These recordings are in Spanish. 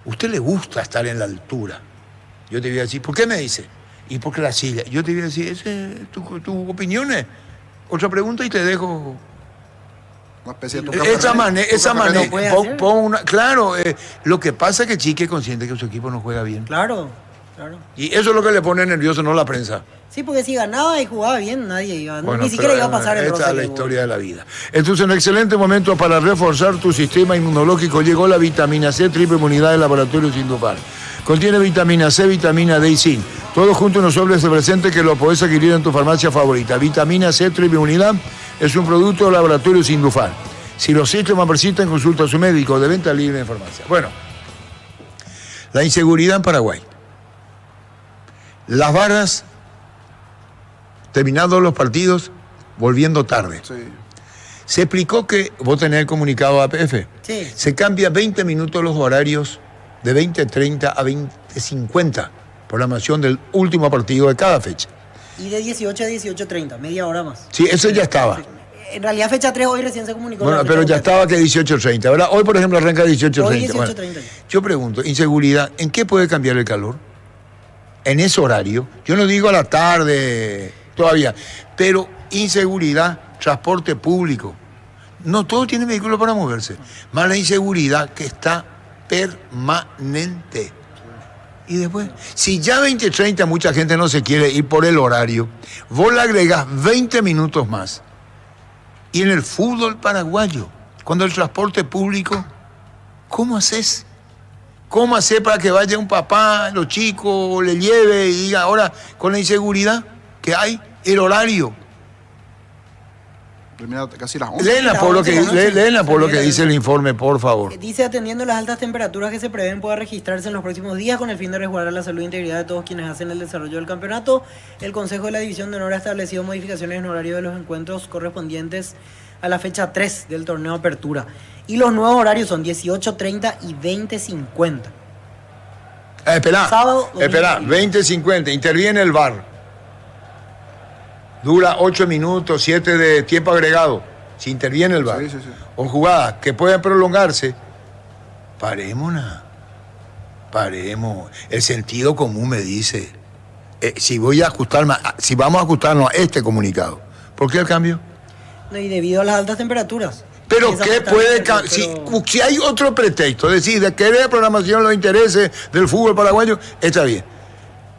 usted le gusta estar en la altura. Yo te voy a decir, ¿por qué me dice? Y porque la silla. Yo te voy a decir, esa es tu opinión. Otra pregunta y te dejo. Una especie de Esa manera. ¿Lo puede hacer? Claro, lo que pasa es que Chique es consciente que su equipo no juega bien. Claro, claro. Y eso es lo que le pone nervioso, no la prensa. Sí, porque si ganaba y jugaba bien, nadie iba. Bueno, ni siquiera pero iba a pasar el esta rosa. es la historia de la vida. Esto es un excelente momento para reforzar tu sistema inmunológico. Llegó la vitamina C, triple inmunidad del laboratorio Sindufar. Contiene vitamina C, vitamina D y zinc. Todo junto en unos sobres de presente que lo podés adquirir en tu farmacia favorita. Vitamina C, triple inmunidad, es un producto del laboratorio Sindufar. Si los síntomas persisten, consulta a su médico de venta libre en farmacia. Bueno, la inseguridad en Paraguay. Las barras, terminados los partidos, volviendo tarde. Sí. Se explicó que, vos tenés el comunicado APF, Sí. se cambia 20 minutos los horarios de 20:30 a 20:50, programación del último partido de cada fecha. Y de 18 a 18:30, media hora más. Sí, eso ya estaba. En realidad fecha 3 hoy recién se comunicó. Bueno, la fecha pero ya completa. estaba que 18:30. Ahora, hoy, por ejemplo, arranca 18:30. Hoy Bueno, 18:30. yo pregunto, inseguridad, ¿en qué puede cambiar el calor? En ese horario. Yo no digo a la tarde todavía, pero inseguridad, transporte público. No todos tienen vehículos para moverse. Más la inseguridad que está permanente. Y después, si ya 20:30 mucha gente no se quiere ir por el horario, vos le agregás 20 minutos más. Y en el fútbol paraguayo, cuando el transporte público, ¿cómo haces? ¿Cómo hacer para que vaya un papá, los chicos, le lleve y diga, ahora, con la inseguridad que hay, el horario? Termina casi las 11. Léenla por lo que, léenla por lo que dice el informe, por favor. Dice, atendiendo las altas temperaturas que se prevén pueda registrarse en los próximos días con el fin de resguardar la salud e integridad de todos quienes hacen el desarrollo del campeonato, el Consejo de la División de Honor ha establecido modificaciones en horario de los encuentros correspondientes a la fecha 3 del torneo Apertura. Y los nuevos horarios son 18:30 y 20:50. Espera, Sábado, domingo. espera, 20:50, interviene el VAR. Dura 8 minutos, 7 de tiempo agregado. Si interviene el VAR. Sí, sí, sí. O jugadas que pueden prolongarse. Paremos. El sentido común me dice, si vamos a ajustarnos a este comunicado, ¿por qué el cambio? No, y debido a las altas temperaturas. Pero Esa ¿qué afecta puede mucho, cambiar? pero- Si hay otro pretexto, es decir, de que la programación los intereses del fútbol paraguayo, está bien.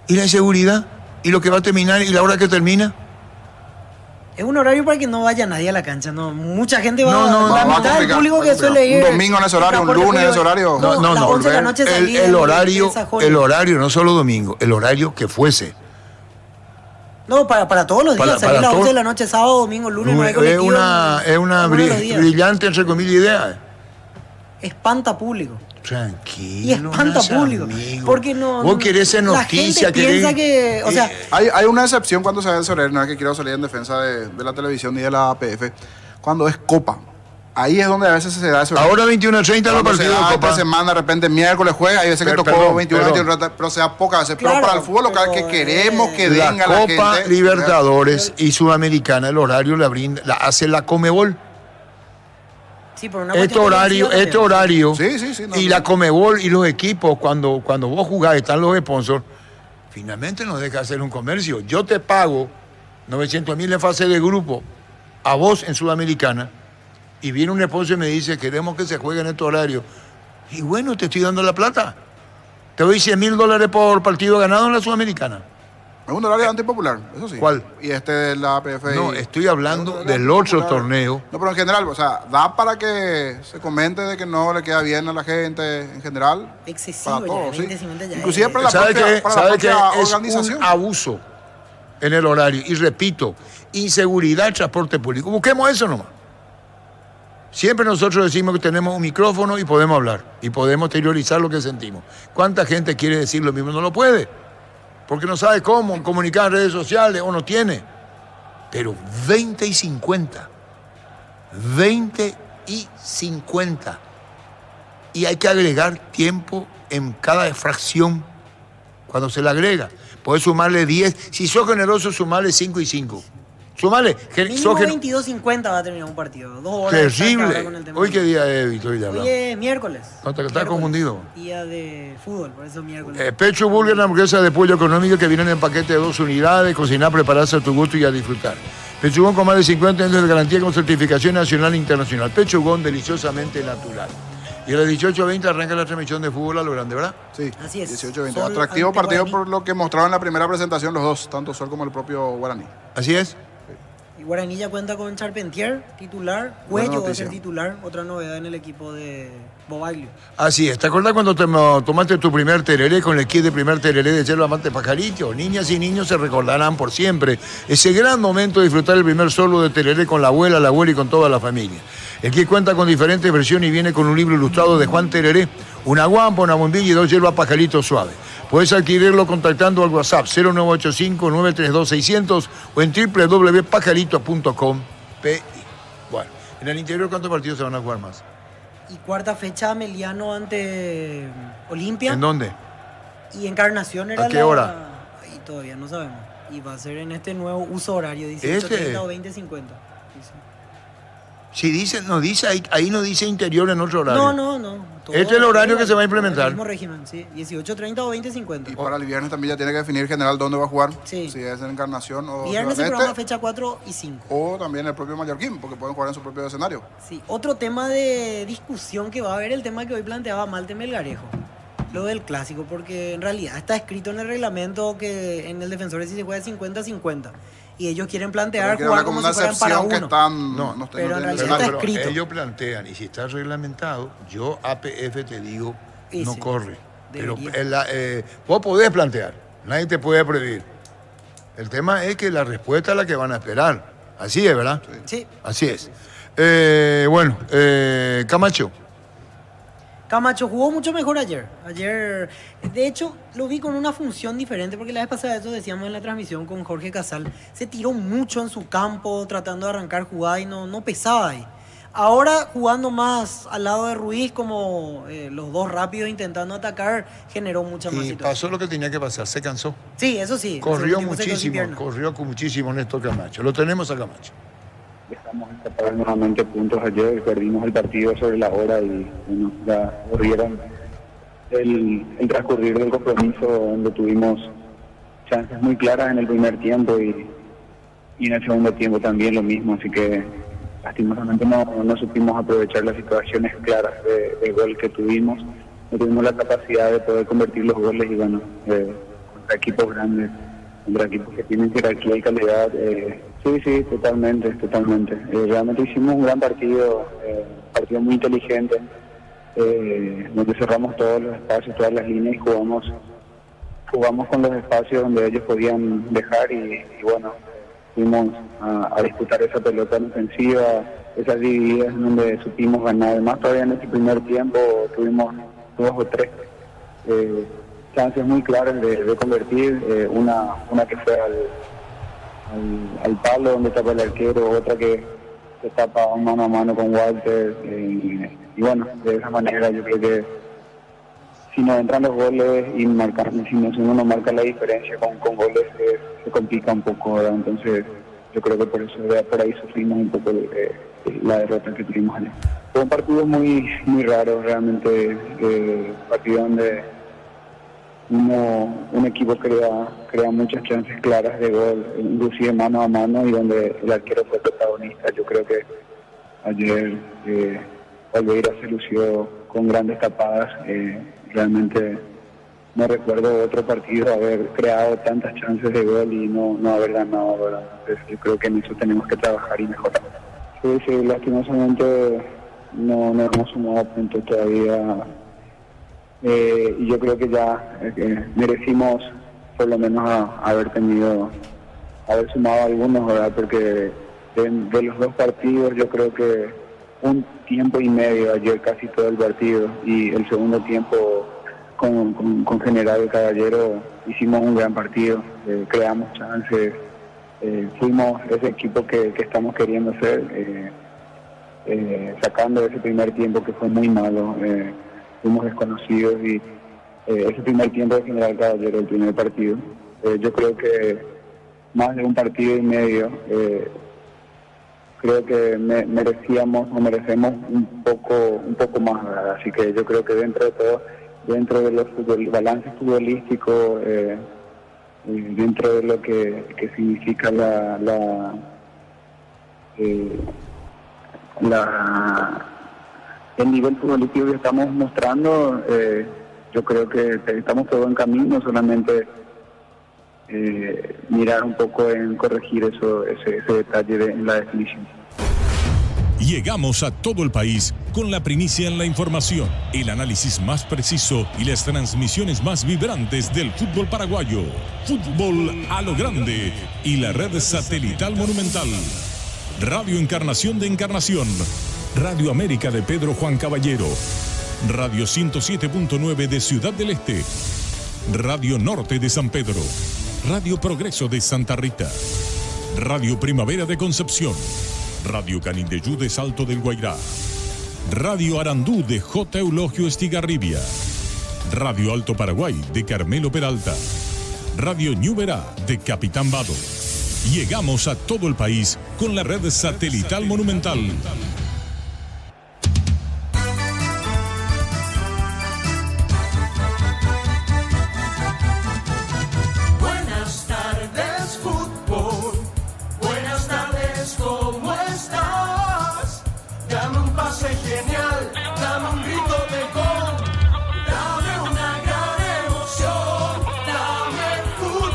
¿Y la inseguridad? ¿Y lo que va a terminar? ¿Y la hora que termina? Es un horario para que no vaya nadie a la cancha, no. Mucha gente va, No, la va a mitad del complicar, público va a que complicar. suele ir. Un domingo en ese horario, un transporte lunes en ese público. horario. No, las 11 de la noche salí el horario, de Sajón. el horario, no solo domingo, el horario que fuese. No, para todos los días. Para Salir a las todo- 11 de la noche, sábado, domingo, lunes, no hay Es colectivo. una ninguno de los días. brillante, entre comillas, idea. Espanta público. Tranquilo. Y espanta no seas público. amigo. Porque no. Vos querés ser la noticia, gente piensa que. O sea, Hay una excepción cuando se da el horario, no es que quiero salir en defensa de la televisión ni de la APF, cuando es Copa. Ahí es donde a veces se da ese horario. Ahora 21:30 los Cuando se partidos da de esta Copa. semana, de repente miércoles juega, hay veces que Pero, tocó perdón, 21, perdón. 21, pero se da pocas veces. Pero Claro, para el fútbol local que pero, queremos que La venga la Copa gente. Libertadores y Sudamericana, el horario la hace la Comebol. sí, por una Este cuestión horario, televisiva Sí, sí, sí, no, y no. la Comebol y los equipos, cuando vos jugás, están los sponsors, finalmente nos deja hacer un comercio. Yo te pago 900.000 en fase de grupo a vos en Sudamericana, y viene un sponsor y me dice, queremos que se juegue en este horario. Y bueno, te estoy dando la plata. Te doy $100.000 por partido ganado en la Sudamericana. Es un horario antipopular, eso sí. ¿Cuál? Y este de la APF. No, estoy hablando Es un horario del otro antipopular. torneo. No, pero en general, o sea, da para que se comente de que no le queda bien a la gente en general. Excesivo Para ya, todos, sí. 20 ya Inclusive es- para la ¿Sabe propia, qué? para la ¿Sabe qué? propia Es organización. un abuso en el horario. Y repito, inseguridad en transporte público. Busquemos eso nomás. Siempre nosotros decimos que tenemos un micrófono y podemos hablar. Y podemos exteriorizar lo que sentimos. ¿Cuánta gente quiere decir lo mismo? No lo puede. Porque no sabe cómo comunicar en redes sociales o no tiene. Pero 20:50. 20:50. Y hay que agregar tiempo en cada fracción cuando se le agrega. Puedes sumarle 10. Si sos generoso, sumarle 5 y 5. Sumale. Mínimo 22:50 va a terminar un partido. 2 horas exactas ahora con Terrible. el tema. ¿Hoy qué día es, Víctor? Hoy es miércoles. No, te estás Miércoles. confundido. Día de fútbol, por eso miércoles. Pecho Burger, la hamburguesa de pollo económica que viene en paquete de 2 unidades, cocinar, prepararse a tu gusto y a disfrutar. Pechugón con más de 50 años de garantía con certificación nacional e internacional. Pechugón deliciosamente natural. Y a las 18:20 arranca la transmisión de fútbol a lo grande, ¿verdad? Sí, Así es. 18-20. Sol Atractivo ante partido Guaraní. por lo que mostraron en la primera presentación los dos, tanto Sol como el propio Guaraní. Así es. Y Guaraní ya cuenta con Charpentier, titular. Buena Cuello va a ser noticia. titular. Otra novedad en el equipo de Bobaglio. Así es. ¿Te acordás cuando tomaste tu primer tereré con el kit de primer tereré de Yerba Mate Pajarito? Niñas y niños se recordarán por siempre ese gran momento de disfrutar el primer solo de tereré con la abuela y con toda la familia. El kit cuenta con diferentes versiones y viene con un libro ilustrado de Juan Tereré, una guampa, una bombilla y 2 hierbas Pajarito suave. Puedes adquirirlo contactando al WhatsApp 0985-932-600 o en www.pajarito.com.pi. Bueno, en el interior, ¿cuántos partidos se van a jugar más? Y cuarta fecha, Meliano ante Olimpia. ¿En dónde? Y Encarnación era ¿A qué hora? Ahí todavía no sabemos. Y va a ser en este nuevo uso horario, 18:30 ¿Este? o 20:50. Dice. Si dice, no dice, ahí no dice interior en otro horario. No. Este es el horario que se va a implementar. El mismo régimen, sí. 18:30 o 20:50. Y para el viernes también ya tiene que definir general dónde va a jugar. Sí. Si es en Encarnación o Viernes se Ciudad programa Este, fecha 4 y 5. o también el propio Mallorquín, porque pueden jugar en su propio escenario. Sí, otro tema de discusión que va a haber, el tema que hoy planteaba Malte Melgarejo, lo del clásico, porque en realidad está escrito en el reglamento que en el Defensor si se juega 50-50 y ellos quieren plantear Pero jugar quiere como una si fueran para excepción que uno. están, No, no, pero en tienen realidad escenario. está escrito. Ellos plantean, y si está reglamentado, yo APF te digo, Y no sí, corre. Pero debería. vos podés plantear, nadie te puede prohibir. El tema es que la respuesta es la que van a esperar. Así es, ¿verdad? Sí, Así es. Camacho. Camacho jugó mucho mejor ayer. Ayer, de hecho, lo vi con una función diferente, porque la vez pasada, eso decíamos en la transmisión con Jorge Casal, se tiró mucho en su campo tratando de arrancar jugada y no pesaba ahí. Ahora jugando más al lado de Ruiz, como los dos rápidos intentando atacar, generó mucha más Y situación. pasó lo que tenía que pasar, se cansó. Sí, eso sí. Corrió ese último se quedó sin pierna. muchísimo Néstor Camacho. Lo tenemos a Camacho. Dejamos escapar nuevamente puntos ayer, perdimos el partido sobre la hora y bueno, ya corrieron el transcurrir del compromiso donde tuvimos chances muy claras en el primer tiempo y en el segundo tiempo también lo mismo, así que lastimosamente no supimos aprovechar las situaciones claras de gol que tuvimos, no tuvimos la capacidad de poder convertir los goles y bueno, contra equipos grandes, contra equipos que tienen jerarquía y calidad, sí, totalmente. Realmente hicimos un gran partido, partido muy inteligente, donde cerramos todos los espacios, todas las líneas y jugamos con los espacios donde ellos podían dejar y bueno, fuimos a disputar esa pelota en ofensiva, esas divididas en donde supimos ganar. Además, todavía en ese primer tiempo tuvimos 2 o 3 chances muy claras de convertir, una que fue al palo donde tapa el arquero, otra que se tapa mano a mano con Walter, y bueno, de esa manera yo creo que si nos entran los goles y si uno no marca la diferencia con goles, se complica un poco, ¿verdad? Entonces yo creo que por ahí sufrimos un poco la derrota que tuvimos ayer. Fue un partido muy raro realmente, partido donde un equipo crea muchas chances claras de gol, inclusive mano a mano, y donde el arquero fue protagonista. Yo creo que ayer Olveira se lució con grandes tapadas. Realmente no recuerdo otro partido haber creado tantas chances de gol y no haber ganado, ¿verdad? Entonces, yo creo que en eso tenemos que trabajar y mejorar. Sí, lastimosamente no hemos sumado puntos todavía. Y yo creo que ya merecimos por lo menos haber sumado algunos, ¿verdad? Porque de los dos partidos yo creo que un tiempo y medio ayer, casi todo el partido, y el segundo tiempo con General Caballero hicimos un gran partido, creamos chances, fuimos ese equipo que estamos queriendo ser, sacando ese primer tiempo que fue muy malo. Fuimos desconocidos y ese primer tiempo de General Caballero, el primer partido, yo creo que más de un partido y medio. Creo que merecemos un poco más, ¿verdad? Así que yo creo que dentro de todo, dentro de del balance futbolístico, dentro de lo que significa el nivel futbolístico que estamos mostrando, yo creo que estamos todo en camino, solamente mirar un poco en corregir ese detalle en la definición. Llegamos a todo el país con la primicia en la información, el análisis más preciso y las transmisiones más vibrantes del fútbol paraguayo. Fútbol a lo grande y la red satelital Monumental. Radio Encarnación de Encarnación, Radio América de Pedro Juan Caballero, Radio 107.9 de Ciudad del Este, Radio Norte de San Pedro, Radio Progreso de Santa Rita, Radio Primavera de Concepción, Radio Canindeyú de Salto del Guairá, Radio Arandú de J. Eulogio Estigarribia, Radio Alto Paraguay de Carmelo Peralta, Radio Ñuberá de Capitán Vado. Llegamos a todo el país con la red satelital Monumental. Buenas tardes, fútbol. Buenas tardes, ¿cómo estás? Dame un pase genial, dame un grito de gol, dame una gran emoción, dame fútbol.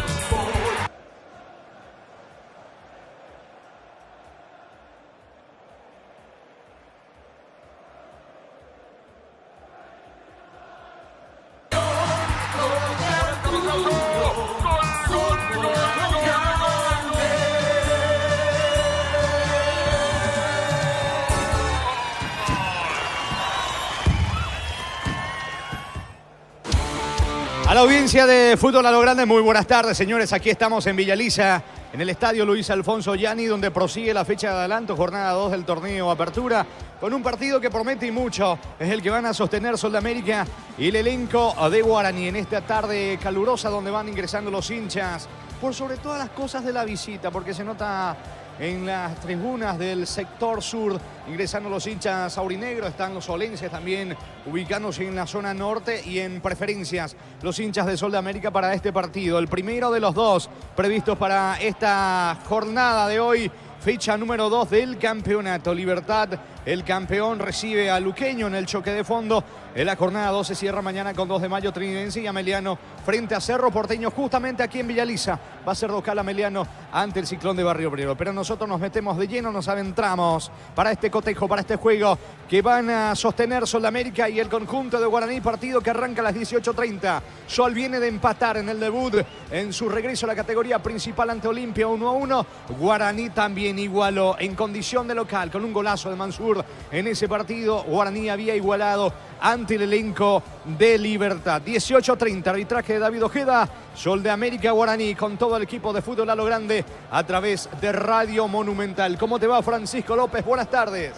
A la audiencia de Fútbol a lo Grande, muy buenas tardes, señores. Aquí estamos en Villaliza, en el estadio Luis Alfonso Gianni, donde prosigue la fecha de adelanto, jornada 2 del torneo Apertura, con un partido que promete y mucho. Es el que van a sostener Sol de América y el elenco de Guaraní en esta tarde calurosa, donde van ingresando los hinchas, por sobre todas las cosas de la visita, porque se nota en las tribunas del sector sur, ingresando los hinchas aurinegros, están los solenses también ubicándose en la zona norte y en preferencias los hinchas de Sol de América para este partido. El primero de los dos previstos para esta jornada de hoy, fecha número 2 del campeonato. Libertad, el campeón, recibe a Luqueño en el choque de fondo. En la jornada 2 se cierra mañana con 2 de Mayo, Trinidense y Ameliano frente a Cerro Porteño, justamente aquí en Villaliza. Va a ser local Ameliano ante el Ciclón de Barrio Obrero. Pero nosotros nos metemos de lleno, nos adentramos para este cotejo, para este juego que van a sostener Sol de América y el conjunto de Guaraní, partido que arranca a las 18:30. Sol viene de empatar en el debut, en su regreso a la categoría principal ante Olimpia 1-1. Guaraní también igualó en condición de local con un golazo de Mansur en ese partido. Guaraní había igualado ante el elenco de Libertad. 18:30, arbitraje de David Ojeda. Sol de América Guaraní con todo el equipo de Fútbol a lo Grande a través de Radio Monumental. ¿Cómo te va, Francisco López? Buenas tardes.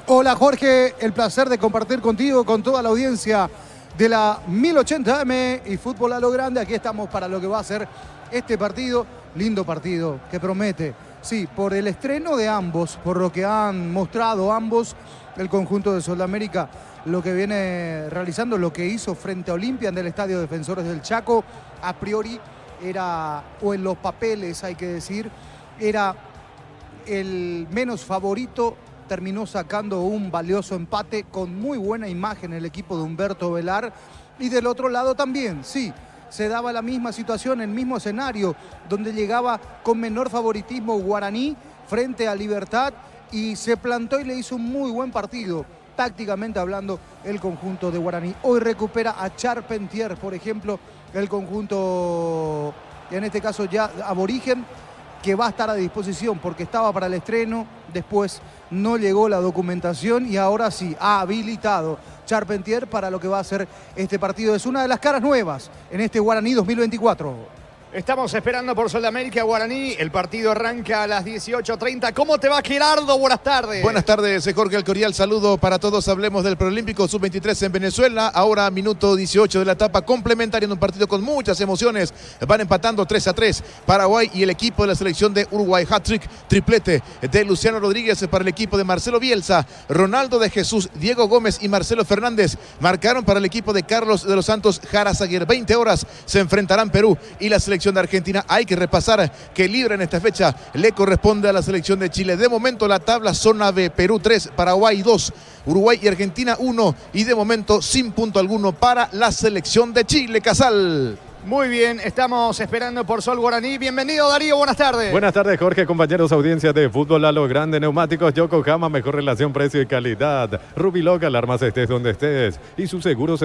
Hola, Jorge, el placer de compartir contigo, con toda la audiencia de la 1080M y Fútbol a lo Grande. Aquí estamos para lo que va a ser este partido, lindo partido que promete. Sí, por el estreno de ambos, por lo que han mostrado ambos, el conjunto de Sol de América, lo que viene realizando, lo que hizo frente a Olimpia en el Estadio Defensores del Chaco, a priori era, o en los papeles hay que decir, era el menos favorito. Terminó sacando un valioso empate con muy buena imagen el equipo de Humberto Velar. Y del otro lado también, sí, se daba la misma situación, el mismo escenario, donde llegaba con menor favoritismo Guaraní frente a Libertad y se plantó y le hizo un muy buen partido, tácticamente hablando, el conjunto de Guaraní. Hoy recupera a Charpentier, por ejemplo, el conjunto, en este caso ya aborigen, que va a estar a disposición porque estaba para el estreno, después no llegó la documentación y ahora sí, ha habilitado Charpentier para lo que va a ser este partido. Es una de las caras nuevas en este Guaraní 2024. Estamos esperando por Sudamérica Guaraní. El partido arranca a las 18:30. ¿Cómo te va, Gerardo? Buenas tardes. Buenas tardes, Jorge. El cordial saludo para todos. Hablemos del Preolímpico Sub-23 en Venezuela. Ahora minuto 18 de la etapa complementaria en un partido con muchas emociones. Van empatando 3-3 Paraguay y el equipo de la selección de Uruguay. Hat-trick, triplete de Luciano Rodríguez para el equipo de Marcelo Bielsa. Ronaldo de Jesús, Diego Gómez y Marcelo Fernández marcaron para el equipo de Carlos de los Santos Jarazaguer. 20 horas se enfrentarán Perú y la selección de Argentina. Hay que repasar que libre en esta fecha le corresponde a la selección de Chile. De momento la tabla zona B, Perú 3, Paraguay 2, Uruguay y Argentina 1 y de momento sin punto alguno para la selección de Chile. Casal. Muy bien, estamos esperando por Sol Guaraní. Bienvenido, Darío, buenas tardes. Buenas tardes, Jorge, compañeros, audiencia de Fútbol a lo Grande. Neumáticos Yokohama, mejor relación precio y calidad. Rubiloc, alarmas estés donde estés. Y su seguros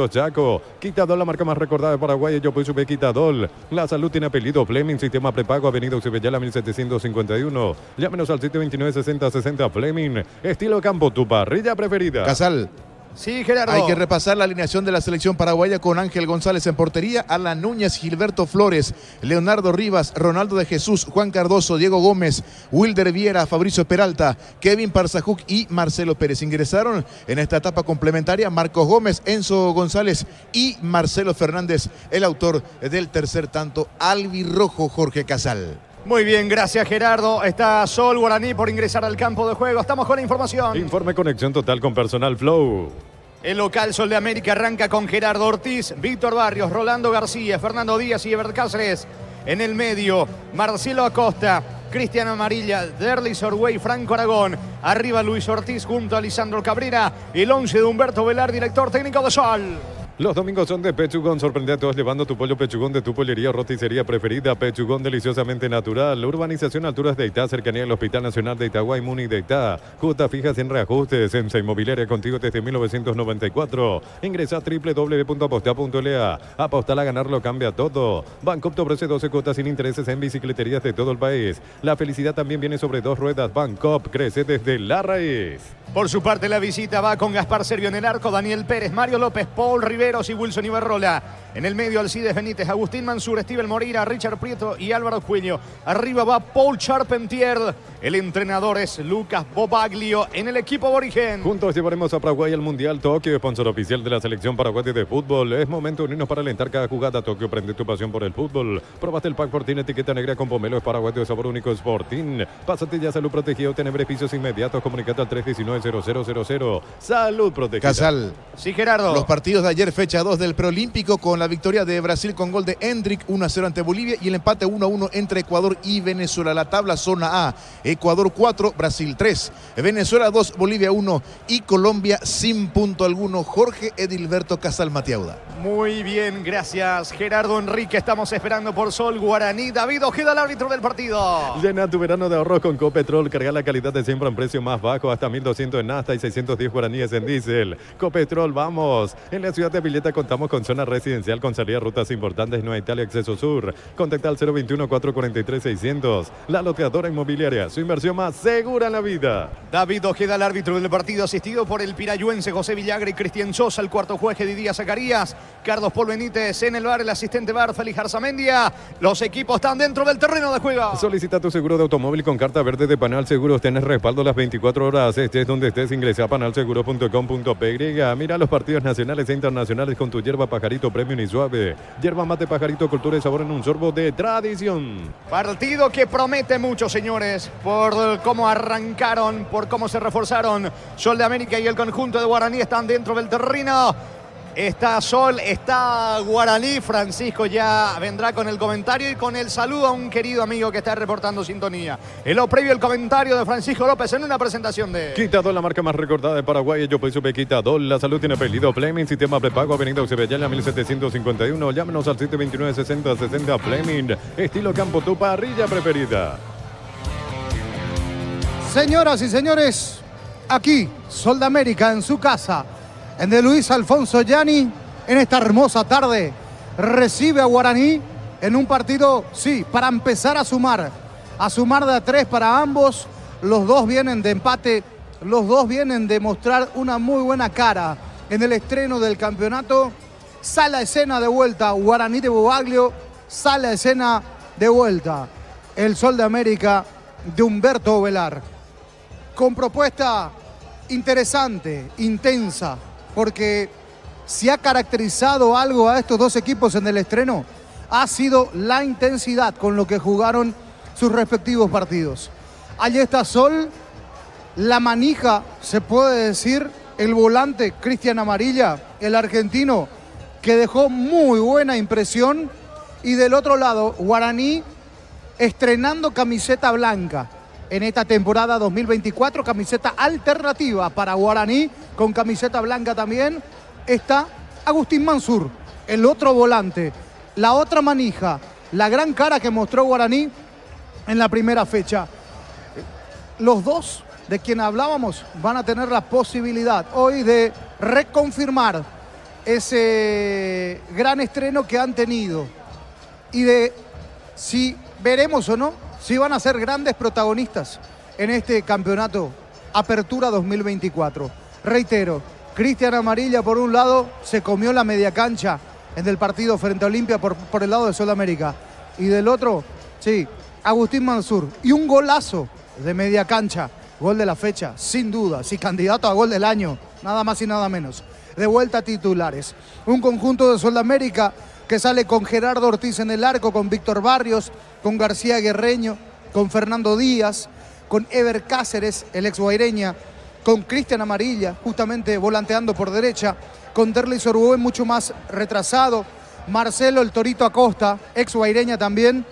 Chaco. Quitadol, la marca más recordada de Paraguay. Yo pues sube Quitadol. La salud tiene apellido Fleming, sistema prepago, avenida Ucibellala 1751. Llámenos al sitio 296060 Fleming. Estilo campo, tu parrilla preferida. Casal. Sí, Gerardo. Hay que repasar la alineación de la selección paraguaya con Ángel González en portería, Alan Núñez, Gilberto Flores, Leonardo Rivas, Ronaldo de Jesús, Juan Cardoso, Diego Gómez, Wilder Viera, Fabricio Peralta, Kevin Parzajuc y Marcelo Pérez. Ingresaron en esta etapa complementaria Marcos Gómez, Enzo González y Marcelo Fernández, el autor del tercer tanto albirrojo Jorge Casal. Muy bien, gracias, Gerardo. Está Sol Guaraní por ingresar al campo de juego. Estamos con la información. Informe conexión total con Personal Flow. El local Sol de América arranca con Gerardo Ortiz, Víctor Barrios, Rolando García, Fernando Díaz y Ebert Cáceres. En el medio, Marcelo Acosta, Cristian Amarilla, Derlis Orwey, Franco Aragón. Arriba Luis Ortiz junto a Lisandro Cabrera. El 11 de Humberto Velar, director técnico de Sol. Los domingos son de Pechugón. Sorprende a todos llevando tu pollo Pechugón de tu pollería o roticería preferida. Pechugón deliciosamente natural. Urbanización Alturas de Itá, cercanía al Hospital Nacional de Itagüí, Muni de Itá. Cuotas fijas en reajustes. EMSA Inmobiliaria contigo desde 1994. Ingresa a www.apostar.la. Apostar a ganarlo cambia todo. Bancoop te ofrece 12 cuotas sin intereses en bicicleterías de todo el país. La felicidad también viene sobre dos ruedas. Bancoop crece desde la raíz. Por su parte, la visita va con Gaspar Servio en el arco, Daniel Pérez, Mario López, Paul Riveros y Wilson Ibarrola. En el medio, Alcides Benítez, Agustín Mansur, Steven Moreira, Richard Prieto y Álvaro Cuello. Arriba va Paul Charpentier. El entrenador es Lucas Bobaglio en el equipo aborigen. Juntos llevaremos a Paraguay al Mundial Tokio, sponsor oficial de la selección paraguaya de fútbol. Es momento de unirnos para alentar cada jugada. Tokio, prende tu pasión por el fútbol. Probaste el pack Fortín, etiqueta negra con pomelo, es paraguayo de sabor único, Sportín. Pásate ya Salud Protegido, tiene beneficios inmediatos. Comunicate al 319-0000. Salud Protegida. Casal. Sí, Gerardo. Los partidos de ayer, fecha 2 del Preolímpico, con la victoria de Brasil con gol de Hendrik, 1-0 ante Bolivia, y el empate 1-1 entre Ecuador y Venezuela. La tabla zona A, Ecuador 4, Brasil 3, Venezuela 2, Bolivia 1 y Colombia sin punto alguno. Jorge Edilberto Casal Matiauda. Muy bien, gracias, Gerardo Enrique. Estamos esperando por Sol Guaraní. David Ojeda, el árbitro del partido. Llena tu verano de ahorros con Copetrol. Carga la calidad de siempre a un precio más bajo, hasta 1.200 en nafta y 610 guaraníes en diésel. Copetrol, vamos. En la ciudad de Villeta contamos con zona residencial con salida a rutas importantes. Nueva Italia, Acceso Sur. Contacta al 021-443-600. La loteadora inmobiliaria, su inversión más segura en la vida. David Ojeda, el árbitro del partido, asistido por el pirayuense José Villagra y Cristian Sosa, el cuarto juez Díaz Zacarías, Carlos Paul Benítez en el bar, el asistente bar Félix Arzamendia. Los equipos están dentro del terreno de juego. Solicita tu seguro de automóvil con carta verde de Panal Seguros. Tienes respaldo las 24 horas. Estés donde estés, ingresa a panalseguro.com.py. Mira los partidos nacionales e internacionales con tu yerba Pajarito Premium y Suave. Yerba Mate Pajarito, cultura y sabor en un sorbo de tradición. Partido que promete mucho, señores, por cómo arrancaron, por cómo se reforzaron. Sol de América y el conjunto de Guaraní están dentro del terreno. Está Sol, está Guaraní. Francisco ya vendrá con el comentario y con el saludo a un querido amigo que está reportando sintonía. En lo previo, el comentario de Francisco López en una presentación de Quitadol, la marca más recordada de Paraguay. Yo pues supe Quitadol. La salud tiene apellido Fleming, sistema prepago, avenida Ucibellala 1751. Llámenos al 729-6060 Fleming. Estilo campo, tu parrilla preferida. Señoras y señores, aquí, Sol de América en su casa, en de Luis Alfonso Gianni, en esta hermosa tarde, recibe a Guaraní en un partido, sí, para empezar a sumar de a 3 para ambos. Los dos vienen de empate, los dos vienen de mostrar una muy buena cara en el estreno del campeonato. Sale a escena de vuelta Guaraní de Bobaglio, sale a escena de vuelta el Sol de América de Humberto Ovelar. Con propuesta interesante, intensa, porque si ha caracterizado algo a estos dos equipos en el estreno, ha sido la intensidad con lo que jugaron sus respectivos partidos. Allí está Sol, la manija, se puede decir, el volante Cristian Amarilla, el argentino, que dejó muy buena impresión. Y del otro lado, Guaraní, estrenando camiseta blanca en esta temporada 2024, camiseta alternativa para Guaraní, con camiseta blanca también, está Agustín Mansur, el otro volante, la otra manija, la gran cara que mostró Guaraní en la primera fecha. Los dos de quien hablábamos van a tener la posibilidad hoy de reconfirmar ese gran estreno que han tenido y de si veremos o no, si van a ser grandes protagonistas en este campeonato Apertura 2024. Reitero, Cristian Amarilla por un lado se comió la media cancha en el partido frente a Olimpia por el lado de Sudamérica, y del otro, sí, Agustín Mansur, y un golazo de media cancha, gol de la fecha, sin duda, sí, candidato a gol del año, nada más y nada menos. De vuelta a titulares, un conjunto de Sudamérica que sale con Gerardo Ortiz en el arco, con Víctor Barrios, con García Guerreño, con Fernando Díaz, con Ever Cáceres, el ex Guaireña, con Cristian Amarilla, justamente volanteando por derecha, con Derlis Sorboe mucho más retrasado, Marcelo el Torito Acosta, ex Guaireña también,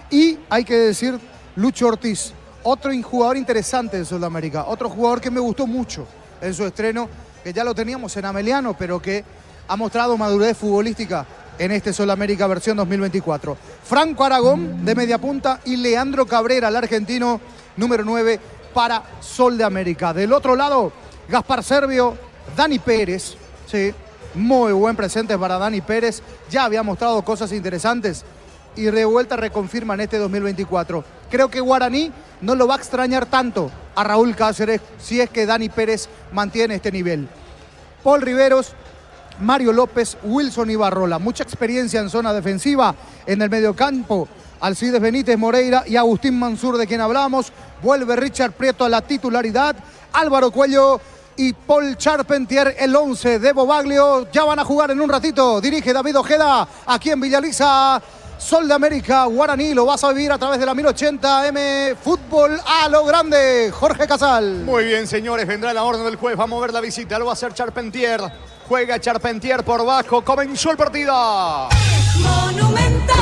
y hay que decir Lucho Ortiz, otro jugador interesante de Sudamérica, otro jugador que me gustó mucho en su estreno, que ya lo teníamos en Ameliano, pero que ha mostrado madurez futbolística en este Sudamérica versión 2024. Franco Aragón de media punta y Leandro Cabrera, el argentino, número 9 para Sol de América. Del otro lado, Gaspar Servio, Dani Pérez, sí, muy buen presente para Dani Pérez, ya había mostrado cosas interesantes y de vuelta reconfirma en este 2024. Creo que Guaraní no lo va a extrañar tanto a Raúl Cáceres si es que Dani Pérez mantiene este nivel. Paul Riveros, Mario López, Wilson Ibarrola, mucha experiencia en zona defensiva, en el mediocampo, Alcides Benítez Moreira y Agustín Mansur, de quien hablamos. Vuelve Richard Prieto a la titularidad, Álvaro Cuello y Paul Charpentier, el 11 de Bobaglio. Ya van a jugar en un ratito, dirige David Ojeda, aquí en Villaliza. Sol de América, Guaraní, lo vas a vivir a través de la 1080M, fútbol a lo grande. Jorge Casal. Muy bien, señores, vendrá la orden del juez, va a mover la visita, lo va a hacer Charpentier. Juega Charpentier por bajo, comenzó el partido.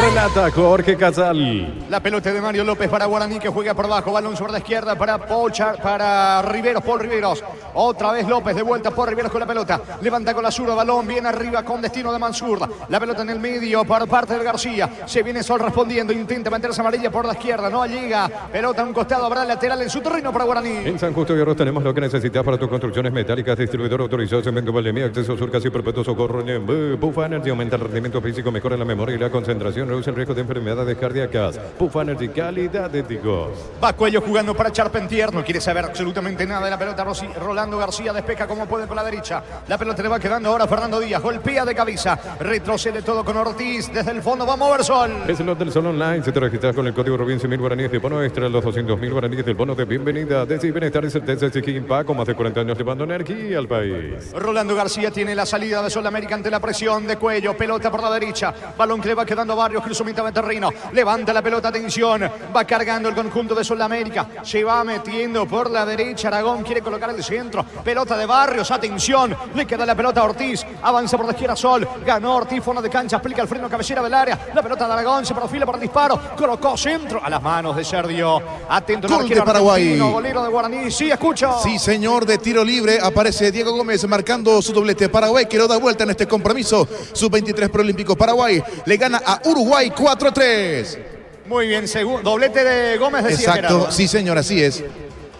Relata Jorge Casal. La pelota de Mario López para Guaraní, que juega por bajo, balón sobre la izquierda para para Riveros, Paul Riveros. Otra vez López, de vuelta por Riveros con la pelota. Levanta con la zurda, balón bien arriba con destino de Mansur. La pelota en el medio por parte del García. Se viene Sol respondiendo, intenta meterse Amarilla por la izquierda, no llega. Pelota a un costado, habrá lateral en su terreno para Guaraní. En San Justo de Arroz tenemos lo que necesitas para tus construcciones metálicas. Distribuidor autorizado, Cemento Valdemia, acceso sur casi perpetuo, socorro. Pufa Energy aumenta el rendimiento físico, mejora la memoria y la concentración, reduce el riesgo de enfermedades cardíacas. Pufa Energy, calidad de ticos. Va Cuello jugando para Charpentier, no quiere saber absolutamente nada de la pelota. Rolando García despeja como puede con la derecha. La pelota le va quedando ahora a Fernando Díaz, golpea de cabeza, retrocede todo con Ortiz. Desde el fondo va a mover Sol. Es el lot del Sol Online. Si te registras con el código Rubin 100.000 guaraníes de bono extra, los 200.000 guaraníes del bono de bienvenida. Decir bienestar y certeza exige Paco, más de 40 años llevando energía al país. Rolando García tiene la salida de Sol América ante la presión de Cuello. Pelota por la derecha, balón que le va quedando a Barrios, cruzó mitad de terreno. Levanta la pelota, atención. Va cargando el conjunto de Sol América. Se va metiendo por la derecha. Aragón quiere colocar el centro. Pelota de Barrios, atención. Le queda la pelota a Ortiz. Avanza por la izquierda Sol. Ganó Ortiz, fondo de cancha. Aplica el freno, cabecera del área. La pelota de Aragón se profila por el disparo. Colocó centro a las manos de Sergio. Atento el Gol de Paraguay. Golero de Guaraní. Sí, escucho. Sí, señor, de tiro libre aparece Diego Gómez marcando su doblete. Paraguay que lo da vuelta en este compromiso. Sub-23 Preolímpico. Paraguay le gana a Uruguay 4-3. Muy bien, doblete de Gómez, decía Exacto, Gerardo. sí, señor, así es.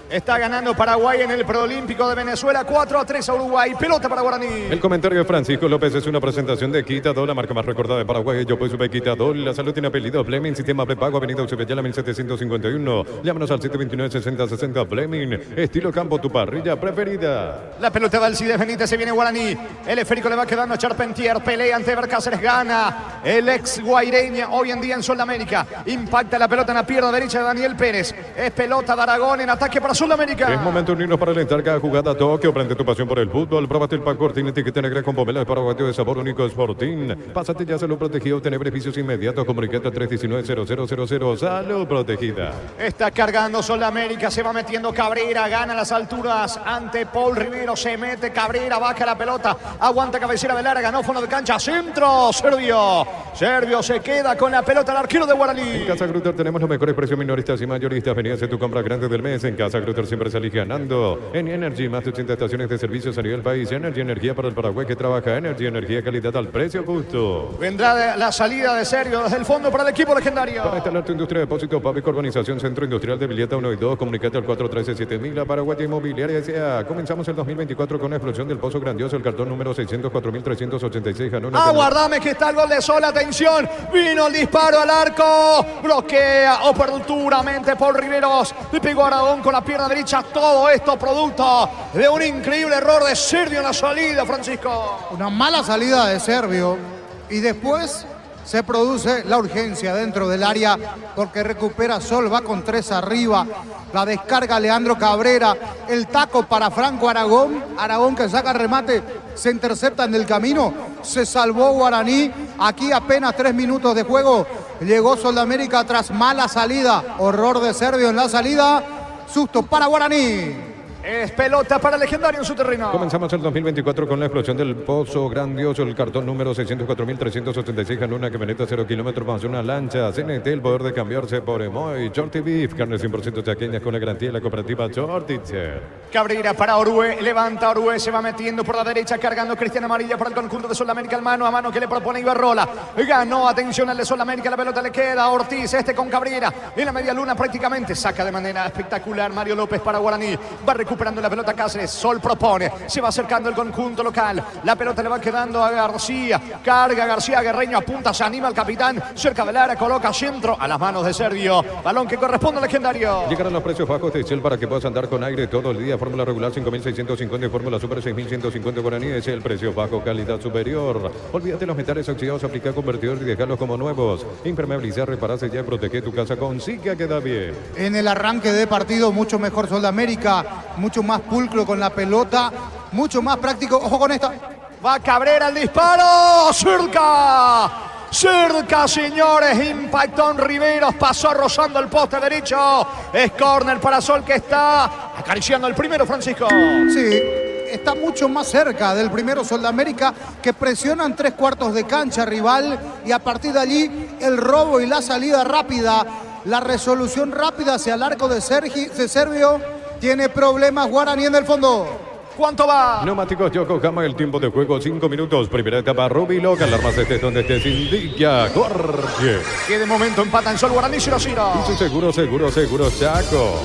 Está ganando Paraguay en el Proolímpico de Venezuela, 4-3 a Uruguay. Pelota para Guaraní. El comentario de Francisco López es una presentación de Quitador, la marca más recordada de Paraguay. Yo pues sube Quitador. La salud tiene apellido Fleming, sistema prepago, avenida Eusebio 1751. Llámanos al 729-6060 Fleming. Estilo campo, tu parrilla preferida. La pelota va al Alcides Benítez, se viene Guaraní. El esférico le va quedando a Charpentier. Pelea ante Bercáceres, gana el ex guaireña hoy en día en Sudamérica. Impacta la pelota en la pierna derecha de Daniel Pérez. Es pelota de Aragón en ataque para Sudamérica. Es momento de unirnos para alentar cada jugada. Tokio, prende tu pasión por el fútbol. Próbate el pack Cortín, etiqueta negra con pomela de paraguayo de sabor único Sporting. Pásate ya a Salud Protegida, obtener beneficios inmediatos. Comunicate al 319-0000. Salud Protegida. Está cargando Sudamérica, se va metiendo Cabrera, gana las alturas ante Paul Rivero, se mete Cabrera, baja la pelota, aguanta cabecera de larga, no fondo de cancha, centro, Servio se queda con la pelota el arquero de Guaraní. En Casa Grutter tenemos los mejores precios minoristas y mayoristas. Vení a hacer tu compra grande del mes. En Casa Grutter siempre salís ganando. En Energy, más de 80 estaciones de servicios a nivel país. Energy, energía para el Paraguay que trabaja. Energy, energía, calidad al precio justo. Vendrá la salida de Servio desde el fondo para el equipo legendario. Para instalar tu industria de depósito, Pavic Urbanización Centro Industrial de Villeta 1 y 2. Comunicate al 413-7000. La Paraguaya Inmobiliaria S.A. Comenzamos el 2024 con una explosión del pozo grandioso. El cartón número 604.386. Aguardame que está el gol de Sol. Atención. Vino el disparo al arco. Bloquea oportunamente por Riveros. Le pegó a Aragón con la pierna derecha. Todo esto producto de un increíble error de Servio en la salida, Francisco. Una mala salida de Servio. Y después se produce la urgencia dentro del área porque recupera Sol, va con 3 arriba. La descarga Leandro Cabrera. El taco para Franco Aragón. Aragón que saca remate, se intercepta en el camino. Se salvó Guaraní. Aquí apenas 3 minutos de juego. Llegó Sudamérica tras mala salida. Horror de Servio en la salida. Susto para Guaraní. Es pelota para el legendario en su terreno. Comenzamos el 2024 con la explosión del pozo grandioso. El cartón número 604.386 ganó una camioneta 0 kilómetros más una lancha. CNT, el poder de cambiarse por Emoy. Shorty Beef, carne 100% chaqueñas con la garantía de la cooperativa Shortitzer. Cabrera para Orue, levanta Orue, se va metiendo por la derecha, cargando Cristian Amarilla para el conjunto de Sudamérica, el mano a mano que le propone Ibarrola. Ganó, atención al de Sudamérica, la pelota le queda a Ortiz, con Cabrera, en la media luna prácticamente, saca de manera espectacular Mario López para Guaraní, va recuperando la pelota Cáceres, Sol propone, se va acercando el conjunto local, la pelota le va quedando a García, carga García, Guerreño apunta, se anima el capitán, cerca del área, coloca centro a las manos de Servio, balón que corresponde al legendario. Llegaron los precios bajos de Shell para que puedas andar con aire todo el día. Fórmula regular 5.650 y fórmula super 6.150 Guaraní. Es el precio bajo, calidad superior. Olvídate los metales oxidados, aplicar convertidor y dejarlos como nuevos. Impermeabilizar, reparar, sellar, proteger tu casa con Sica queda bien. En el arranque de partido, mucho mejor Sudamérica, mucho más pulcro con la pelota, mucho más práctico. Ojo con esta. Va Cabrera el disparo, cerca, señores, impactó en Riveros, pasó rozando el poste derecho, es córner para Sol que está acariciando el primero, Francisco. Sí, está mucho más cerca del primero Sudamérica, que presionan 3/4 de cancha rival y a partir de allí el robo y la salida rápida, la resolución rápida hacia el arco de Servio. Tiene problemas Guaraní en el fondo. ¿Cuánto va? Neumáticos Yokohama, el tiempo de juego 5 minutos. Primera etapa Rubilo, alarmas estés donde estés, indica, corre. Que de momento empatan Sol Guaraní 0-0. Y su seguro, Chaco.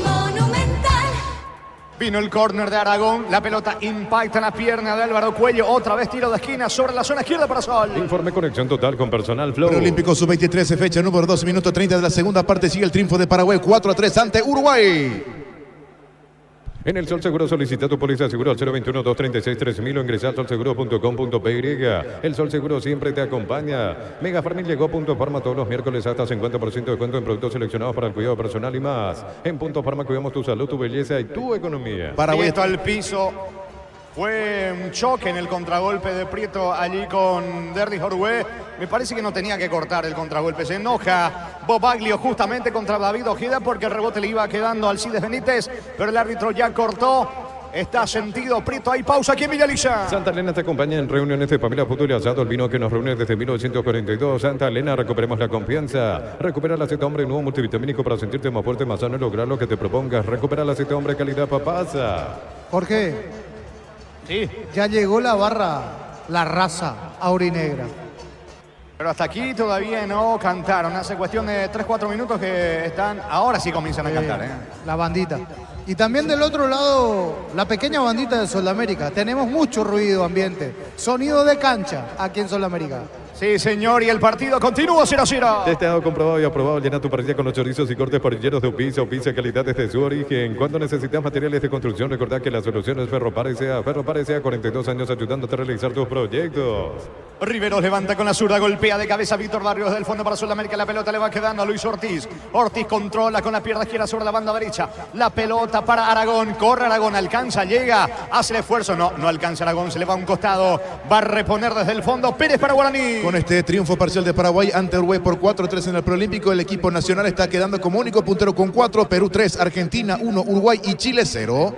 Vino el córner de Aragón, la pelota impacta en la pierna de Álvaro Cuello, otra vez tiro de esquina sobre la zona izquierda para Sol. Informe conexión total con Personal Flow. Olímpico Sub-23, fecha número 2, minuto 30 de la segunda parte, sigue el triunfo de Paraguay 4-3 ante Uruguay. En el Sol Seguro solicita tu póliza de seguro al 021-236-3000 o ingresa a solseguro.com.py. El Sol Seguro siempre te acompaña. Mega Farming llegó a Punto Farma todos los miércoles hasta 50% de descuento en productos seleccionados para el cuidado personal y más. En Punto Farma cuidamos tu salud, tu belleza y tu economía. Paraguay está al piso. Fue un choque en el contragolpe de Prieto allí con Derlis Orue. Me parece que no tenía que cortar el contragolpe. Se enoja Bobaglio justamente contra David Ojeda porque el rebote le iba quedando al Alcides Benítez, pero el árbitro ya cortó. Está sentido Prieto. Hay pausa aquí en Villaliza. Santa Elena te acompaña en reuniones de familia, fútbol y asado. El vino que nos reúne desde 1942. Santa Elena, recuperemos la confianza. Recupera el aceite hombre nuevo multivitamínico para sentirte más fuerte, más sano y lograr lo que te propongas. Recupera el aceite hombre calidad papasa. Jorge. Sí. Ya llegó la barra, la raza aurinegra. Pero hasta aquí todavía no cantaron. Hace cuestión de 3-4 minutos que están. Ahora sí comienzan a cantar. La bandita. Y también del otro lado, la pequeña bandita de Sudamérica. Tenemos mucho ruido ambiente, sonido de cancha aquí en Sudamérica. Sí, señor, y el partido continúa 0-0. Testeado, comprobado y aprobado. Llena tu parrilla con los chorizos y cortes parrilleros de Upisa. Upisa, calidad desde su origen. Cuando necesitas materiales de construcción, recordad que la solución es Ferropar S.A. Ferropar S.A. 42 años ayudándote a realizar tus proyectos. Riveros levanta con la zurda, golpea de cabeza Víctor Barrios del fondo para Sudamérica. La pelota le va quedando a Luis Ortiz. Ortiz controla con la pierna izquierda sobre la banda derecha. La pelota para Aragón. Corre Aragón, alcanza, llega, hace el esfuerzo. No alcanza Aragón, se le va a un costado. Va a reponer desde el fondo Pérez para Guaraní. Con este triunfo parcial de Paraguay ante Uruguay por 4-3 en el Preolímpico, el equipo nacional está quedando como único puntero con 4, Perú 3, Argentina 1, Uruguay y Chile 0.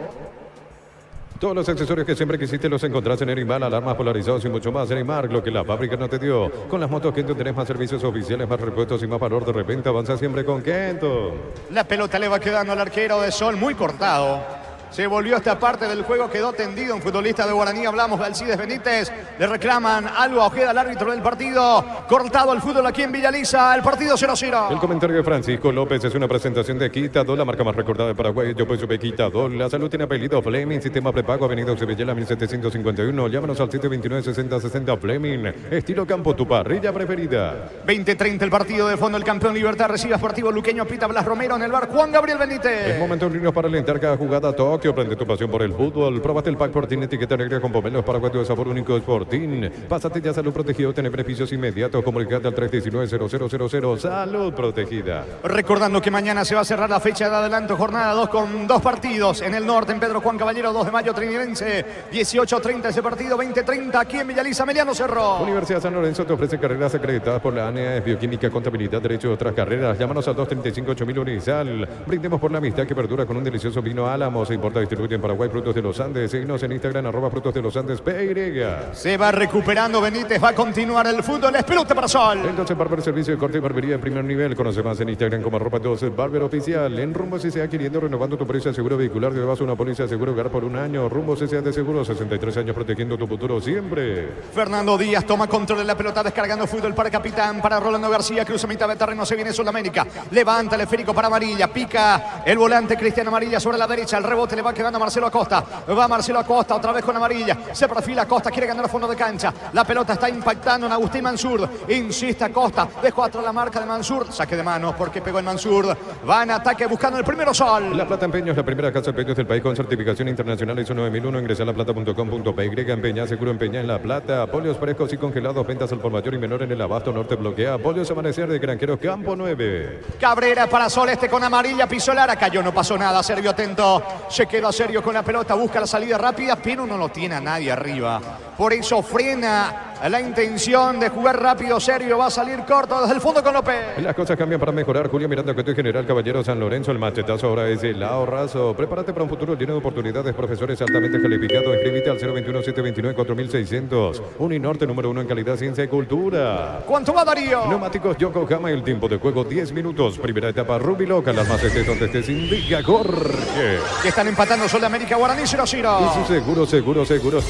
Todos los accesorios que siempre quisiste los encontrás en Neymar, alarmas polarizados y mucho más. Neymar, lo que la fábrica no te dio. Con las motos Kenton tenés más servicios oficiales, más repuestos y más valor de repente. Avanza siempre con Kenton. La pelota le va quedando al arquero de Sol, muy cortado. Se volvió esta parte del juego, quedó tendido un futbolista de Guaraní. Hablamos de Alcides Benítez. Le reclaman algo a Ojeda, el árbitro del partido. Cortado el fútbol aquí en Villaliza. El partido 0-0. El comentario de Francisco López es una presentación de Quitadol, la marca más recordada de Paraguay. Yo pues supe Quitadol. La salud tiene apellido Fleming. Sistema prepago, Avenida Ocebellela 1751. Llámanos al 729-6060 Fleming. Estilo campo, tu parrilla preferida. 20-30 el partido de fondo. El campeón Libertad recibe a Sportivo Luqueño. Pita Blas Romero en el bar. Juan Gabriel Benítez. Es momento de irnos para alentar cada jugada. Tokio, prende tu pasión por el fútbol. Probaste el pack Sportín, etiqueta negra con pomelos paraguayos de sabor único Sportín. Pásate ya Salud Protegido, tener beneficios inmediatos. Comunicate al 319-0000. Salud Protegida. Recordando que mañana se va a cerrar la fecha de adelanto, jornada 2 con 2 partidos. En el norte, en Pedro Juan Caballero, 2 de mayo, Trinidense. 18:30 ese partido, 20:30 aquí en Villaliza, Meliano Cerro. Universidad San Lorenzo te ofrece carreras acreditadas por la ANEA, Bioquímica, Contabilidad, Derecho y otras carreras. Llámanos al 235-8000 Unizal. Brindemos por la amistad que perdura con un delicioso vino Álamo. Se importa, distribuye en Paraguay Frutos de los Andes. Síguenos en Instagram, @Frutos de los Andes PY. Se va recuperando Benítez, va a continuar el fútbol. Es pelota para Sol. Entonces, Barber, servicio de corte y barbería de primer nivel. Conoce más en Instagram como @12 Barber Oficial. En Rumbos S.A. adquiriendo, renovando tu póliza de seguro vehicular. Te llevas una póliza de seguro hogar por un año. Rumbos S.A. de seguro, 63 años protegiendo tu futuro siempre. Fernando Díaz toma control de la pelota, descargando fútbol para Capitán, para Rolando García. Cruza mitad de terreno, se viene Sudamérica. Levanta el esférico para Amarilla. Pica el volante Cristiano Amarilla sobre la derecha. El rebote le va quedando a Marcelo Acosta. Va Marcelo Acosta otra vez con Amarilla. Se perfila Acosta, quiere ganar fondo de cancha. La pelota está impactando en Agustín Mansur. Insiste Acosta, dejó atrás la marca de Mansur. Saque de manos porque pegó en Mansur. Va en ataque buscando el primero Sol. La Plata Empeños, la primera casa de empeños del país con certificación internacional ISO 9001. Ingresa a laplata.com.py. Empeña, seguro empeña en La Plata. Polios frescos y congelados, ventas al por mayor y menor en el abasto norte bloquea. Polios Amanecer de Granjeros Campo 9. Cabrera para Sol, con Amarilla, pisó Lara, cayó, no pasó nada. Sergio atento, se quedó Sergio con la pelota, busca la salida rápida, pero no lo tiene a nadie arriba. Por eso frena la intención de jugar rápido. Sergio va a salir corto desde el fondo con López. Las cosas cambian para mejorar. Julio Miranda, Cueto y General Caballero San Lorenzo. El machetazo ahora es el ahorrazo. Prepárate para un futuro lleno de oportunidades. Profesores altamente calificados. Inscríbete al 021-729-4600. Uninorte, número 1 en calidad, ciencia y cultura. ¿Cuánto va Darío? Neumáticos Yokohama. El tiempo de juego 10 minutos. Primera etapa Rubiloca. Las más estés donde estés. Indica Jorge. Que están empatando Sol de América, Guaraní 0-0. Y su seguro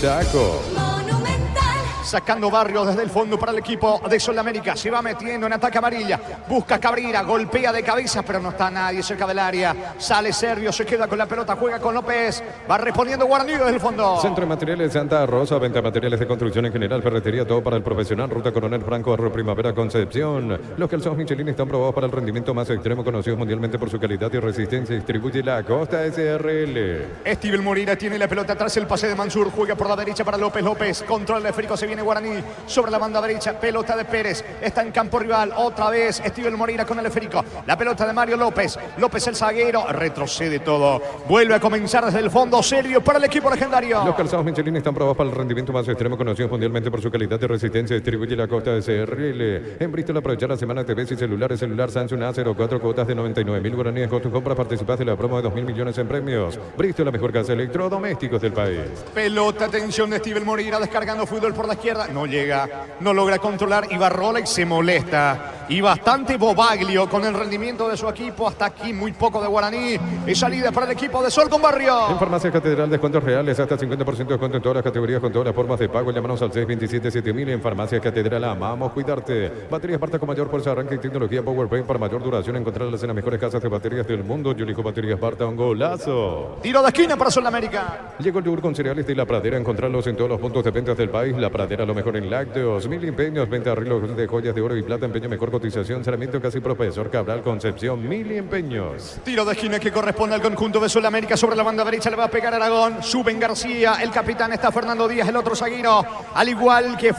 Chaco. Sacando Barrios desde el fondo para el equipo de Sol de América. Se va metiendo en ataque Amarilla. Busca Cabrera, golpea de cabeza, pero no está nadie cerca del área. Sale Sergio, se queda con la pelota, juega con López. Va respondiendo Guaraní desde el fondo. Centro de Materiales Santa Rosa, venta de materiales de construcción en general, ferretería, todo para el profesional. Ruta Coronel Franco, Arroyo Primavera, Concepción. Los calzones Michelin están probados para el rendimiento más extremo, conocidos mundialmente por su calidad y resistencia. Distribuye la Costa SRL. Steven Moreira tiene la pelota atrás, el pase de Mansur. Juega por la derecha para López. López controla el esférico, se viene Guaraní sobre la banda derecha, pelota de Pérez, está en campo rival, otra vez Steven Moreira con el esférico, la pelota de Mario López, López el zaguero, retrocede todo, vuelve a comenzar desde el fondo, Sergio para el equipo legendario. Los calzados Michelin están probados para el rendimiento más extremo, conocidos mundialmente por su calidad y resistencia. Distribuye la Costa SRL. En Bristol, aprovechar la semana TV y celular Samsung A04, cuotas de 99.000 guaraníes con tu compra, participas de la promo de 2.000 millones en premios. Bristol, la mejor casa de electrodomésticos del país. Pelota, atención de Steven Moreira, descargando fútbol por la izquierda, no llega, no logra controlar, Ibarrola y se molesta. y bastante bobaglio con el rendimiento de su equipo. Hasta aquí muy poco de Guaraní y salida para el equipo de Sol con Barrio. En Farmacia Catedral, descuentos reales hasta 50% de descuento en todas las categorías con todas las formas de pago. Llámanos al 627-7000. En Farmacia Catedral amamos cuidarte. Baterías Barta con mayor fuerza de arranque y tecnología PowerPoint para mayor duración. Encontrarlas en las mejores casas de baterías del mundo. Yo elijo Baterías Barta, un golazo. Tiro de esquina para Sol América. Llegó el yogur con cereales de La Pradera. Encontrarlos en todos los puntos de ventas del país. La Pradera, lo mejor en lácteos. 1000 empeños, venta de arreglos de joyas de oro y plata. Empeño, mejor cotización. Sarmiento, casi Profesor Cabral, Concepción. 1000 empeños. Tiro de esquina que corresponde al conjunto de Sol América. Sobre la banda derecha le va a pegar Aragón. Suben García. El capitán está Fernando Díaz, el otro zaguero. Al igual que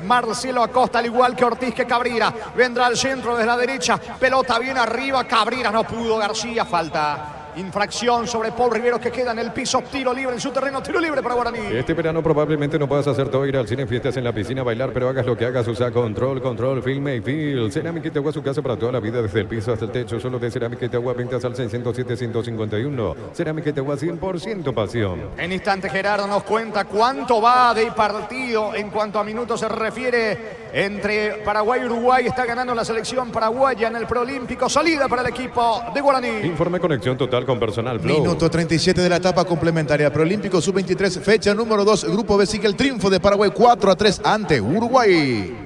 Marcelo Acosta, al igual que Ortiz, que Cabrera. Vendrá al centro desde la derecha. Pelota bien arriba. Cabrera no pudo. García, falta. Infracción sobre Paul Rivero que queda en el piso. Tiro libre en su terreno. Tiro libre para Guaraní. Este verano probablemente no puedas hacer todo, ir al cine, fiestas, en la piscina, bailar, pero hagas lo que hagas, usa Control, Filme y Feel. Cerámica Itagua, su casa para toda la vida, desde el piso hasta el techo. Solo de Cerámica Itagua, ventas al 607-151. Cerámica Itagua, 100% pasión. En instante Gerardo nos cuenta cuánto va de partido en cuanto a minutos se refiere entre Paraguay y Uruguay. Está ganando la selección paraguaya en el preolímpico. Salida para el equipo de Guaraní. Informe Conexión Total con Personal Flow. Minuto 37 de la etapa complementaria. Preolímpico Sub-23, fecha número 2. Grupo B sigue el triunfo de Paraguay 4-3 ante Uruguay.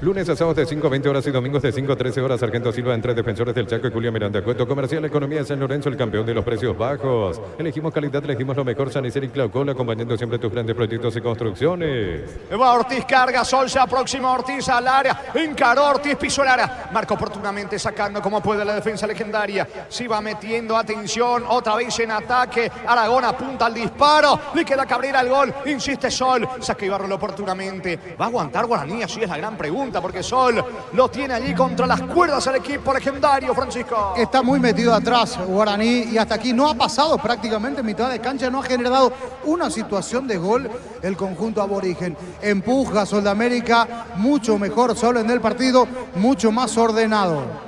Lunes a sábados de 5 a 20 horas y domingos de 5 a 13 horas. Sargento Silva entre Defensores del Chaco y Julio Miranda. Cuento Comercial Economía de San Lorenzo, el campeón de los precios bajos. Elegimos calidad, elegimos lo mejor. Sanicel y Claucola, acompañando siempre tus grandes proyectos y construcciones. Va Ortiz, carga, Sol se aproxima Ortiz al área. Encaró Ortiz, pisó el área. Marca oportunamente, sacando como puede la defensa legendaria. Se va metiendo, atención, otra vez en ataque. Aragón apunta al disparo. Le queda Cabrera al gol. Insiste Sol. Saca Ibarro oportunamente. ¿Va a aguantar Guaraní? Así es la gran pregunta. Porque Sol lo tiene allí contra las cuerdas al equipo legendario, Francisco. Está muy metido atrás Guaraní y hasta aquí no ha pasado prácticamente mitad de cancha, no ha generado una situación de gol el conjunto aborigen. Empuja Sol de América, mucho mejor Sol en el partido, mucho más ordenado.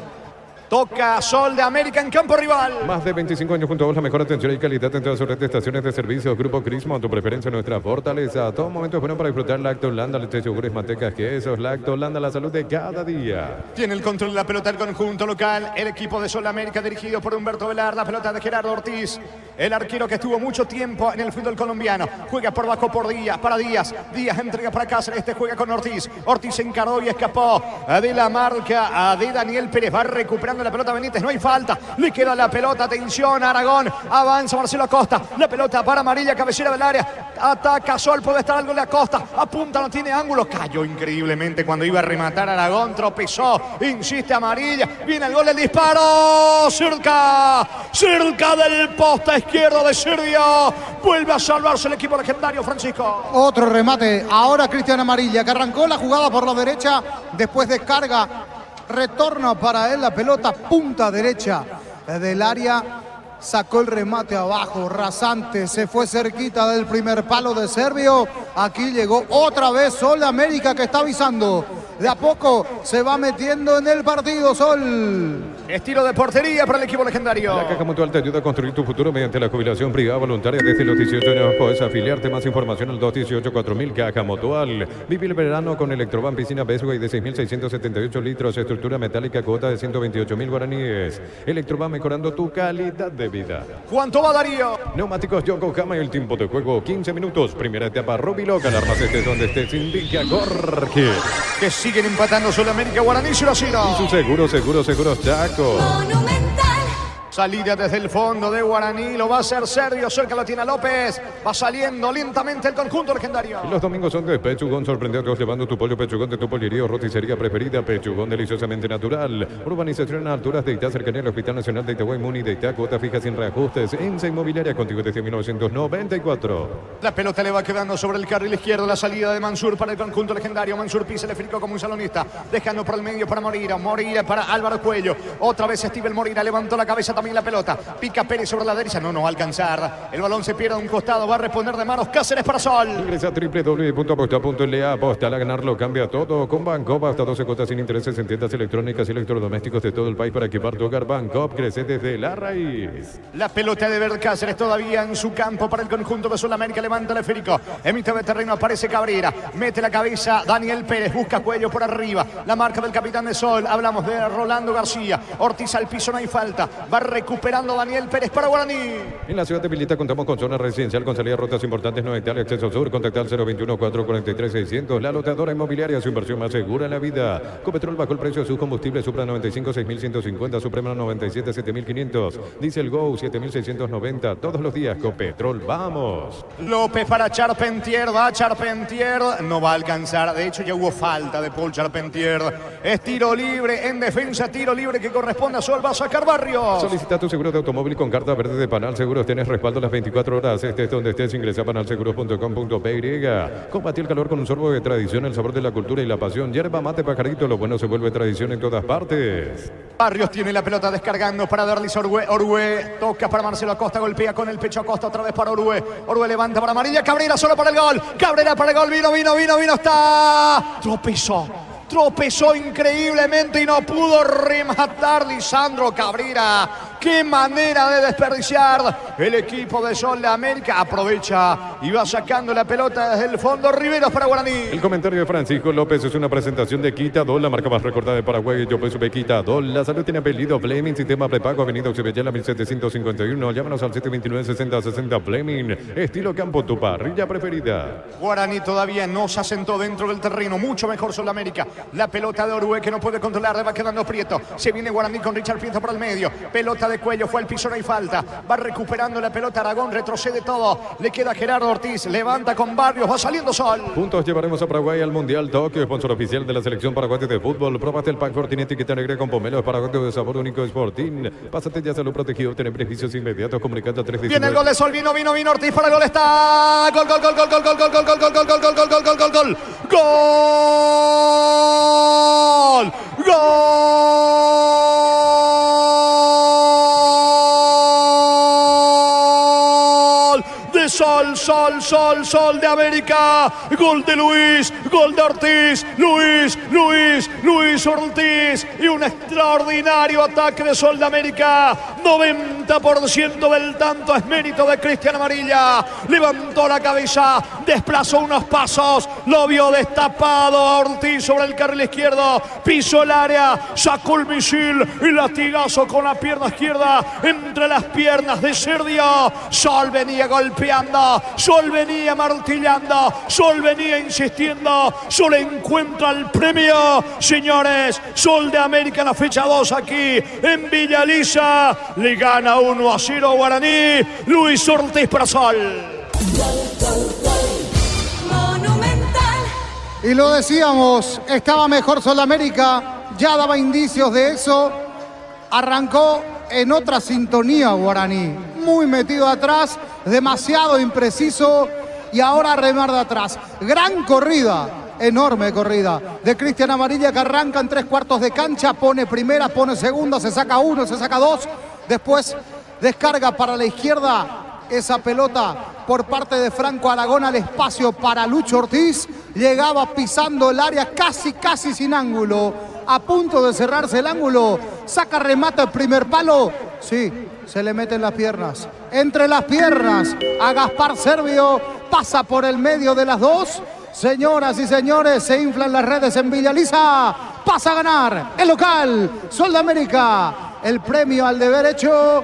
Toca Sol de América en campo rival. Más de 25 años junto a vos, la mejor atención y calidad en todas sus redes de estaciones de servicios. Grupo Crismo, tu preferencia, nuestra fortaleza. A todo momento es bueno para disfrutar Lacto Holanda, leche, yogures, mantecas, quesos. Lacto Holanda, la salud de cada día. Tiene el control de la pelota el conjunto local. El equipo de Sol de América dirigido por Humberto Velar. La pelota de Gerardo Ortiz. El arquero que estuvo mucho tiempo en el fútbol colombiano. Juega por bajo por Díaz, para Díaz. Díaz entrega para Cáceres. Este juega con Ortiz. Ortiz encaró y escapó de la marca de Daniel Pérez. Va recuperando la pelota Benítez. No hay falta. Le queda la pelota. Atención, Aragón. Avanza Marcelo Acosta. La pelota para Amarilla, cabecera del área. Ataca Sol. Puede estar algo de Acosta. Apunta, no tiene ángulo. Cayó increíblemente cuando iba a rematar Aragón. Tropezó. Insiste Amarilla. Viene el gol, el disparo. Cerca. Cerca del poste izquierdo de Sergio. Vuelve a salvarse el equipo legendario, Francisco. Otro remate. Ahora Cristian Amarilla, que arrancó la jugada por la derecha después de carga. Retorna para él la pelota, punta derecha del área. Sacó el remate abajo, rasante, se fue cerquita del primer palo de Servio. Aquí llegó otra vez Sol de América, que está avisando. De a poco se va metiendo en el partido Sol. Estilo de portería para el equipo legendario. La Caja Mutual te ayuda a construir tu futuro mediante la jubilación privada voluntaria. Desde los 18 años puedes afiliarte. Más información al 218-4000. Caja Mutual. Vive el verano con Electroban Piscina Besway de 6.678 litros. Estructura metálica, cuota de 128.000 guaraníes. Electroban, mejorando tu calidad de vida. ¿Cuánto va Darío? Neumáticos Yokohama y el tiempo de juego 15 minutos. Primera etapa Rubiloca. Alarmas estés donde estés. Indica Gorky. Que siguen empatando Sudamérica, Guaraní 0-0. Y su seguros Chaco. Salida desde el fondo de Guaraní, lo va a hacer Sergio, cerca lo tiene López, va saliendo lentamente el conjunto legendario. Los domingos son de Pechugón, sorprende a todos llevando tu pollo Pechugón de tu pollería o roticería preferida. Pechugón, deliciosamente natural. Urbanización a alturas de Itá, cercanía al Hospital Nacional de Itagüí, Muni de Itá, cuota fija sin reajustes. ENSA Inmobiliaria, contigo desde 1994. La pelota le va quedando sobre el carril izquierdo, la salida de Mansur para el conjunto legendario. Mansur pisa el frico como un salonista, dejando por el medio para Moreira. Moreira para Álvaro Cuello. Otra vez Steven Moreira levantó la cabeza También la pelota. Pica Pérez sobre la derecha. No va a alcanzar. El balón se pierde a un costado. Va a responder de manos Cáceres para Sol. Ingresa a www.aposta.la. Aposta al ganarlo cambia todo. Con Bancopp hasta 12 cuotas sin intereses en tiendas electrónicas y electrodomésticos de todo el país para equipar tu hogar. Bancopp crece desde la raíz. La pelota de Ver Cáceres todavía en su campo para el conjunto de Sudamérica. Levanta el esférico. En mitad de terreno aparece Cabrera. Mete la cabeza Daniel Pérez. Busca cuello por arriba. La marca del capitán de Sol. Hablamos de Rolando García. Ortiz al piso, no hay falta. Va recuperando Daniel Pérez para Guaraní. En la ciudad de Vilita contamos con zona residencial con salida a rutas importantes, no Italia, acceso sur. Contacta al 021-443-600. La lotadora inmobiliaria, su inversión más segura en la vida. Copetrol bajó el precio de sus combustibles. Supra 95, 6.150. Suprema 97, 7.500. Diesel Go 7.690. Todos los días Copetrol. ¡Vamos! López para Charpentier. Va Charpentier. No va a alcanzar. De hecho, ya hubo falta de Paul Charpentier. Es tiro libre en defensa. Tiro libre que corresponde a Sol. Va a sacar Barrios. Solicita tu seguro de automóvil con carta verde de Panal Seguros. Tienes respaldo las 24 horas. Estés donde estés. Ingresa a panalseguros.com.py. Combatir el calor con un sorbo de tradición. El sabor de la cultura y la pasión. Yerba mate pajarito. Lo bueno se vuelve tradición en todas partes. Barrios tiene la pelota descargando para Derlis Orue. Orue toca para Marcelo Acosta. Golpea con el pecho Acosta otra vez para Orue. Orue levanta para Amarilla. Cabrera solo para el gol. Cabrera para el gol. Vino. Está. Tropezó increíblemente y no pudo rematar Lisandro Cabrera. Qué manera de desperdiciar el equipo de Sol de América. Aprovecha y va sacando la pelota desde el fondo. Riveros para Guaraní. El comentario de Francisco López es una presentación de Quitadol, la marca más recordada de Paraguay. Yo pues Quitadol. La salud tiene apellido Fleming, sistema prepago, avenida Oxibellala 1751. Llámanos al 729-6060 Fleming. Estilo campo, tu parrilla preferida. Guaraní todavía no se asentó dentro del terreno. Mucho mejor Sol de América. La pelota de Orue que no puede controlar. Le va quedando Prieto. Se viene Guaraní con Richard Prieto por el medio. Pelota de cuello. Fue al piso, no hay falta. Va recuperando la pelota Aragón. Retrocede todo. Le queda Gerardo Ortiz. Levanta con Barrios. Va saliendo Sol. Juntos llevaremos a Paraguay al Mundial Tokio. Sponsor oficial de la selección paraguaya de fútbol. Próbate el pack Fortin etiqueta negra con pomelo. Paraguay de sabor único Sporting. Pásate ya salud protegido. Tener beneficios inmediatos. Comunicando a 319. Viene el gol de Sol. Vino Ortiz para el gol. Está. Gol. Sol de América. Gol de Luis, gol de Ortiz. Luis Ortiz. Y un extraordinario ataque de Sol de América. 90% del tanto es mérito de Cristian Amarilla. Levantó la cabeza, desplazó unos pasos, lo vio destapado a Ortiz sobre el carril izquierdo. Pisó el área, sacó el misil y latigazo con la pierna izquierda entre las piernas de Sergio. Sol venía golpeando, Sol venía martillando, Sol venía insistiendo. Sol encuentra el premio. Señores, Sol de América en la fecha 2 aquí en Villa Elisa. Le gana 1-0 a Guaraní. Luis Ortiz para Sol. Y lo decíamos, estaba mejor Sol de América. Ya daba indicios de eso. Arrancó en otra sintonía Guaraní. Muy metido atrás, demasiado impreciso. Y ahora remar de atrás. Gran corrida. Enorme corrida de Cristian Amarilla que arranca en 3/4 de cancha, pone primera, pone segunda, se saca uno, se saca dos, después descarga para la izquierda esa pelota por parte de Franco Aragón al espacio para Lucho Ortiz, llegaba pisando el área casi sin ángulo, a punto de cerrarse el ángulo, saca remata el primer palo, sí, se le meten las piernas, entre las piernas a Gaspar Servio, pasa por el medio de las dos. Señoras y señores, se inflan las redes en Villa Elisa. Pasa a ganar el local, Sol de América. El premio al deber hecho.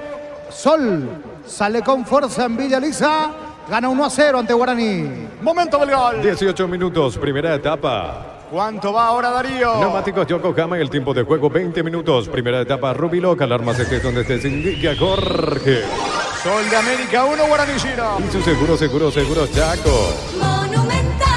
Sol sale con fuerza en Villa Elisa. Gana 1-0 ante Guaraní. Momento del gol. 18 minutos, primera etapa. ¿Cuánto va ahora, Darío? Neumáticos Yokohama y el tiempo de juego 20 minutos. Primera etapa, Rubiloc. Alarmas estés donde estés. Indica Jorge. Sol de América 1, Guaraní 0. Y su seguro Chaco. Monumental.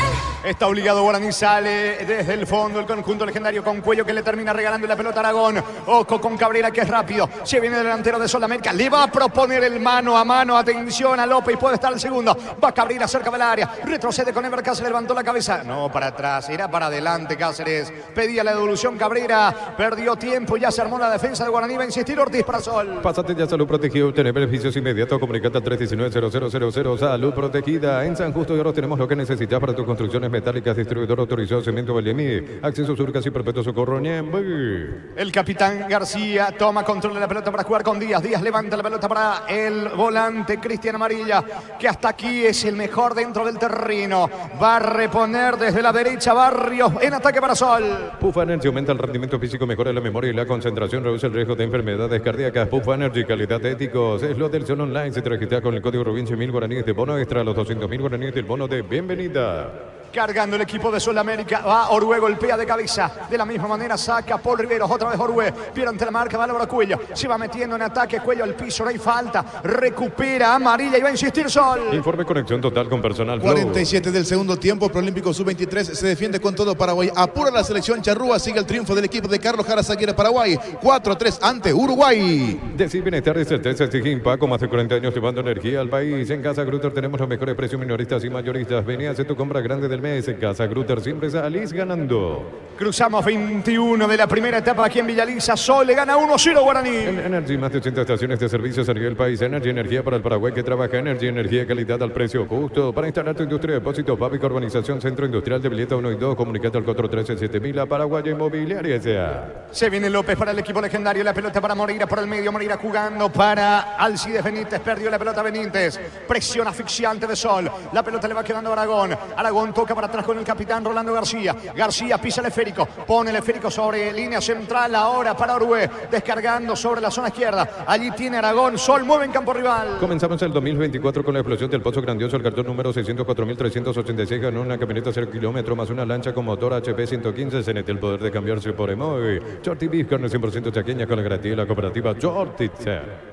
Está obligado Guaraní, sale desde el fondo el conjunto legendario con Cuello que le termina regalando la pelota a Aragón. Ojo con Cabrera que es rápido. Se viene el delantero de Sudamérica. Le va a proponer el mano a mano. Atención a López y puede estar el segundo. Va Cabrera cerca del área. Retrocede con Ever Cáceres. Levantó la cabeza. No, para atrás. Era para adelante Cáceres. Pedía la devolución Cabrera. Perdió tiempo. Ya se armó la defensa de Guaraní. Va a insistir Ortiz para Sol. Pásate ya Salud Protegida. Obtener beneficios inmediatos. Comunicate al 319-0000. Salud Protegida. En San Justo y Oro tenemos lo que necesitas para tus construcciones metálicas. Distribuidor autorizado Cemento Vallemi. Acceso Surcas y Perpetuo Socorro Ñembe. El capitán García toma control de la pelota para jugar con Díaz. Díaz levanta la pelota para el volante Cristian Amarilla, que hasta aquí es el mejor dentro del terreno. Va a reponer desde la derecha Barrios en ataque para Sol. Puff Energy aumenta el rendimiento físico, mejora la memoria y la concentración, reduce el riesgo de enfermedades cardíacas. Puff Energy, calidad de éticos. Es lo del Sol Online. Se te registra con el código Rubin 100.000 guaraníes de bono extra, los 200.000 guaraníes del bono de bienvenida. Cargando el equipo de Sudamérica, va Orue, golpea de cabeza, de la misma manera saca Paul Riveros, otra vez Orue, viene ante la marca, va Álvaro Cuello, se va metiendo en ataque, Cuello al piso, no hay falta, recupera Amarilla y va a insistir Sol. Informe conexión total con personal Flow. 47 del segundo tiempo, Proolímpico Sub-23 se defiende con todo Paraguay, apura la selección charrúa, sigue el triunfo del equipo de Carlos Jara Saguera Paraguay, 4-3 ante Uruguay. Decir bienestar y certeza exige Impaco, más de 40 años llevando energía al país. En Casa Grutter tenemos los mejores precios minoristas y mayoristas. Vení a hacer tu compra grande del mes. En Casa Grutter siempre salís ganando. Cruzamos 21 de la primera etapa aquí en Villaliza. Sol le gana 1-0 Guaraní. En Energy, más de 80 estaciones de servicios a nivel país. Energy, energía para el Paraguay que trabaja. Energy, energía, calidad al precio justo. Para instalar tu industria de depósitos, fábrica, urbanización, centro industrial de Villeta 1 y 2. Comunicate al 413-7000 a Paraguay Inmobiliaria S.A. Se viene López para el equipo legendario. La pelota para Moreira por el medio. Moreira jugando para Alcides Benítez. Perdió la pelota Benítez. Presión asfixiante de Sol. La pelota le va quedando a Aragón. Aragón toca para atrás con el capitán Rolando García. García pisa el esférico. Pone el esférico sobre línea central. Ahora para Orue. Descargando sobre la zona izquierda. Allí tiene Aragón. Sol mueve en campo rival. Comenzamos el 2024 con la explosión del Pozo Grandioso. El cartón número 604.386 ganó una camioneta 0 kilómetros más una lancha con motor HP 115. CNT el poder de cambiarse por Emoy. Shorty Beef, carne 100% chaqueña con la garantía de la cooperativa Shorty.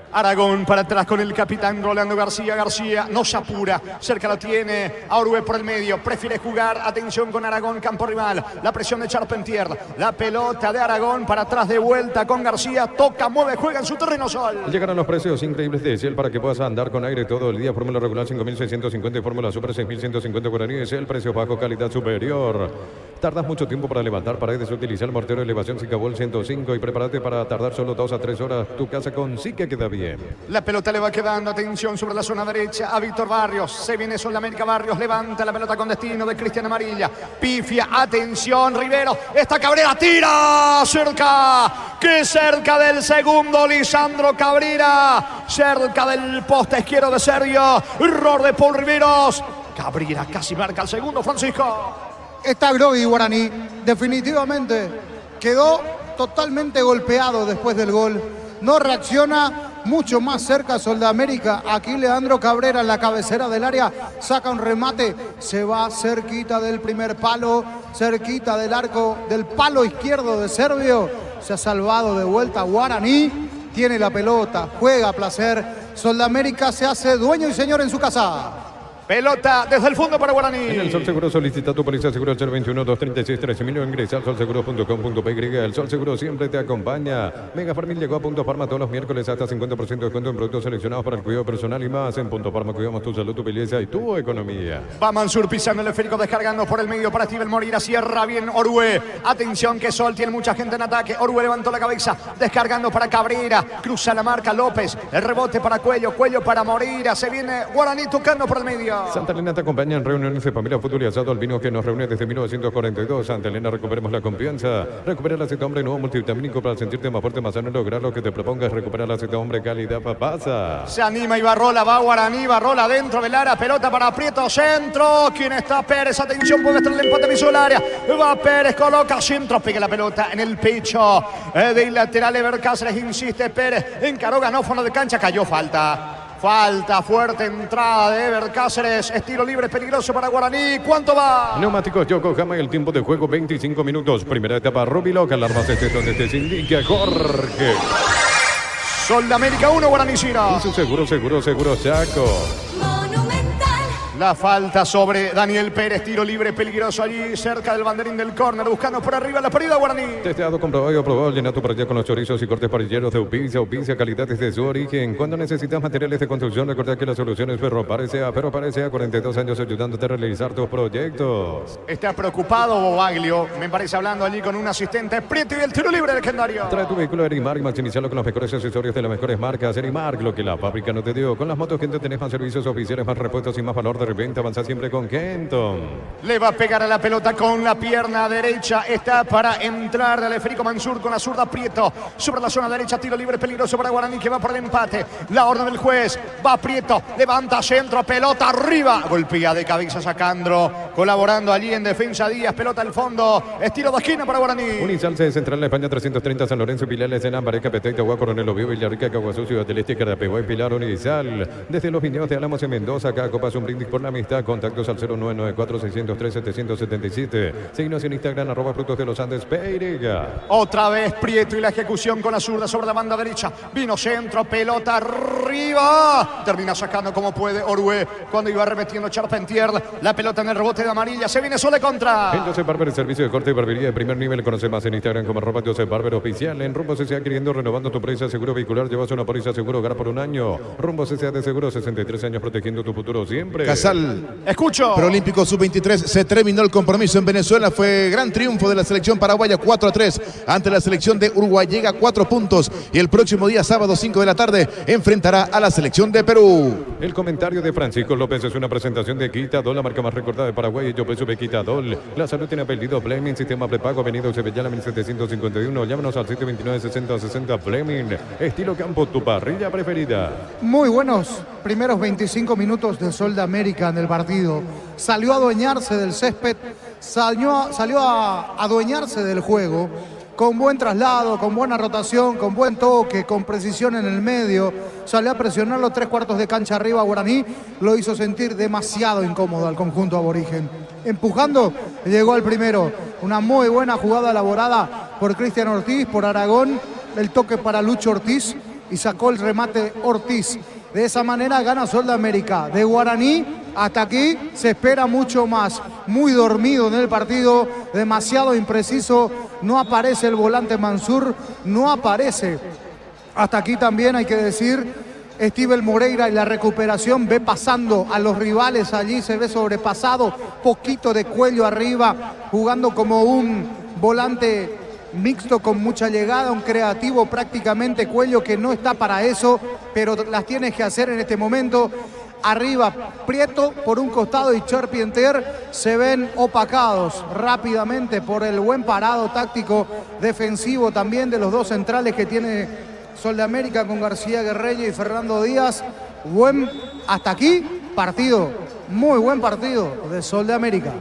Aragón para atrás con el capitán Rolando García. García no se apura. Cerca lo tiene a Orue por el medio. Prefiere jugar. Atención con Aragón, campo rival. La presión de Charpentier. La pelota de Aragón para atrás de vuelta con García. Toca, mueve, juega en su terreno Sol. Llegaron los precios increíbles de Ciel para que puedas andar con aire todo el día. Fórmula regular 5.650 y fórmula super 6.150 guaraníes. El precio bajo, calidad superior. Tardas mucho tiempo para levantar paredes. Utiliza el mortero de elevación Sicabol 105 y prepárate para tardar solo 2 a 3 horas. Tu casa con sí que queda bien. La pelota le va quedando, atención sobre la zona derecha a Víctor Barrios. Se viene Sudamérica Barrios, levanta la pelota con destino de Cristian Amarilla. Pifia, atención, Rivero. Esta Cabrera tira cerca. Que cerca del segundo, Lisandro Cabrera. Cerca del poste izquierdo de Sergio. Error de Paul Riveros. Cabrera casi marca el segundo, Francisco. Está grogui Guaraní, definitivamente quedó totalmente golpeado después del gol. No reacciona, mucho más cerca Sudamérica. Aquí Leandro Cabrera en la cabecera del área, saca un remate, se va cerquita del primer palo, cerquita del arco del palo izquierdo de Servio. Se ha salvado de vuelta Guaraní, tiene la pelota, juega a placer. Sudamérica se hace dueño y señor en su casa. Pelota desde el fondo para Guaraní. En el Sol Seguro solicita tu póliza seguro al 021-236-13.000 o ingresa al solseguro.com.py. El Sol Seguro siempre te acompaña. Mega Farmil llegó a Punto Farma todos los miércoles hasta 50% de descuento en productos seleccionados para el cuidado personal y más. En Punto Farma cuidamos tu salud, tu belleza y tu economía. Va Mansur pisando el esférico, descargando por el medio para Steven Moreira. Cierra bien Orue. Atención que Sol tiene mucha gente en ataque. Orue levantó la cabeza, descargando para Cabrera. Cruza la marca López. El rebote para Cuello. Cuello para Moreira. Se viene Guaraní tocando por el medio. Santa Elena te acompaña en reuniones de familia, fútbol y asado al vino que nos reúne desde 1942. Santa Elena, recuperemos la confianza. Recupera el aceite hombre nuevo multivitamínico para sentirte más fuerte, más sano y lograr lo que te propongas. Recupera el aceite hombre, calidad papasa. Se anima Ibarrola, va Guaraní, Barrola dentro del área, pelota para Prieto, centro. ¿Quién está? Pérez, atención, puede estar el empate piso del área. Va Pérez, coloca centro, pega la pelota en el pecho del lateral. Ever Cáceres, insiste Pérez, encaró Ganófono de cancha, cayó falta. Falta, fuerte entrada de Ever Cáceres. Estilo libre, peligroso para Guaraní. ¿Cuánto va? Neumáticos Yokohama, el tiempo de juego 25 minutos. Primera etapa, Rubiloca, alarmas este donde te indica Jorge. Sol de América 1, Guaraní 0. Seguro, Chaco. La falta sobre Daniel Pérez, tiro libre peligroso allí cerca del banderín del córner, buscando por arriba la pérdida Guaraní. Testeado, comprobado y aprobado. Llena tu parrilla con los chorizos y cortes parrilleros de Upicia. Upicia, calidad desde su origen. Cuando necesitas materiales de construcción, recuerda que la solución es Ferro Parecea. Ferro Parecea, 42 años ayudándote a realizar tus proyectos. Está preocupado Bobaglio, me parece, hablando allí con un asistente. Prieto y el tiro libre legendario. Trae tu vehículo a Erimark y maximizarlo con los mejores accesorios de las mejores marcas. Erimark, lo que la fábrica no te dio. Con las motos Kenton tenés más servicios oficiales, más repuestos y más valor de reventa. Avanza siempre con Kenton. Le va a pegar a la pelota con la pierna derecha. Está para entrar Aleferico Mansur con la zurda. Prieto sobre la zona derecha. Tiro libre peligroso para Guaraní que va por el empate. La orden del juez. Va Prieto. Levanta centro. Pelota arriba. Golpea de cabeza Sacandro. Colaborando allí en defensa Díaz. Pelota al fondo. Estilo de esquina para Guaraní. Unisalce Central de España 330 San Lorenzo, Pilares, en Ambareca, Petén, Agua, Coronel Oviedo, Villarrica, Caguazú, Ciudad del Este, Carapeguay, Pilar, Unizal. Desde los viñedos de Álamos en Mendoza, acá Copas un brindis por la amistad. Contactos al 0994-603-777. Signos en Instagram, @Frutos de los Andes, Peirega. Otra vez Prieto y la ejecución con la zurda sobre la banda derecha. Vino centro, pelota arriba. Termina sacando como puede Orue cuando iba remetiendo Charpentier. La pelota en el rebote de amarilla. Se viene Sole contra. El Joseph Barber, servicio de corte y barbería de primer nivel. Conoce más en Instagram como @Joseph Barber Oficial. En Rumbo CCA, queriendo renovando tu póliza seguro vehicular. Llevas una póliza seguro hogar por un año. Rumbo CCA de seguro, 63 años protegiendo tu futuro siempre. Casal. Escucho. Preolímpico Sub-23, se terminó el compromiso en Venezuela. Fue gran triunfo de la selección paraguaya, 4-3 ante la selección de Uruguay. Llega a 4 puntos y el próximo día, sábado 5 de la tarde, enfrentará a la selección de Perú. El comentario de Francisco López es una presentación de Quitadol, la marca más recordada de Paraguay. Yo peso de Quitadol. La salud tiene apellido Fleming, sistema prepago, Avenida Sevillana 1751. Llámanos al 729-6060 Fleming. Estilo campo, tu parrilla preferida. Muy buenos primeros 25 minutos de Sol de América en el partido. Salió a adueñarse del césped, salió a adueñarse del juego, con buen traslado, con buena rotación, con buen toque, con precisión en el medio. Salió a presionarlo 3/4 de cancha arriba a Guaraní. Lo hizo sentir demasiado incómodo al conjunto aborigen. Empujando, llegó al primero. Una muy buena jugada elaborada por Cristian Ortiz, por Aragón. El toque para Lucho Ortiz y sacó el remate Ortiz. De esa manera gana Sol de América. De Guaraní hasta aquí se espera mucho más. Muy dormido en el partido, demasiado impreciso. No aparece el volante Mansur, no aparece. Hasta aquí también hay que decir, Estíbal Moreira y la recuperación ve pasando a los rivales allí, se ve sobrepasado, poquito de cuello arriba, jugando como un volante mixto con mucha llegada, un creativo prácticamente. Cuello que no está para eso, pero las tienes que hacer en este momento. Arriba Prieto por un costado y Charpentier se ven opacados rápidamente por el buen parado táctico defensivo también de los dos centrales que tiene Sol de América con García Guerreño y Fernando Díaz. Hasta aquí partido, muy buen partido de Sol de América.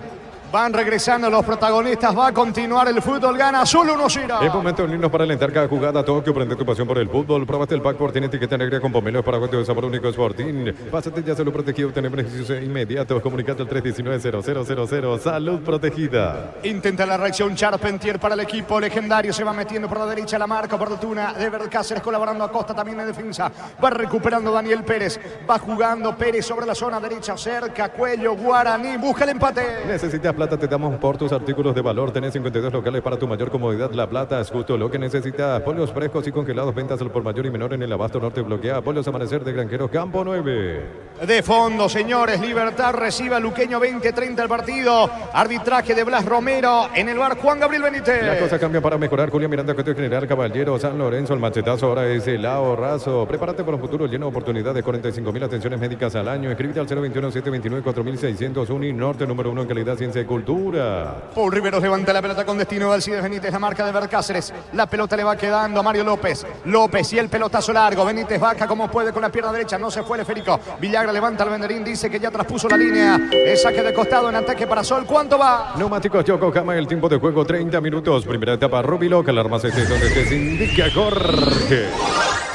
Van regresando los protagonistas, va a continuar el fútbol, gana solo 1-0. Es momento de unirnos para alentar cada jugada. Tokio, prende tu pasión por el fútbol. Probaste el pack por tiene etiqueta negra con pomelos para de sabor único Sporting. Pásate ya Salud Protegida, obtener beneficios inmediatos. Comunicando al 319-0000. Salud Protegida. Intenta la reacción Charpentier para el equipo legendario. Se va metiendo por la derecha la marca oportuna de Vercáceres, colaborando a Costa también en defensa. Va recuperando Daniel Pérez. Va jugando Pérez sobre la zona derecha, cerca, cuello, Guaraní. Busca el empate. Necesitas plata, te damos por tus artículos de valor. Tenés 52 locales para tu mayor comodidad. La plata es justo lo que necesitas. Pollos frescos y congelados, ventas al por mayor y menor en el abasto norte bloquea. Pollos Amanecer de Granjeros Campo 9. De fondo, señores, Libertad recibe a Luqueño 20-30 el partido. Arbitraje de Blas Romero en el bar Juan Gabriel Benítez. La cosa cambia para mejorar. Julián Miranda, Coto General Caballero, San Lorenzo, el machetazo ahora es el ahorrazo. Prepárate para un futuro lleno de oportunidades. 45.000 atenciones médicas al año. Escríbete al 021-729-4601 y norte número 1 en calidad, ciencia y cultura. Paul Riveros levanta la pelota con destino de Alcides Benítez, la marca de Vercáceres. La pelota le va quedando a Mario López. López y el pelotazo largo. Benítez baja como puede con la pierna derecha. No se fue el esférico. Villagra levanta el banderín. Dice que ya traspuso la línea. El saque de costado en ataque para Sol. ¿Cuánto va? Neumáticos Yokohama, el tiempo de juego 30 minutos. Primera etapa Rubilo, que alarma se donde te indica Jorge.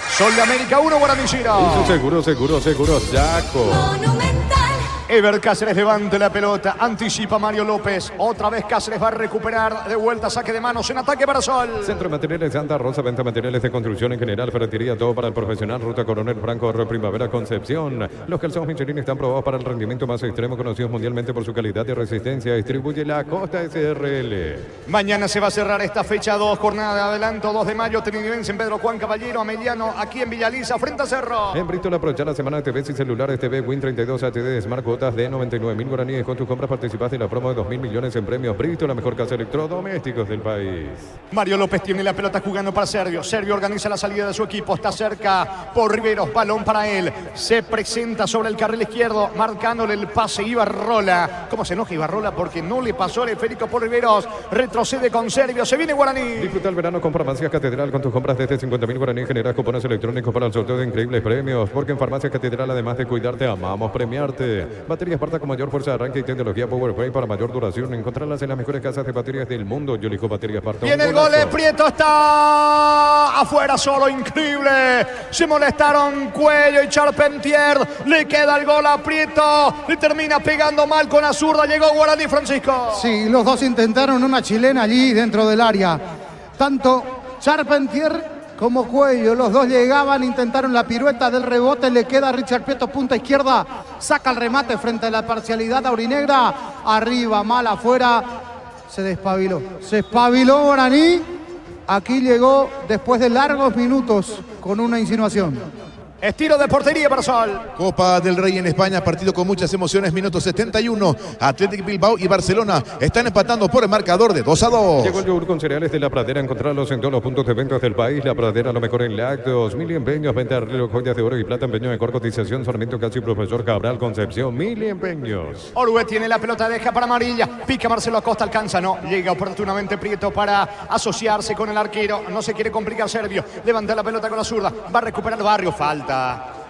Sol de América 1, Guaraní 0. Seguro, Yaco. Ever Cáceres levanta la pelota, anticipa Mario López. Otra vez Cáceres va a recuperar de vuelta, saque de manos en ataque para Sol. Centro de Materiales Santa Rosa, venta materiales de construcción en general, ferretería, todo para el profesional. Ruta Coronel Franco, Primavera, Concepción. Los calzones Michelin están probados para el rendimiento más extremo, conocidos mundialmente por su calidad y resistencia. Distribuye la Costa SRL. Mañana se va a cerrar esta fecha 2, jornada de adelanto, 2 de mayo, Trinidense en Pedro Juan Caballero, Ameliano, aquí en Villaliza, frente a Cerro. En Bristol, aprovechar la semana de TVs y celulares TV Win 32 HD Smart, cuotas de 99.000 guaraníes. Con tus compras participaste en la promo de 2.000 millones en premios. Bristol, la mejor casa de electrodomésticos del país. Mario López tiene la pelota jugando para Servio. Servio organiza la salida de su equipo, está cerca por Riveros, balón para él. Se presenta sobre el carril izquierdo, marcándole el pase Ibarrola. ¿Cómo se enoja Ibarrola? Porque no le pasó el esférico por Riveros. Retrocede con Servio, se viene Guaraní. Disfruta el verano con Farmacias Catedral. Con tus compras desde 50.000 guaraníes generas cupones electrónicos para el sorteo de increíbles premios. Porque en Farmacias Catedral, además de cuidarte, amamos premiarte. Baterías Sparta con mayor fuerza de arranque y tecnología PowerPlay para mayor duración. Encontrarlas en las mejores casas de baterías del mundo. Yo elijo Baterías Sparta. Viene el gol, Prieto está afuera solo, increíble. Se molestaron Cuello y Charpentier. Le queda el gol a Prieto. Le termina pegando mal con la zurda. Llegó Guaraní, Francisco. Sí, los dos intentaron una chilena allí dentro del área. Tanto Charpentier como Cuello, los dos llegaban, intentaron la pirueta del rebote, le queda a Richard Prieto, punta izquierda, saca el remate frente a la parcialidad aurinegra, arriba, mal afuera, se espabiló Guaraní, aquí llegó después de largos minutos con una insinuación. Es tiro de portería para Sol. Copa del Rey en España, partido con muchas emociones, minuto 71. Athletic Bilbao y Barcelona están empatando por el marcador de 2-2. Llegó el yogur con cereales de La Pradera, encontrarlos en todos los puntos de ventas del país. La Pradera, lo mejor en lácteos. 1000 empeños, venta de reloj, joyas de oro y plata, empeño de mejor cotización. Sarmiento Casi, Profesor Cabral, Concepción, 1000 empeños. Orue tiene la pelota, deja para Amarilla. Pica Marcelo Acosta, alcanza, no. Llega oportunamente Prieto para asociarse con el arquero. No se quiere complicar Servio. Levanta la pelota con la zurda. Va a recuperar Barrio, falta.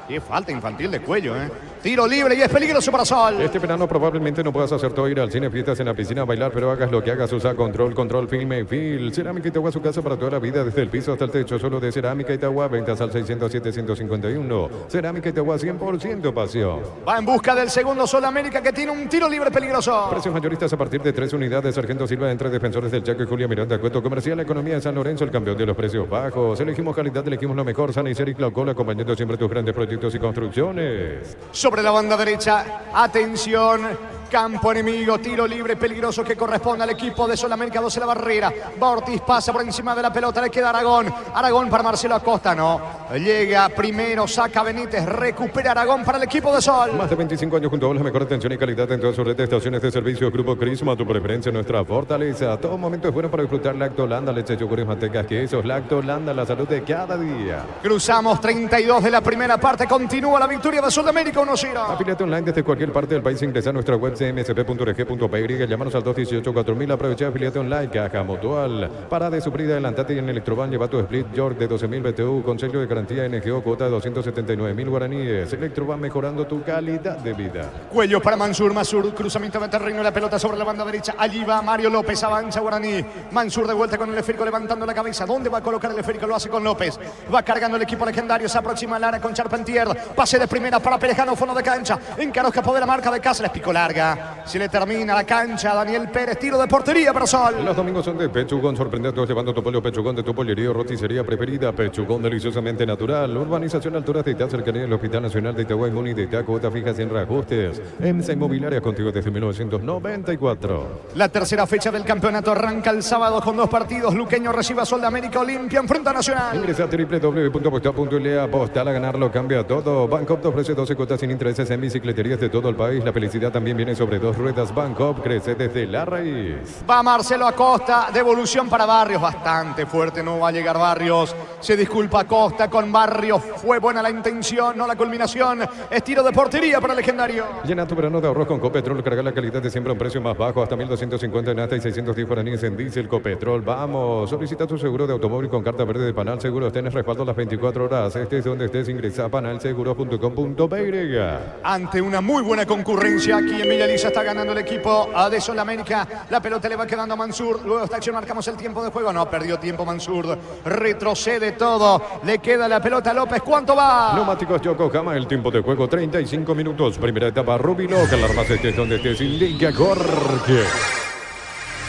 Qué falta infantil de Cuello, Tiro libre y es peligroso para Sol. Este verano probablemente no puedas hacer todo, ir al cine, fiestas, en la piscina, bailar, pero hagas lo que hagas, usa Control, Filme y Fil. Cerámica Itagua, su casa para toda la vida, desde el piso hasta el techo, solo de Cerámica Itagua, ventas al 607-151. Cerámica Itagua, 100% pasión. Va en busca del segundo Sol América, que tiene un tiro libre peligroso. Precios mayoristas a partir de 3 unidades. Sargento Silva, entre defensores del Chaco y Julia Miranda, Cueto Comercial, la economía de San Lorenzo, el campeón de los precios bajos. Elegimos calidad, elegimos lo mejor. San Isidro y Claucola, acompañando siempre tus grandes proyectos y construcciones. Sobre la banda derecha, atención, campo enemigo, tiro libre peligroso que corresponde al equipo de Sol América 12 la barrera. Va Ortiz, pasa por encima de la pelota, le queda Aragón. Aragón para Marcelo Acosta, no. Llega primero, saca Benítez, recupera Aragón para el equipo de Sol. Más de 25 años junto a vos, la mejor atención y calidad en todas sus redes de estaciones de servicio. Grupo Crisma, tu preferencia, nuestra fortaleza. Todo momento es bueno para disfrutar Lactolanda, leche, yogures, mantecas, quesos. Lactolanda, la salud de cada día. Cruzamos 32 de la primera parte, continúa la victoria de Sol América 1-0. Afiliate online desde cualquier parte del país, ingresa a nuestra web cmsp.org.py, llámanos al 218-4000, aprovecha afiliate online, Caja Mutual. Para de sufrir, adelantate y en Electroban lleva tu Split York de 12.000 BTU con sello de garantía NGO, cuota de 279.000 guaraníes. Electroban, mejorando tu calidad de vida. Cuello para Mansur, cruzamiento de terreno, la pelota sobre la banda derecha, allí va Mario López, avanza Guaraní. Mansur de vuelta con el esférico, levantando la cabeza. ¿Dónde va a colocar el esférico? Lo hace con López. Va cargando el equipo legendario, se aproxima al área con Charpentier. Pase de primera para Perejano, fondo de cancha. Encaró, escapó de la marca de Cáceres, pico larga. Se le termina la cancha, Daniel Pérez, tiro de portería para Sol. Los domingos son de Pechugón, sorprende a todos llevando tu pollo Pechugón de tu pollería o roticería preferida. Pechugón, deliciosamente natural. Urbanización Alturas de Itá, cercanía del Hospital Nacional de Itagua y Muni de Itá, cuota fija sin reajustes. EMSA Inmobiliaria, contigo desde 1994. La tercera fecha del campeonato arranca el sábado con 2 partidos. Luqueño recibe a Sol de América, Olimpia enfrenta a Nacional. Ingresa a www.postal.le, apostar a ganar lo cambia todo. Bancoop te ofrece 12 cuotas sin intereses en bicicleterías de todo el país. La felicidad también viene sobre 2 ruedas. Bancoop crece desde la raíz. Va Marcelo Acosta, devolución para Barrios, bastante fuerte, no va a llegar Barrios. Se disculpa Acosta con Barrios, fue buena la intención, no la culminación. Es tiro de portería para el legendario. Llena tu verano de ahorros con Copetrol, carga la calidad de siempre a un precio más bajo, hasta 1.250 en hasta y 610 guaraníes en diésel. Copetrol, vamos. Solicita tu seguro de automóvil con carta verde de Panal Seguros. Tienes respaldo las 24 horas. Estés donde estés, ingresa a panalseguros.com.py. Ante una muy buena concurrencia aquí en Villa Elisa está ganando el equipo de Sudamérica. La pelota le va quedando a Mansur. Luego esta acción marcamos el tiempo de juego. No perdió tiempo Mansur. Retrocede todo. Le queda la pelota a López. ¿Cuánto va? Neumáticos Yokohama, el tiempo de juego 35 minutos. Primera etapa Rubilo, que el armas estés donde te indica Jorge.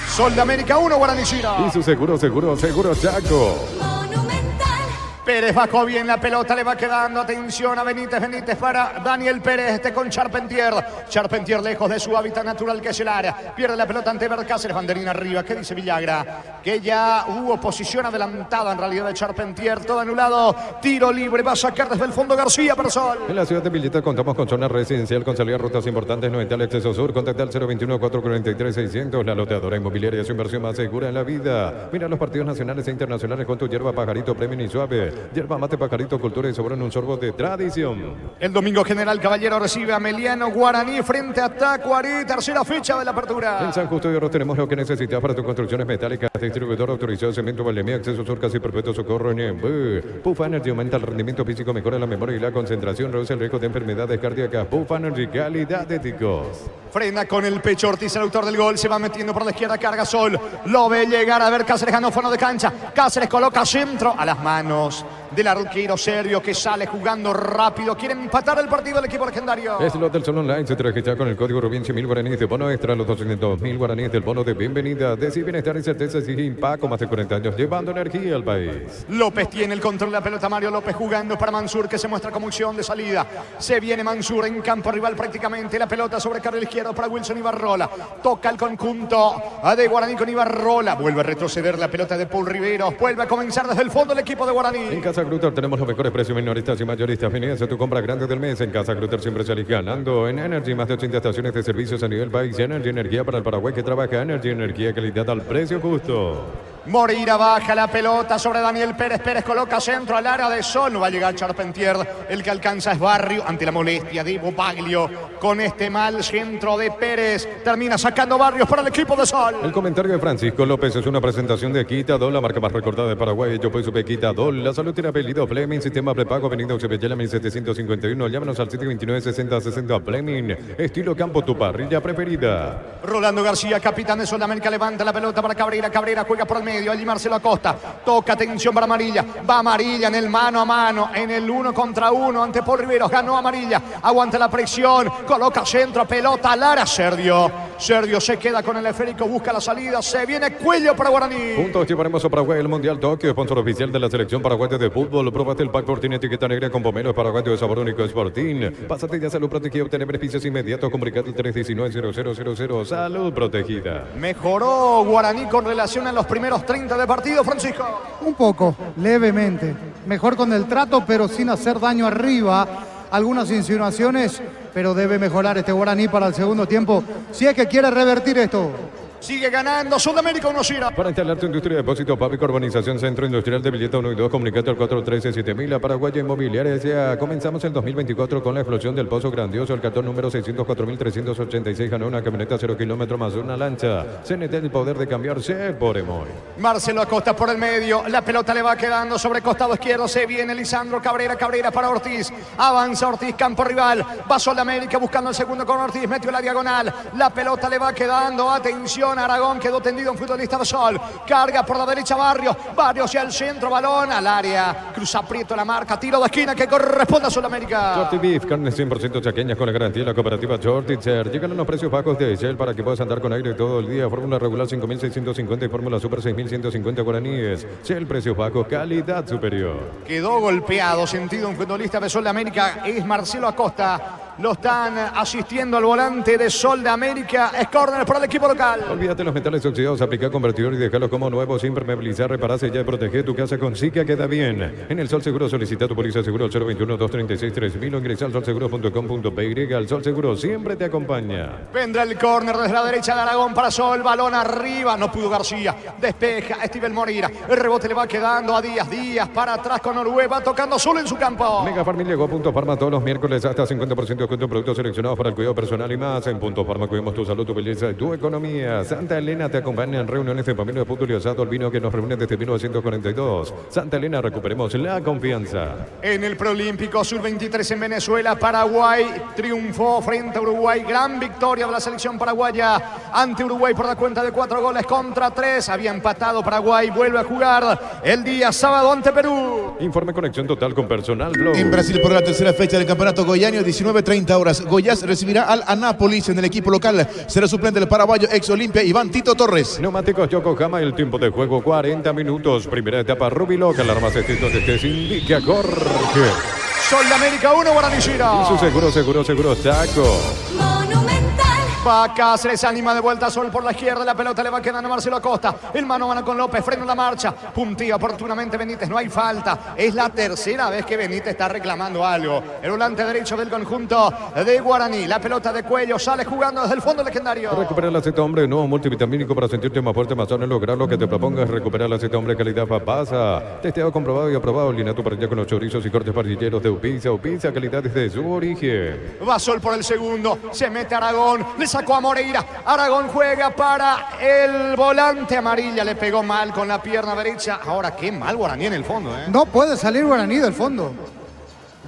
Sol de América 1, Guaraní 0. Y su seguro Chaco. Pérez bajó bien la pelota, le va quedando. Atención a Benítez para Daniel Pérez, con Charpentier. Charpentier lejos de su hábitat natural, que es el área. Pierde la pelota ante Bercáceres, banderina arriba. ¿Qué dice Villagra? Que ya hubo posición adelantada en realidad de Charpentier. Todo anulado. Tiro libre, va a sacar desde el fondo García para Sol. En la ciudad de Villeta contamos con zona residencial con salida a rutas importantes, 90 al exceso sur. Contacta al 021-443-600. La loteadora inmobiliaria, su inversión más segura en la vida. Mira los partidos nacionales e internacionales con tu hierba Pajarito Premium y Suave. Yerba mate Pajarito, cultura y sabor en un sorbo de tradición. El domingo General Caballero recibe a Meliano Guaraní frente a Tacuarí, tercera fecha de la apertura. En San Justo de Oro tenemos lo que necesitas para tus construcciones metálicas. Distribuidor autorizado de cemento Valemía, acceso sur casi perpetuo socorro en Puff Energy aumenta el rendimiento físico, mejora la memoria y la concentración, reduce el riesgo de enfermedades cardíacas. Puff Energy, calidad de ticos. Frena con el pecho Ortiz, el autor del gol, se va metiendo por la izquierda, carga Sol, lo ve llegar a ver Cáceres, ganófono de cancha, Cáceres coloca centro a las manos del arquero serbio que sale jugando rápido, quiere empatar el partido del equipo legendario. Es lo del Sol Online, se te registra con el código Rubin 100.000 guaraníes de bono extra, los 200.000 guaraníes del bono de bienvenida, de bienestar y certeza y impacto, más de 40 años llevando energía al país. López tiene el control de la pelota, Mario López jugando para Mansur, que se muestra como opción de salida. Se viene Mansur en campo rival prácticamente, la pelota sobre carril izquierdo para Wilson Ibarrola. Toca el conjunto de Guaraní con Ibarrola. Vuelve a retroceder la pelota de Paul Riveros. Vuelve a comenzar desde el fondo el equipo de Guaraní. En Casa Grutter tenemos los mejores precios minoristas y mayoristas. Venidas a tu compra grande del mes. En Casa Grutter siempre salís ganando. En Energy, más de 80 estaciones de servicios a nivel país. Energy, energía para el Paraguay que trabaja. Energy, energía, calidad al precio justo. Moreira baja la pelota sobre Daniel Pérez. Pérez coloca centro al área de Sol. No va a llegar Charpentier. El que alcanza es Barrio ante la molestia de Bobaglio. Con este mal centro de Pérez. Termina sacando Barrios para el equipo de Sol. El comentario de Francisco López es una presentación de Quitadol, la marca más recordada de Paraguay. Yo pues supe Quitadol. La salud tiene apellido Fleming. Sistema prepago. Avenida Oxepechela 1751. Llámanos al 729-6060 Fleming. Estilo campo, tu parrilla preferida. Rolando García, capitán de Sudamérica, levanta la pelota para Cabrera. Cabrera juega por el medio. Allí Marcelo Acosta. Toca, atención para Amarilla. Va Amarilla en el mano a mano. En el 1 contra 1 ante Paul Riveros. Ganó Amarilla. Aguanta la presión. Coloca centro. Pelota al área. Sergio se queda con el esférico. Busca la salida. Se viene Cuello para Guaraní. Juntos llevaremos a Paraguay el Mundial Tokio. Sponsor oficial de la selección paraguaya de fútbol. Próbate el pack Fortín etiqueta negra con pomelo paraguayo de sabor único Sportín. Pásate ya Salud Protegida y obtener beneficios inmediatos. Comunicate al 319-0000. Salud Protegida. Mejoró Guaraní con relación a los primeros 30 de partido, Francisco. Un poco, levemente. Mejor con el trato, pero sin hacer daño arriba. Algunas insinuaciones, pero debe mejorar este Guaraní para el segundo tiempo, si es que quiere revertir esto. Sigue ganando Sudamérica 1-0. Para instalar tu industria de depósito público, urbanización Centro Industrial de Villeta 1 y 2, comunicate al 413-7000. A Paraguaya Inmobiliaria S.A. Comenzamos el 2024 con la explosión del Pozo Grandioso. El cartón número 604.386 ganó una camioneta 0 kilómetros más una lancha. CNT, el poder de cambiarse por Emoy. Marcelo Acosta por el medio. La pelota le va quedando sobre costado izquierdo. Se viene Lisandro Cabrera. Cabrera para Ortiz. Avanza Ortiz, campo rival. Va Sudamérica buscando el segundo con Ortiz. Metió la diagonal. La pelota le va quedando. Atención. Aragón quedó tendido un futbolista de Sol. Carga por la derecha Barrios. Barrios hacia el centro. Balón al área. Cruza Prieto la marca. Tiro de esquina que corresponde a Sudamérica. Shorty Beef, carnes 100% chaqueñas con la garantía de la cooperativa Shorty Ser. Llegan a los precios bajos de Shell para que puedas andar con aire todo el día. Fórmula regular 5.650 y fórmula super 6.150 guaraníes. Shell, precios bajos, calidad superior. Quedó golpeado, sentido un futbolista de Sol de América. Es Marcelo Acosta. Lo están asistiendo al volante de Sol de América. Es córner para el equipo local. Olvídate los metales oxidados, aplica convertidor y dejarlos como nuevos, impermeabilizar, reparar, sellar y proteger tu casa con Sica queda bien. En el Sol Seguro solicita tu póliza seguro al 021-236-3000 o ingresa al solseguro.com.py. Al Sol Seguro siempre te acompaña. Vendrá el córner desde la derecha de Aragón para Sol. Balón arriba. No pudo García. Despeja Steven Moreira. El rebote le va quedando a Díaz. Díaz para atrás con Noruega. Va tocando solo en su campo. Mega Farm llegó a Punto Farma todos los miércoles hasta 50% únicos con productos seleccionados para el cuidado personal y más. En Punto Farma cuidamos tu salud, tu belleza y tu economía. Santa Elena te acompaña en reuniones de familia de fútbol y asado, el vino que nos reúne desde 1942. Santa Elena, recuperemos la confianza. En el Preolímpico Sub-23 en Venezuela, Paraguay triunfó frente a Uruguay. Gran victoria de la selección paraguaya ante Uruguay por la cuenta de 4-3. Había empatado Paraguay, vuelve a jugar el día sábado ante Perú. Informe conexión total con personal Globo. En Brasil por la tercera fecha del campeonato goiano, 19:30 horas. Goiás recibirá al Anápolis. En el equipo local será suplente del paraguayo ex Olimpia Iván Tito Torres. Neumáticos Yokohama, el tiempo de juego 40 minutos. Primera etapa Rubilo, que alarma estricto de que se indica Jorge. Sol de América 1, Guaraní Chira. Y su seguro, Chaco. Va Cáceres, anima de vuelta Sol por la izquierda, la pelota le va quedando a Marcelo Acosta, el mano a mano con López, frena la marcha, puntía oportunamente Benítez, no hay falta, es la tercera vez que Benítez está reclamando algo, el volante derecho del conjunto de Guaraní, la pelota de Cuello, sale jugando desde el fondo legendario. Recupera el aceite hombre, nuevo multivitamínico para sentirte más fuerte, más sano, lograr lo que te propongas, recuperar el aceite hombre, calidad papasa, testeado, comprobado y aprobado, línea tu parrilla con los chorizos y cortes parrilleros de Upisa, calidad desde su origen. Va Sol por el segundo, se mete Aragón, le sacó a Moreira, Aragón juega para el volante amarilla, le pegó mal con la pierna derecha, ahora qué mal Guaraní en el fondo. No puede salir Guaraní del fondo.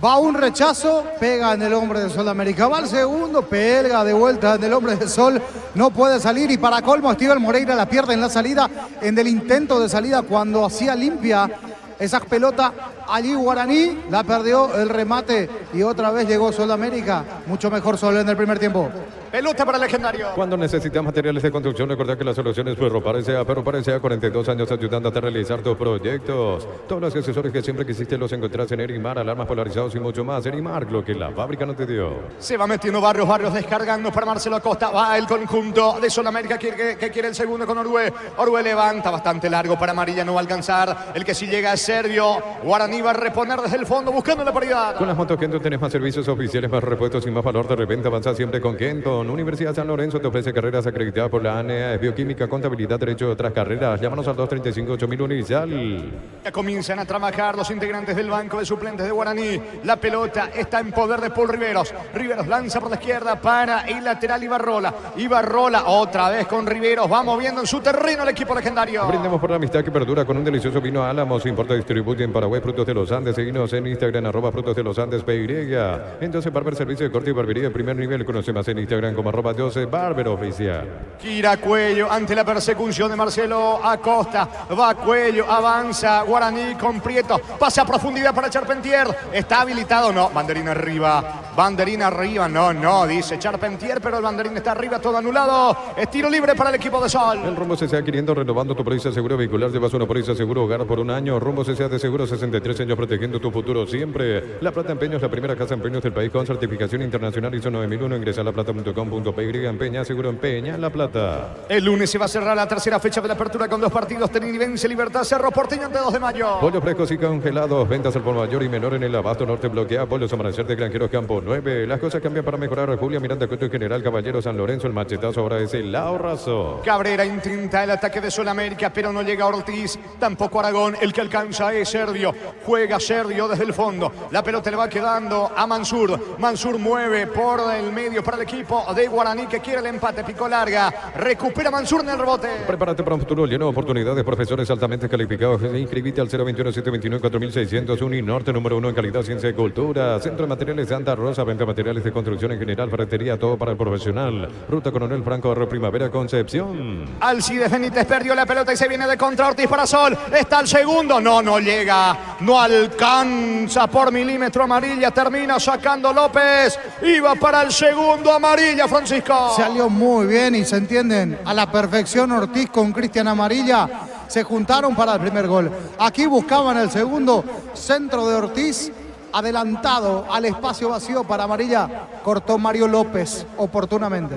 Va un rechazo, pega en el hombre de Sol de América, va al segundo, pega de vuelta en el hombre de Sol, no puede salir y para colmo Steven Moreira la pierde en la salida, en el intento de salida cuando hacía limpia esa pelota, allí Guaraní la perdió el remate y otra vez llegó Sol de América, mucho mejor Sol en el primer tiempo. Pelota para el legendario. Cuando necesitas materiales de construcción, recordad que la solución es Perro Parecea. Perro Parecea, 42 años ayudándote a realizar tus proyectos. Todos los accesorios que siempre quisiste los encontrás en Erimar, alarmas polarizados y mucho más. Erimar, lo que la fábrica no te dio. Se va metiendo Barrios descargando para Marcelo Acosta. Va el conjunto de Sol América que quiere el segundo con Orue. Orue levanta bastante largo para Amarilla, no va a alcanzar. El que sí llega es Servio. Guaraní va a reponer desde el fondo buscando la paridad. Con las motos Kenton tenés más servicios oficiales, más repuestos y más valor. De repente avanza siempre con Kenton. Universidad San Lorenzo te ofrece carreras acreditadas por la ANEA, bioquímica, contabilidad, derecho de otras carreras. Llámanos al 235-8000 inicial. Ya comienzan a trabajar los integrantes del banco de suplentes de Guaraní. La pelota está en poder de Paul Riveros. Riveros lanza por la izquierda para el lateral Ibarrola. Ibarrola otra vez con Riveros. Va moviendo en su terreno el equipo legendario. Brindemos por la amistad que perdura con un delicioso vino Álamos. Importa, distribuye en Paraguay Frutos de los Andes. Seguinos en Instagram, @Frutos de los Andes PY. Entonces, Barber, servicio de corte y barbería de primer nivel. Conoce más en Instagram como @Joseph Barber Oficial. Gira Cuello ante la persecución de Marcelo Acosta. Va Cuello, avanza Guaraní con Prieto. Pasa a profundidad para Charpentier. ¿Está habilitado? No. Banderín arriba. Banderín arriba. No, dice Charpentier, pero el banderín está arriba, todo anulado. Es tiro libre para el equipo de Sol. El Rumbo CCA adquiriendo, renovando tu póliza de seguro vehicular. Llevas una póliza de seguro hogar por un año. Rumbo CCA de seguro, 63 años protegiendo tu futuro siempre. La Plata Empeños, la primera casa de empeños del país con certificación internacional ISO 9001. Ingresa a laplata.com.py. Empeña, seguro empeña La Plata. El lunes se va a cerrar la tercera fecha de la apertura con 2 partidos. Tenerife, Libertad, Cerro Porteño ante 2 de mayo. Pollos frescos y congelados. Ventas al por mayor y menor en el Abasto Norte. Bloquea. Pollos Amanecer de Granjeros Campo 9. Las cosas cambian para mejorar. Julia Miranda, Coto y General Caballero San Lorenzo. El machetazo ahora es el Ahorrazo. Cabrera intenta el ataque de Sol América, pero no llega Ortiz. Tampoco Aragón. El que alcanza es Sergio. Juega Sergio desde el fondo. La pelota le va quedando a Mansur. Mansur mueve por el medio para el equipo de Guaraní que quiere el empate. Picó larga. Recupera Mansur en el rebote. Prepárate para un futuro lleno de oportunidades. Profesores altamente calificados. Inscribite al 021-729-4600. Uninorte, número 1 en calidad, ciencia y cultura. Centro de Materiales Santa Rosa. Venta de materiales de construcción en general. Ferretería, todo para el profesional. Ruta Coronel Franco Arroyo Primavera Concepción. Alcides Benítez perdió la pelota y se viene de contra Ortiz para Sol. Está el segundo. No llega. No alcanza por milímetro Amarilla. Termina sacando López. Iba para el segundo Amarilla, Francisco. Salió muy bien y se entienden a la perfección Ortiz con Cristian Amarilla. Se juntaron para el primer gol. Aquí buscaban el segundo, centro de Ortiz, adelantado al espacio vacío para Amarilla. Cortó Mario López oportunamente.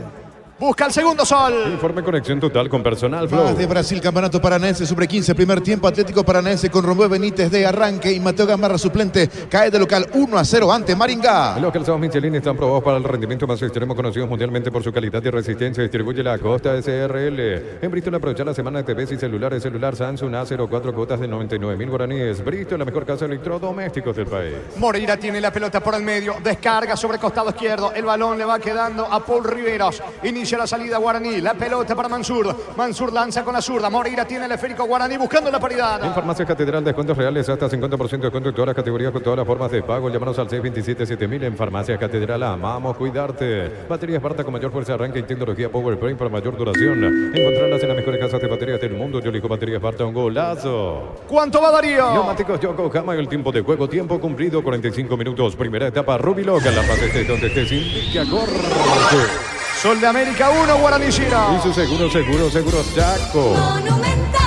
Busca el segundo Sol. Informe conexión total con Personal Flow. Más de Brasil, Campeonato Paranaense sobre 15, primer tiempo, Atlético Paranaense con Romeo Benítez de arranque y Mateo Gamarra suplente, cae de local 1-0 ante Maringá. Los calzados Michelin están probados para el rendimiento más extremo, conocidos mundialmente por su calidad y resistencia. Distribuye la Costa SRL. En Bristol, aprovechar la semana de TVs y celulares. Celular Samsung A04, cuotas de 99.000 guaraníes. Bristol, la mejor casa de electrodomésticos del país. Moreira tiene la pelota por el medio, descarga sobre costado izquierdo, el balón le va quedando a Paul Riveros, inicia la salida Guaraní, la pelota para Mansur lanza con la zurda, Moreira tiene el esférico Guaraní buscando la paridad. En Farmacia Catedral, descuentos reales hasta 50% de descuento en todas las categorías con todas las formas de pago. Llámanos al 627-7000 en Farmacia Catedral. Amamos cuidarte. Baterías Barta con mayor fuerza de arranque y tecnología Powertrain para mayor duración. Encontrarlas en las mejores casas de baterías del mundo. Yo elijo Baterías Barta, un golazo. ¿Cuánto va Darío? Neumáticos Yokohama, el tiempo de juego, tiempo cumplido, 45 minutos. Primera etapa, Rubiloca, La Paz estés donde estés, indica corte. Sol de América 1, Guaraní 0. Y su seguro Chaco. Monumental.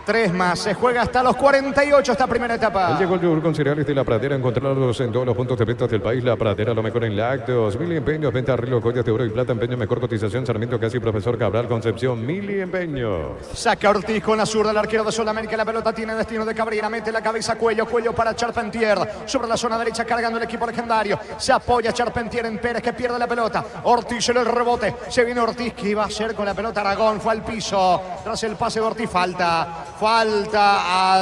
3 más, se juega hasta los 48 esta primera etapa. Llegó el yogur con cereales de La Pradera, encontrarlos en todos los puntos de venta del país. La Pradera, lo mejor en lácteos. Mili Empeños, venta Rilo, joyas de oro y plata, empeño, mejor cotización. Sarmiento Casi, Profesor Cabral, Concepción, Mili Empeños. Saca Ortiz con la zurda, el arquero de Sudamérica. La pelota tiene destino de Cabrera, mete la cabeza, cuello para Charpentier. Sobre la zona derecha cargando el equipo legendario. Se apoya Charpentier en Pérez que pierde la pelota. Ortiz en el rebote. Se viene Ortiz, que iba a hacer con la pelota. Aragón fue al piso. Tras el pase de Ortiz, falta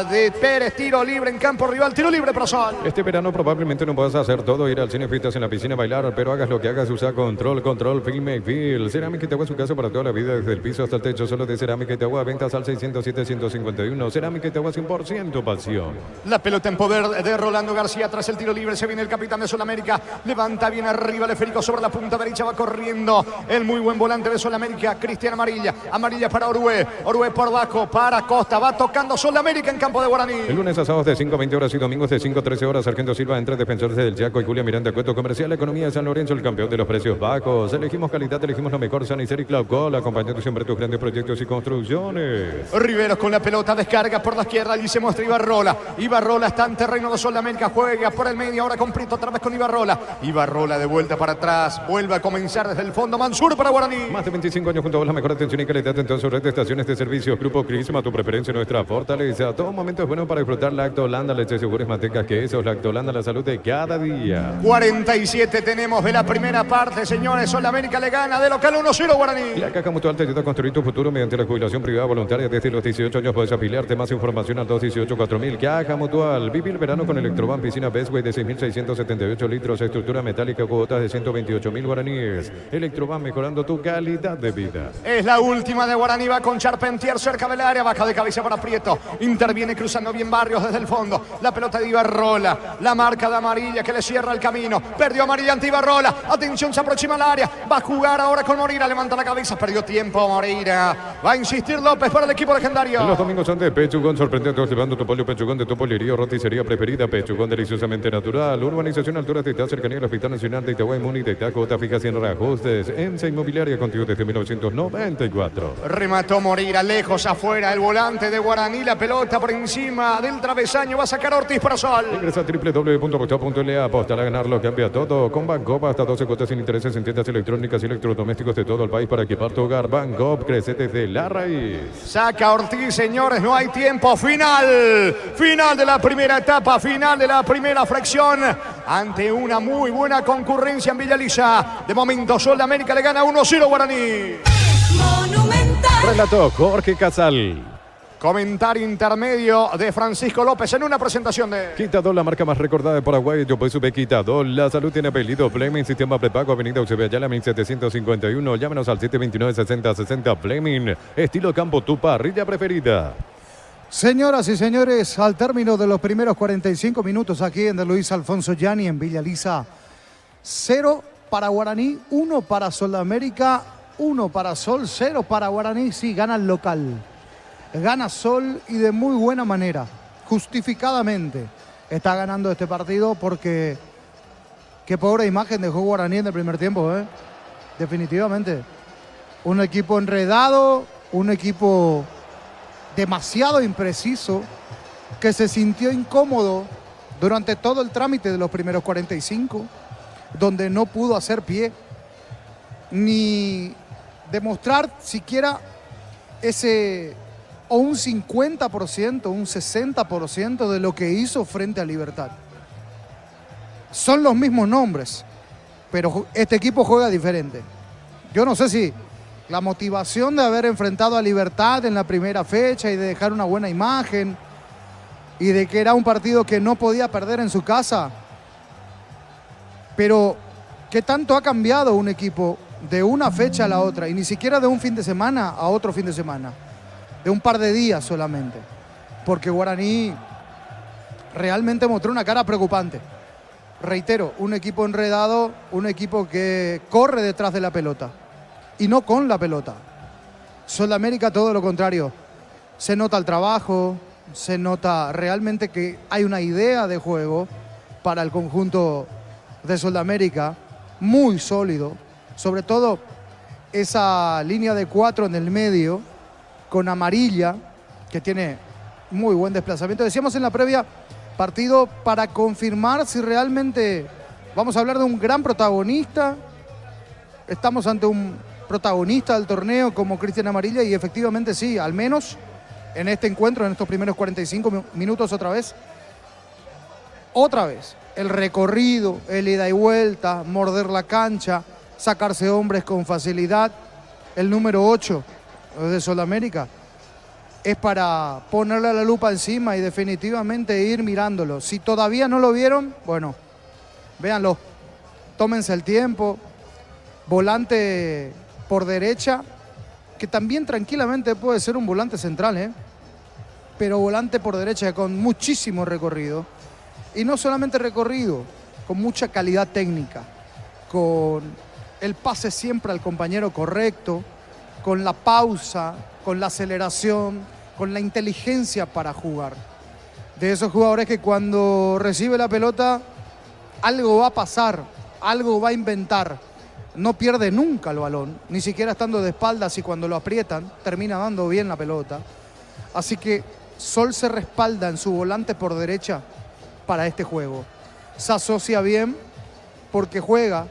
de Pérez, tiro libre en campo rival, tiro libre para Sol. Este verano probablemente no puedas hacer todo, ir al cine, fiestas en la piscina, bailar, pero hagas lo que hagas, usa control, Filme y Feel. Cerámica Itagua, su casa para toda la vida, desde el piso hasta el techo, solo de Cerámica Itagua, ventas al 607-151. Cerámica Itagua, 100% pasión. La pelota en poder de Rolando García, tras el tiro libre, se viene el capitán de Sudamérica, levanta bien arriba el esférico sobre la punta derecha, va corriendo el muy buen volante de Sudamérica, Cristian Amarilla para Orué por Baco, para Costa, va tocando Sudamérica en campo de Guaraní. El lunes a sábados de 5:20 horas y domingos de 5:13 horas, Sargento Silva entre defensores del Chaco y Julia Miranda, Cueto Comercial, Economía de San Lorenzo, el campeón de los precios bajos. Elegimos calidad, elegimos lo mejor, Sanicer y Claucol, acompañando siempre tus grandes proyectos y construcciones. Riveros con la pelota, descarga por la izquierda y se muestra Ibarrola está en terreno de Sudamérica, juega por el medio, ahora con Prieto, otra vez con Ibarrola de vuelta para atrás, vuelve a comenzar desde el fondo, Mansur para Guaraní. Más de 25 años junto a vos, la mejor atención y calidad en toda su red de estaciones de servicios. Grupo Crisma, tu preferencia, nuestra fortaleza. A todo momento es bueno para disfrutar Lacto Holanda, leches, yogures, mantecas, quesos. Lacto Holanda, la salud de cada día. 47 tenemos de la primera parte, señores. Sudamérica le gana de local 1-0 Guaraní. La Caja Mutual te ayuda a construir tu futuro mediante la jubilación privada voluntaria. Desde los 18 años puedes afiliarte. Más información al 218-4000. Caja Mutual. Vive el verano con Electroban, piscina Bestway de 6.678 litros, estructura metálica, cuotas de 128.000 guaraníes. Electroban, mejorando tu calidad de vida. Es la última de Guaraní, va con Charpentier cerca del área, baja de cabeza para Prieto. Interviene cruzando bien Barrios desde el fondo. La pelota de Ibarrola, la marca de Amarilla que le cierra el camino. Perdió Amarilla ante Ibarrola. Atención, se aproxima al área. Va a jugar ahora con Moreira, levanta la cabeza, perdió tiempo Moreira. Va a insistir López para el equipo legendario. Los domingos son de Pechugón, sorprendente, llevando tu pollo Pechugón de tu pollería, roticería preferida. Pechugón, deliciosamente natural. Urbanización Alturas de Itá, cercanía al Hospital Nacional de Itagüí, Muni de Itá, cuota fija 100 reajustes. EMSA Inmobiliaria contigo desde 1994. Remató Moreira, lejos afuera, el volante de Guaraní, la pelota por encima del travesaño, va a sacar Ortiz para Sol. Ingresa a www.apostado.la, apostar a ganarlo, cambia todo. Con Bancopa, hasta 12 cuotas sin intereses en tiendas electrónicas y electrodomésticos de todo el país para equipar tu hogar. Bancopa, crece desde la raíz. Saca Ortiz, señores, no hay tiempo. Final de la primera etapa, final de la primera fracción. Ante una muy buena concurrencia en Villalisa. De momento, Sudamérica le gana 1-0 Guaraní. Monumental. Relató Jorge Casal. Comentario intermedio de Francisco López en una presentación de... Quitador, la marca más recordada de Paraguay. Yo pues sube Quitador. La salud tiene apellido. Fleming, sistema prepago, avenida Eusebio Ayala, 1751. Llámenos al 729-6060. Fleming, estilo campo, tu parrilla preferida. Señoras y señores, al término de los primeros 45 minutos aquí en de Luis Alfonso Gianni en Villalisa, 0 para Guaraní, 1 para Sudamérica, 1 para Sol, 0 para Guaraní. Sí, gana el local. Gana Sol y de muy buena manera, justificadamente. Está ganando este partido porque qué pobre imagen dejó Guaraní en el primer tiempo, ¿eh? Definitivamente. Un equipo enredado, un equipo demasiado impreciso, que se sintió incómodo durante todo el trámite de los primeros 45, donde no pudo hacer pie, ni demostrar siquiera ese o un 50%, un 60% de lo que hizo frente a Libertad. Son los mismos nombres, pero este equipo juega diferente. Yo no sé si la motivación de haber enfrentado a Libertad en la primera fecha y de dejar una buena imagen y de que era un partido que no podía perder en su casa, pero ¿qué tanto ha cambiado un equipo de una fecha a la otra? Y ni siquiera de un fin de semana a otro fin de semana, de un par de días solamente, porque Guaraní realmente mostró una cara preocupante. Reitero, un equipo enredado, un equipo que corre detrás de la pelota y no con la pelota. Sudamérica todo lo contrario. Se nota el trabajo, se nota realmente que hay una idea de juego para el conjunto de Sudamérica muy sólido. Sobre todo esa línea de 4 en el medio con Amarilla, que tiene muy buen desplazamiento. Decíamos en la previa, partido para confirmar si realmente vamos a hablar de un gran protagonista. Estamos ante un protagonista del torneo como Cristian Amarilla y efectivamente sí, al menos en este encuentro, en estos primeros 45 minutos otra vez. El recorrido, el ida y vuelta, morder la cancha, sacarse hombres con facilidad. El número 8 de Sudamérica es para ponerle la lupa encima y definitivamente ir mirándolo. Si todavía no lo vieron, bueno, véanlo, tómense el tiempo. Volante por derecha, que también tranquilamente puede ser un volante central, pero volante por derecha con muchísimo recorrido. Y no solamente recorrido, con mucha calidad técnica, con el pase siempre al compañero correcto, con la pausa, con la aceleración, con la inteligencia para jugar. De esos jugadores que cuando recibe la pelota, algo va a pasar, algo va a inventar. No pierde nunca el balón, ni siquiera estando de espaldas, y cuando lo aprietan, termina dando bien la pelota. Así que Sol se respalda en su volante por derecha para este juego. Se asocia bien porque juega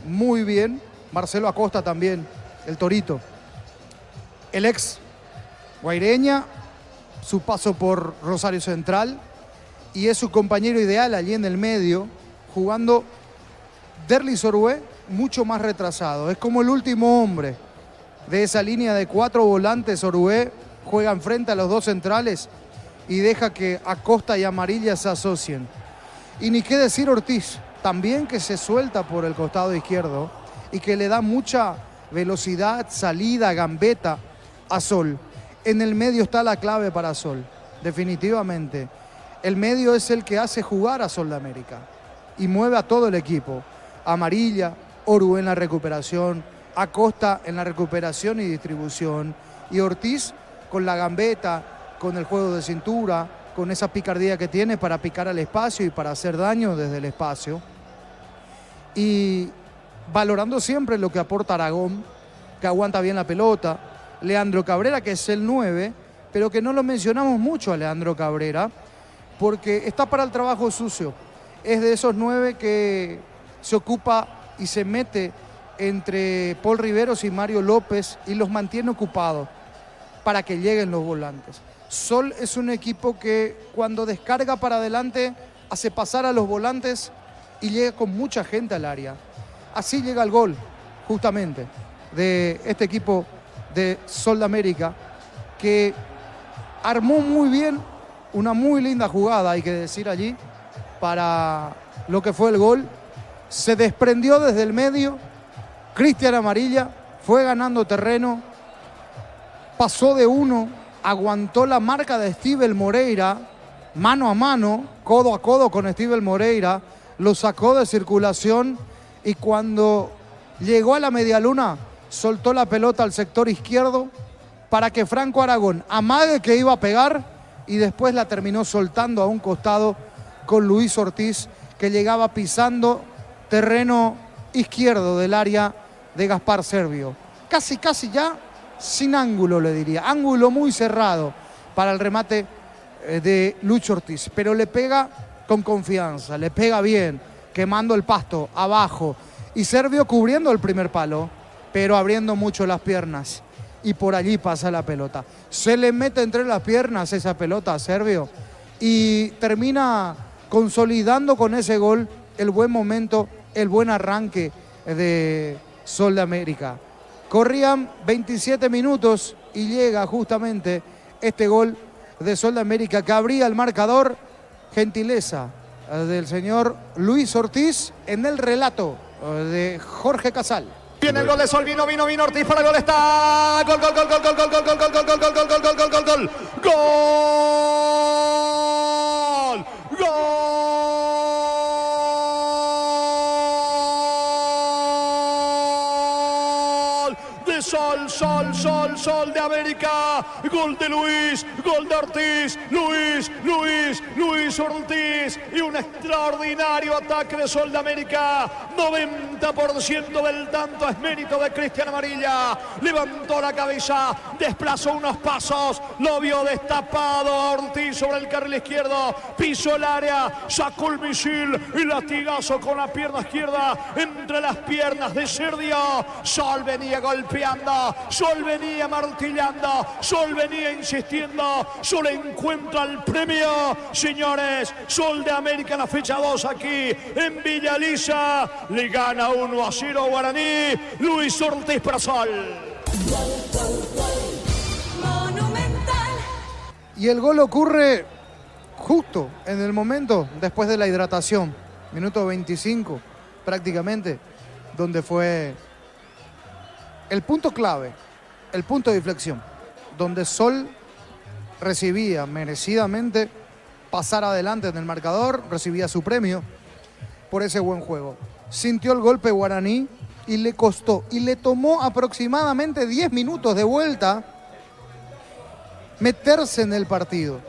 muy bien. Marcelo Acosta también, el Torito. El ex Guaireña, su paso por Rosario Central, y es su compañero ideal allí en el medio, jugando Derlis Orué mucho más retrasado. Es como el último hombre de esa línea de 4 volantes. Orué juega enfrente a los 2 centrales y deja que Acosta y Amarilla se asocien. Y ni qué decir Ortiz, también, que se suelta por el costado izquierdo y que le da mucha velocidad, salida, gambeta a Sol. En el medio está la clave para Sol, definitivamente. El medio es el que hace jugar a Sol de América y mueve a todo el equipo. Amarilla, Orué en la recuperación, Acosta en la recuperación y distribución, y Ortiz con la gambeta, con el juego de cintura, con esa picardía que tiene para picar al espacio y para hacer daño desde el espacio. Y valorando siempre lo que aporta Aragón, que aguanta bien la pelota. Leandro Cabrera, que es el 9, pero que no lo mencionamos mucho a Leandro Cabrera, porque está para el trabajo sucio. Es de esos 9 que se ocupa y se mete entre Paul Riveros y Mario López y los mantiene ocupados para que lleguen los volantes. Sol es un equipo que cuando descarga para adelante hace pasar a los volantes y llega con mucha gente al área. Así llega el gol, justamente, de este equipo de Sol de América, que armó muy bien una muy linda jugada, hay que decir allí, para lo que fue el gol. Se desprendió desde el medio, Cristian Amarilla fue ganando terreno, pasó de uno, aguantó la marca de Steven Moreira, mano a mano, codo a codo con Steven Moreira, lo sacó de circulación y cuando llegó a la medialuna soltó la pelota al sector izquierdo para que Franco Aragón amague que iba a pegar y después la terminó soltando a un costado con Luis Ortiz, que llegaba pisando terreno izquierdo del área de Gaspar Servio. Casi ya sin ángulo, le diría. Ángulo muy cerrado para el remate de Lucho Ortiz, pero le pega con confianza, le pega bien, quemando el pasto abajo. Y Servio cubriendo el primer palo. pero abriendo mucho las piernas. Y por allí pasa la pelota. Se le mete entre las piernas esa pelota a Servio y termina consolidando con ese gol el buen momento, el buen arranque de Sol de América. Corrían 27 minutos y llega justamente este gol de Sol de América que abría el marcador. Gentileza del señor Luis Ortiz en el relato de Jorge Casal. Viene el gol de Sol, vino Ortiz para el gol, está. Gol. Sol de América, gol de Luis, gol de Ortiz, Luis Ortiz y un extraordinario ataque de Sol de América. 90% del tanto es mérito de Cristian Amarilla. Levantó la cabeza, desplazó unos pasos, lo vio destapado Ortiz sobre el carril izquierdo, pisó el área, sacó el misil y latigazo con la pierna izquierda entre las piernas de Sergio. Sol venía golpeando, Sol venía martillando, Sol venía insistiendo, Sol encuentra el premio. Señores, Sol de América en la fecha 2 aquí en Villa Elisa. Le gana 1-0 Guaraní. Luis Ortiz para Sol. Monumental. Y el gol ocurre justo en el momento después de la hidratación. Minuto 25 prácticamente, donde fue el punto clave, el punto de inflexión, donde Sol recibía merecidamente pasar adelante en el marcador, recibía su premio por ese buen juego. Sintió el golpe Guaraní y le costó, y le tomó aproximadamente 10 minutos de vuelta meterse en el partido.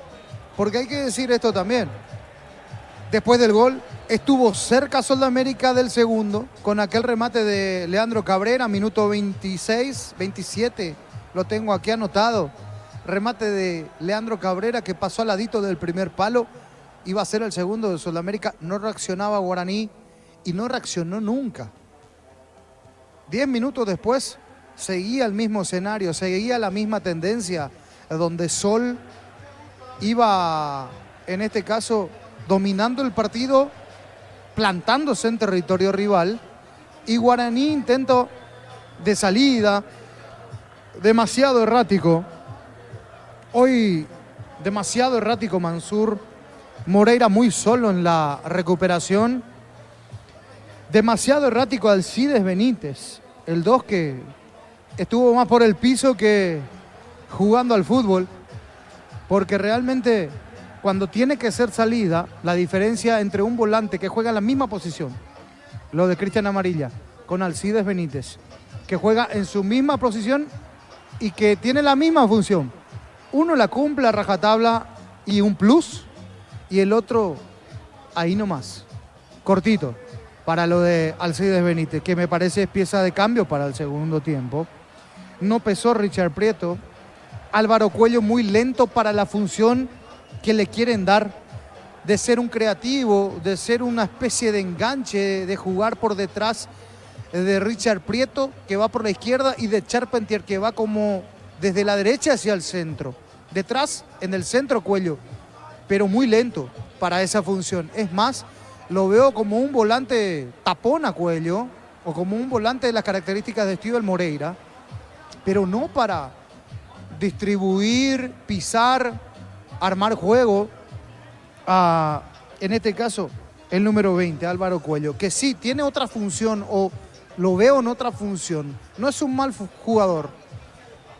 Porque hay que decir esto también. Después del gol, estuvo cerca Sol de América del segundo, con aquel remate de Leandro Cabrera, minuto 26, 27, lo tengo aquí anotado. Remate de Leandro Cabrera que pasó al ladito del primer palo, iba a ser el segundo de Sol de América, no reaccionaba Guaraní y no reaccionó nunca. 10 minutos después, seguía el mismo escenario, seguía la misma tendencia, donde Sol iba, en este caso, dominando el partido, plantándose en territorio rival, y Guaraní intento de salida, demasiado errático. Hoy demasiado errático Mansur, Moreira muy solo en la recuperación, demasiado errático Alcides Benítez, el 2 que estuvo más por el piso que jugando al fútbol, porque realmente cuando tiene que ser salida, la diferencia entre un volante que juega en la misma posición, lo de Cristian Amarilla, con Alcides Benítez, que juega en su misma posición y que tiene la misma función. Uno la cumple a rajatabla y un plus, y el otro ahí nomás, cortito, para lo de Alcides Benítez, que me parece es pieza de cambio para el segundo tiempo. No pesó Richard Prieto. Álvaro Cuello muy lento para la función que le quieren dar, de ser un creativo, de ser una especie de enganche, de jugar por detrás de Richard Prieto, que va por la izquierda, y de Charpentier, que va como desde la derecha hacia el centro. Detrás, en el centro, Cuello, pero muy lento para esa función. Es más, lo veo como un volante tapón a Cuello, o como un volante de las características de Steven Moreira, pero no para distribuir, pisar, armar juego a, en este caso, el número 20, Álvaro Cuello, que sí tiene otra función, o lo veo en otra función. No es un mal jugador,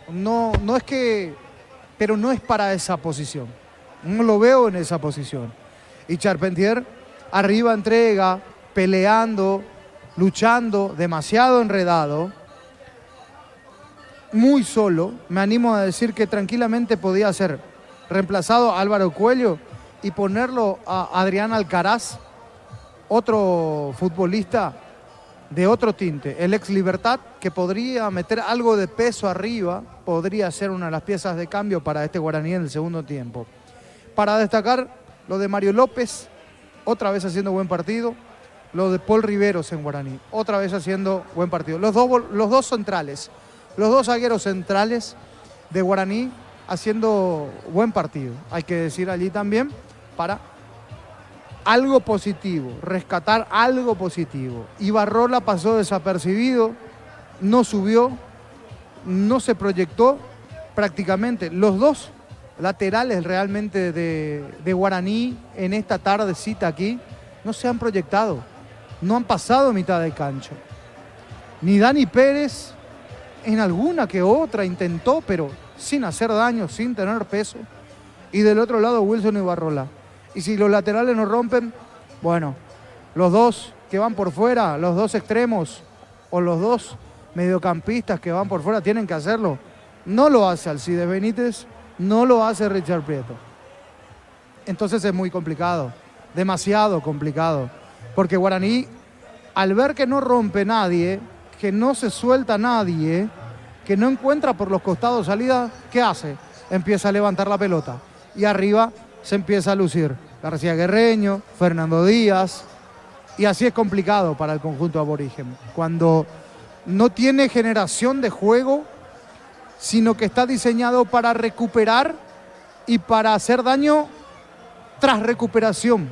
no es que, pero no es para esa posición. No lo veo en esa posición. Y Charpentier arriba entrega, peleando, luchando, demasiado enredado, muy solo. Me animo a decir que tranquilamente podía ser reemplazado a Álvaro Cuello y ponerlo a Adrián Alcaraz, otro futbolista de otro tinte, el ex Libertad, que podría meter algo de peso arriba, podría ser una de las piezas de cambio para este Guaraní en el segundo tiempo. Para destacar lo de Mario López, otra vez haciendo buen partido, lo de Paul Riveros en Guaraní. Otra vez haciendo buen partido. Los dos centrales, los dos zagueros centrales de Guaraní haciendo buen partido. Hay que decir allí también para algo positivo, rescatar algo positivo. Ibarrola pasó desapercibido, no subió, no se proyectó prácticamente. Los dos laterales realmente de Guaraní en esta tardecita aquí no se han proyectado, no han pasado mitad de cancha. Ni Dani Pérez en alguna que otra intentó, pero sin hacer daño, sin tener peso. Y del otro lado Wilson Ibarrola. Y si los laterales no rompen, bueno, los dos que van por fuera, los dos extremos o los dos mediocampistas que van por fuera tienen que hacerlo. No lo hace Alcides Benítez, no lo hace Richard Prieto. Entonces es muy complicado, demasiado complicado. Porque Guaraní, al ver que no rompe nadie, que no se suelta nadie, que no encuentra por los costados salida, ¿qué hace? Empieza a levantar la pelota. Y arriba se empieza a lucir García Guerreño, Fernando Díaz. Y así es complicado para el conjunto aborigen. Cuando no tiene generación de juego, sino que está diseñado para recuperar y para hacer daño tras recuperación.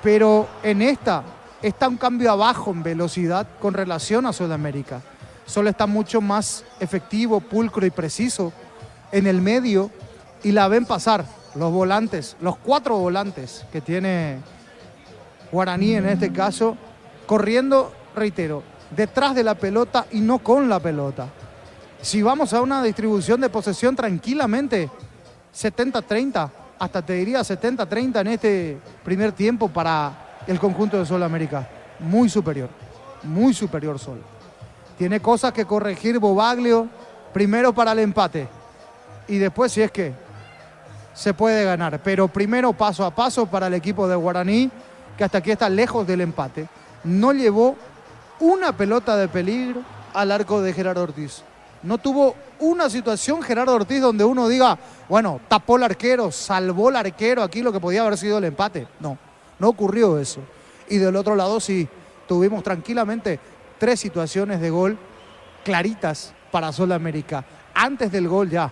Pero en esta está un cambio abajo en velocidad con relación a Sudamérica. Solo está mucho más efectivo, pulcro y preciso en el medio y la ven pasar los volantes, los 4 volantes que tiene Guaraní en este caso, corriendo, reitero, detrás de la pelota y no con la pelota. Si vamos a una distribución de posesión tranquilamente, 70-30, hasta te diría 70-30 en este primer tiempo para el conjunto de Sol América. Muy superior Sol. Tiene cosas que corregir Bobaglio, primero para el empate y después si es que se puede ganar. Pero primero paso a paso para el equipo de Guaraní, que hasta aquí está lejos del empate. No llevó una pelota de peligro al arco de Gerardo Ortiz. No tuvo una situación Gerardo Ortiz donde uno diga, bueno, tapó el arquero, salvó el arquero, aquí lo que podía haber sido el empate. No, no ocurrió eso. Y del otro lado sí, tuvimos tranquilamente 3 situaciones de gol claritas para Sol América, antes del gol ya.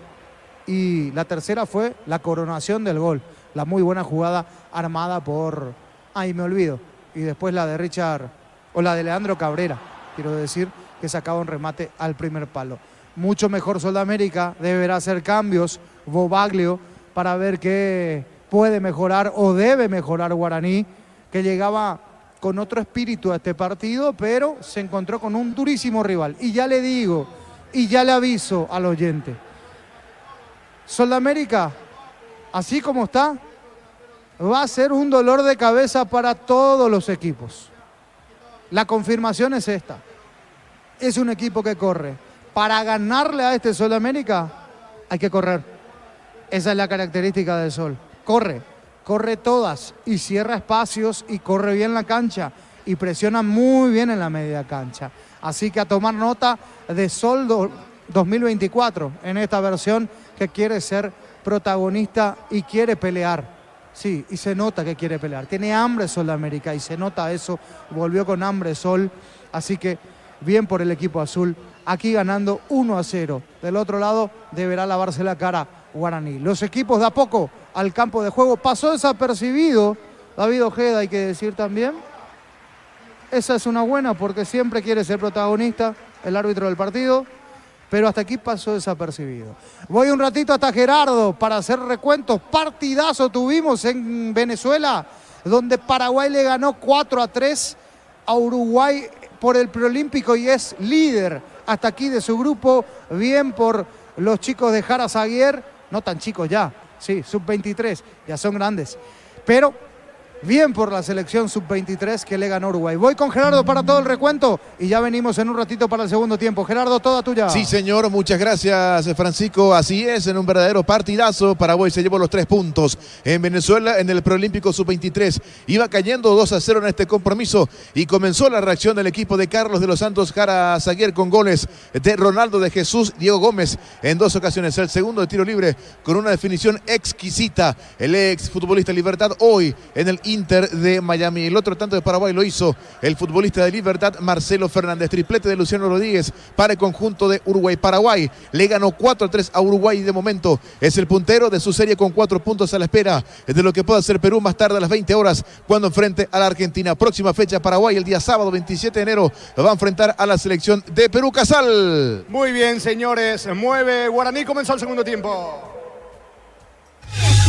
Y la tercera fue la coronación del gol, la muy buena jugada armada por, ahí me olvido, y después la de Richard, o la de Leandro Cabrera, quiero decir, que sacaba un remate al primer palo. Mucho mejor Sol América, deberá hacer cambios Bobaglio para ver qué puede mejorar o debe mejorar Guaraní, que llegaba con otro espíritu a este partido, pero se encontró con un durísimo rival. Y ya le digo, y ya le aviso al oyente, Sol América, así como está, va a ser un dolor de cabeza para todos los equipos. La confirmación es esta. Es un equipo que corre. Para ganarle a este Sol América hay que correr. Esa es la característica del Sol. Corre todas y cierra espacios y corre bien la cancha y presiona muy bien en la media cancha. Así que a tomar nota de Sol 2024 en esta versión que quiere ser protagonista y quiere pelear. Sí, y se nota que quiere pelear. Tiene hambre Sol América y se nota eso. Volvió con hambre Sol. Así que bien por el equipo azul. Aquí ganando 1-0. Del otro lado deberá lavarse la cara Guaraní. Los equipos de a poco al campo de juego. Pasó desapercibido David Ojeda, hay que decir también. Esa es una buena porque siempre quiere ser protagonista el árbitro del partido. Pero hasta aquí pasó desapercibido. Voy un ratito hasta Gerardo para hacer recuentos. Partidazo tuvimos en Venezuela, donde Paraguay le ganó 4-3 a Uruguay por el preolímpico y es líder hasta aquí de su grupo. Bien por los chicos de Jara Zaguier, no tan chicos ya, sí, sub-23, ya son grandes. Pero bien por la selección sub-23 que le ganó Uruguay. Voy con Gerardo para todo el recuento y ya venimos en un ratito para el segundo tiempo. Gerardo, toda tuya. Sí, señor, muchas gracias, Francisco. Así es, en un verdadero partidazo. Paraguay se llevó los 3 puntos. En Venezuela, en el preolímpico sub-23, iba cayendo 2-0 en este compromiso y comenzó la reacción del equipo de Carlos de los Santos Jara Zaguier con goles de Ronaldo de Jesús, Diego Gómez en 2 ocasiones. El segundo de tiro libre con una definición exquisita. El ex futbolista Libertad hoy en el Inter de Miami. El otro tanto de Paraguay lo hizo el futbolista de Libertad, Marcelo Fernández. Triplete de Luciano Rodríguez para el conjunto de Uruguay. Paraguay le ganó 4-3 a Uruguay y de momento es el puntero de su serie con 4 puntos a la espera de lo que pueda hacer Perú más tarde a las 20 horas cuando enfrente a la Argentina. Próxima fecha Paraguay el día sábado 27 de enero va a enfrentar a la selección de Perú. Casal. Muy bien, señores. Mueve Guaraní. Comenzó el segundo tiempo.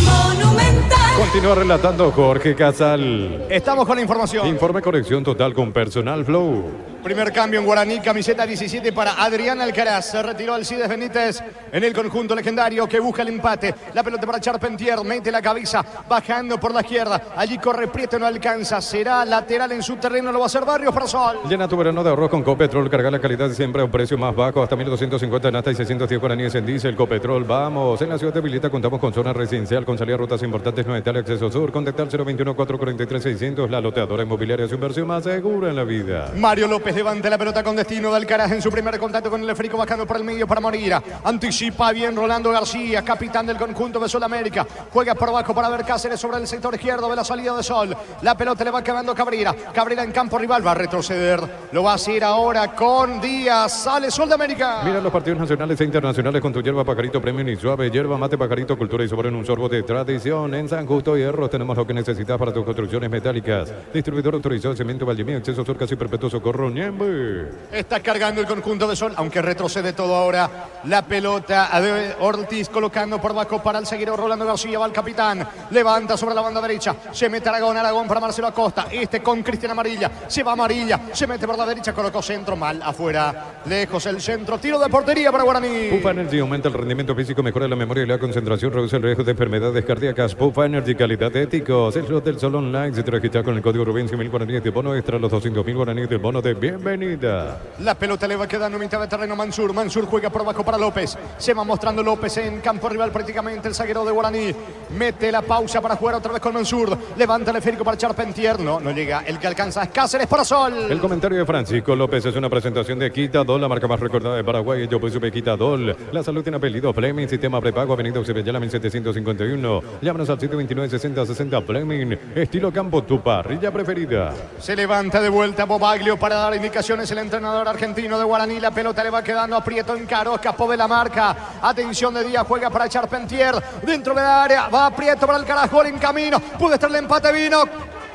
Monumental. Continúa relatando Jorge Casal. Estamos con la información. Informe conexión total con Personal Flow. Primer cambio en Guaraní, camiseta 17 para Adrián Alcaraz. Se retiró Alcides Benítez en el conjunto legendario que busca el empate. La pelota para Charpentier, mete la cabeza, bajando por la izquierda. Allí corre Prieto, no alcanza. Será lateral en su terreno, lo va a hacer Barrios para Sol. Llena tu verano de arroz con Copetrol. Carga la calidad siempre a un precio más bajo, hasta 1.250 en hasta y 610 guaraníes en diésel. Copetrol, vamos. En la ciudad de Vileta contamos con zona residencial, con salida a rutas importantes, no tal acceso sur. Contactar 021-443-600. La loteadora inmobiliaria, su inversión más segura en la vida. Mario López levanta la pelota con destino de Alcaraz en su primer contacto con el esférico, bajando por el medio para Moreira. Anticipa bien Rolando García, capitán del conjunto de Sol América. Juega por abajo para ver Cáceres sobre el sector izquierdo de la salida de Sol. La pelota le va quedando Cabrera. Cabrera en campo rival, va a retroceder. Lo va a hacer ahora con Díaz. Sale Sol de América. Mira los partidos nacionales e internacionales con tu hierba Pajarito Premium y Suave. Hierba mate Pajarito, cultura y sabor en un sorbo de tradición. En San Justo Hierro tenemos lo que necesitas para tus construcciones metálicas. Distribuidor autorizado Cemento Valdemía, acceso sur casi perpetuo Socorro Ñembe. Está cargando el conjunto de Sol, aunque retrocede todo ahora. La pelota de Ortiz colocando por abajo para el seguidor Rolando García. Va el capitán, levanta sobre la banda derecha. Se mete Aragón para Marcelo Acosta. Este con Cristian Amarilla. Se va Amarilla, se mete por la derecha, colocó centro mal afuera. Lejos el centro, tiro de portería para Guaraní. Pufa Energy aumenta el rendimiento físico, mejora la memoria y la concentración, reduce el riesgo de enfermedades cardíacas. Pufa Energy, calidad éticos. El slot del Sol Online se te registra con el código Rubén 100.000 guaraníes de bono extra, los 200.000 guaraníes de bono de bienvenida. La pelota le va quedando mitad de terreno Mansur. Mansur juega por abajo para López. Se va mostrando López en campo rival prácticamente el zaguero de Guaraní. Mete la pausa para jugar otra vez con Mansur. Levanta el esférico para Charpentier. No llega. El que alcanza es Cáceres para Sol. El comentario de Francisco López es una presentación de Quitadol, la marca más recordada de Paraguay. Yo pues supe Quitadol. La salud tiene apellido Fleming, sistema prepago, avenida Ocebellala 1751. Llámanos al 729-6060 Fleming. Estilo campo, tu parrilla preferida. Se levanta de vuelta Bobaglio para dar indicaciones el entrenador argentino de Guaraní. La pelota le va quedando a Prieto en caro, escapó de la marca. Atención de Díaz, juega para Charpentier. Dentro de la área, va Prieto para el Carajol en camino. Pudo estar el empate, vino.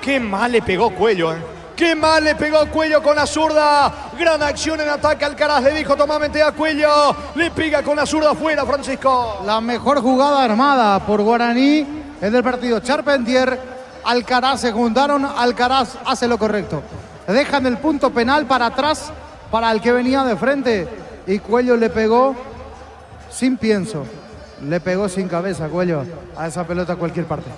Qué mal le pegó Cuello, Qué mal le pegó Cuello con la zurda. Gran acción en ataque. Alcaraz le dijo, toma, mete a Cuello. Le pega con la zurda afuera, Francisco. La mejor jugada armada por Guaraní es del partido. Charpentier, Alcaraz se juntaron. Alcaraz hace lo correcto. Dejan el punto penal para atrás para el que venía de frente. Y Cuello le pegó sin pienso. Le pegó sin cabeza Cuello a esa pelota a cualquier parte.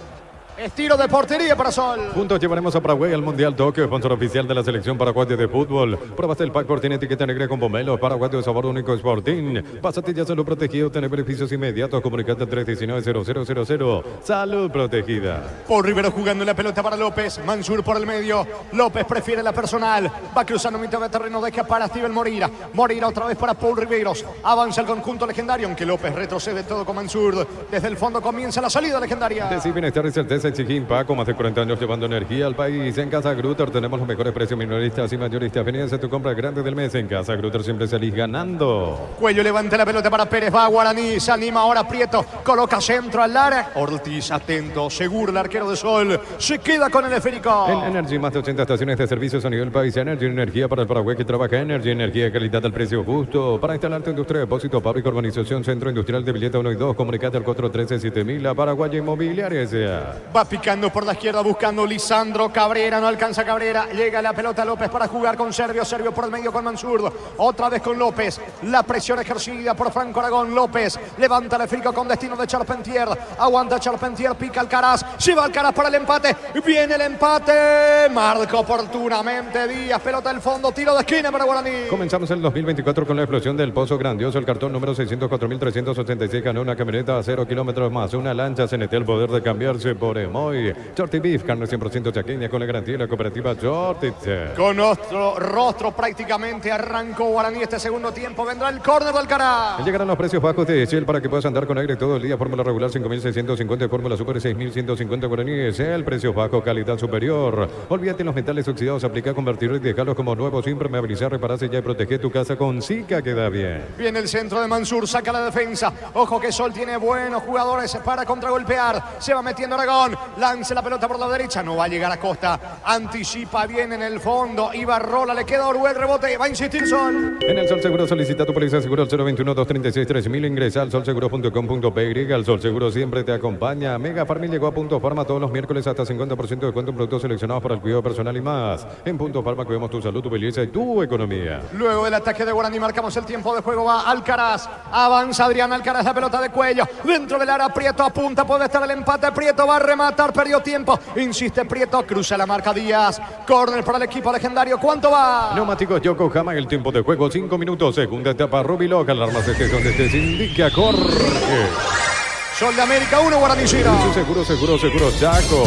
Estilo de portería para Sol. Juntos llevaremos a Paraguay al Mundial Tokio, sponsor oficial de la selección paraguaya de fútbol. Probaste el pack por tiene etiqueta negra con pomelo, paraguayo de sabor único Sporting. Pásate ya Salud Protegido, tener beneficios inmediatos. Comunicate al 319-0000. Salud Protegida. Por Rivero jugando la pelota para López. Mansur por el medio. López prefiere la personal. Va cruzando mitad de terreno, deja para Steven Moreira. Moreira otra vez para Paul Riveros. Avanza el conjunto legendario, aunque López retrocede todo con Mansur. Desde el fondo comienza la salida legendaria. Decir bienestar y certeza exigir Paco, más de 40 años llevando energía al país. En Casa Grutter tenemos los mejores precios minoristas y mayoristas. Venidas a tu compra grande del mes. En Casa Grutter siempre salís ganando. Cuello levanta la pelota para Pérez, va Guaraní, se anima ahora Prieto, coloca centro al área. Ortiz atento, seguro el arquero de Sol, se queda con el esférico. En Energy, más de 80 estaciones de servicios a nivel país. Energy, energía para el Paraguay que trabaja. Energy, energía de calidad al precio justo. Para instalar tu industria, depósito, fábrica, urbanización, centro industrial de Villeta 1 y 2. Comunicate al 413-7000, la Paraguaya Inmobiliaria S.A. Va picando por la izquierda buscando Lisandro Cabrera, no alcanza Cabrera, llega la pelota López para jugar con Servio, Servio por el medio con Mansur, otra vez con López, la presión ejercida por Franco Aragón, López levanta el esférico con destino de Charpentier, aguanta Charpentier, pica Alcaraz, lleva Alcaraz para el empate, viene el empate, marca oportunamente Díaz, pelota del fondo, tiro de esquina para Guaraní. Comenzamos el 2024 con la explosión del Pozo Grandioso, el cartón número 604.386 ganó una camioneta a 0 kilómetros más, una lancha CNT, el poder de cambiarse por Moy. Shorty Beef, carne 100% chaqueña con la garantía de la cooperativa Shorty. Con nuestro rostro prácticamente arrancó Guaraní este segundo tiempo. Vendrá el córner de Alcaraz. Llegarán los precios bajos de Shell para que puedas andar con aire todo el día. Fórmula regular 5.650, Fórmula Super 6.150 guaraníes. El precio bajo, calidad superior. Olvídate los metales oxidados, aplica convertirlos y dejarlos como nuevos, impermeabilizar, repararse ya y proteger tu casa con Zika, queda bien. Viene el centro de Mansur, saca la defensa. Ojo que Sol tiene buenos jugadores para contragolpear. Se va metiendo Aragón, lance la pelota por la derecha, no va a llegar a Costa. Anticipa bien en el fondo. Ibarrola, le queda Oruel, rebote, va a insistir Sol. En el Sol Seguro solicita tu póliza seguro al 021-236-3000. Ingresa al solseguro.com.py. El Sol Seguro siempre te acompaña. Mega Farm llegó a Punto Farma todos los miércoles hasta 50% de descuento en productos seleccionados para el cuidado personal y más. En Punto Farma cuidamos tu salud, tu belleza y tu economía. Luego del ataque de Guaraní marcamos el tiempo de juego. Va Alcaraz, avanza Adrián Alcaraz, la pelota de cuello. Dentro del área, Prieto apunta, puede estar el empate. Prieto va a rematar, perdió tiempo. Insiste Prieto, cruza la marca Díaz. Córner para el equipo legendario. ¿Cuánto va? Neumáticos Yokohama, el tiempo de juego 5 minutos. Segunda etapa Rubiloc, alarmas de que donde te indica Jorge. Sol de América 1, Guaraní 0. Seguro, Chaco.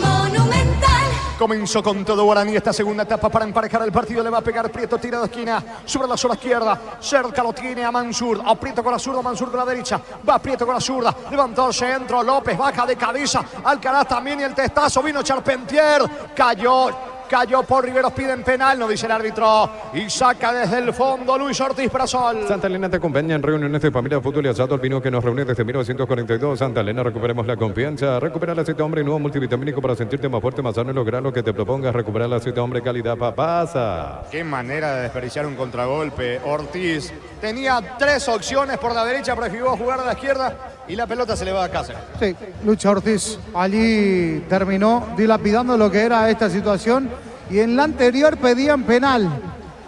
Monumental. Comenzó con todo Guaraní esta segunda etapa para emparejar el partido. Le va a pegar Prieto, tira de esquina sobre la sola izquierda. Cerca lo tiene a Mansur. A Prieto con la zurda, Mansur con la derecha. Va Prieto con la zurda. Levantó el centro. López baja de cabeza. Alcaraz también y el testazo. Vino Charpentier. Cayó por Riveros, piden penal, no dice el árbitro. Y saca desde el fondo Luis Ortiz para Sol. Santa Elena te acompaña en reuniones de familia, fútbol y asado. El vino que nos reúne desde 1942. Santa Elena, recuperemos la confianza. Recupera el aceite hombre nuevo multivitamínico para sentirte más fuerte, más sano y lograr lo que te propongas. Recuperar el aceite hombre calidad papasa. Qué manera de desperdiciar un contragolpe. Ortiz tenía 3 opciones por la derecha, prefirió jugar a la izquierda y la pelota se le va a casa. Sí, Lucha Ortiz allí terminó dilapidando lo que era esta situación y en la anterior pedían penal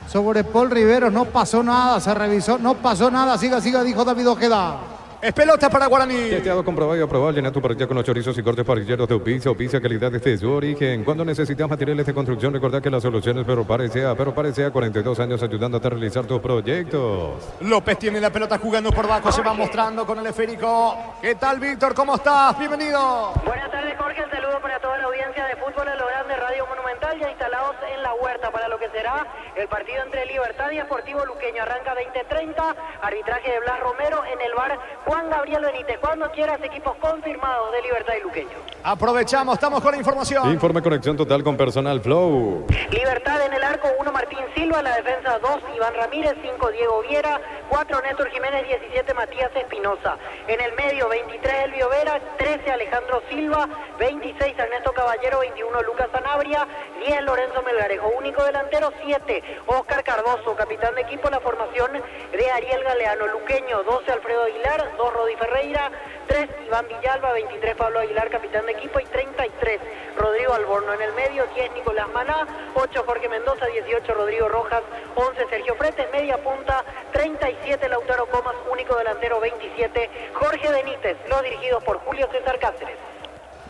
sobre Paul Riveros, no pasó nada, se revisó, no pasó nada, siga, dijo David Ojeda. Es pelota para Guaraní. Testeado, comprobado y aprobado. Llena tu parrilla con los chorizos y cortes parrilleros de Opicia calidad desde su origen. Cuando necesitas materiales de construcción, recordad que la solución es Pero Parecea 42 años ayudándote a realizar tus proyectos. López tiene la pelota jugando por abajo, se va mostrando con el esférico. ¿Qué tal, Víctor? ¿Cómo estás? Bienvenido. Buenas tardes, Jorge. Un saludo para toda la audiencia de Fútbol a lo Grande, Radio Monumental, ya instalados en la huerta para lo que será el partido entre Libertad y Sportivo Luqueño. Arranca 20:30, arbitraje de Blas Romero, en el bar Juan Gabriel Benítez. Cuando quieras, equipos confirmados de Libertad y Luqueño. Aprovechamos, estamos con la información. Informe conexión total con Personal Flow. Libertad en el arco, 1 Martín Silva, la defensa 2 Iván Ramírez, 5 Diego Viera, 4 Néstor Jiménez, 17 Matías Espinosa. En el medio, 23 Elvio Vera, 13 Alejandro Silva, 26 Ernesto Caballero, 21 Lucas Sanabria, 10 Lorenzo Melgarejo. Único delantero, 7 Oscar Cardoso, capitán de equipo. La formación de Ariel Galeano. Luqueño, 12 Alfredo Aguilar, 2 Rodi Ferreira, 3 Iván Villalba, 23 Pablo Aguilar, capitán de equipo, y 33 Rodrigo Alborno. En el medio, 10 Nicolás Maná, 8 Jorge Mendoza, 18 Rodrigo Rojas, 11 Sergio Fretes, media punta, 37 Lautaro Comas, único delantero, 27 Jorge Benítez. Los dirigidos por Julio César Cáceres.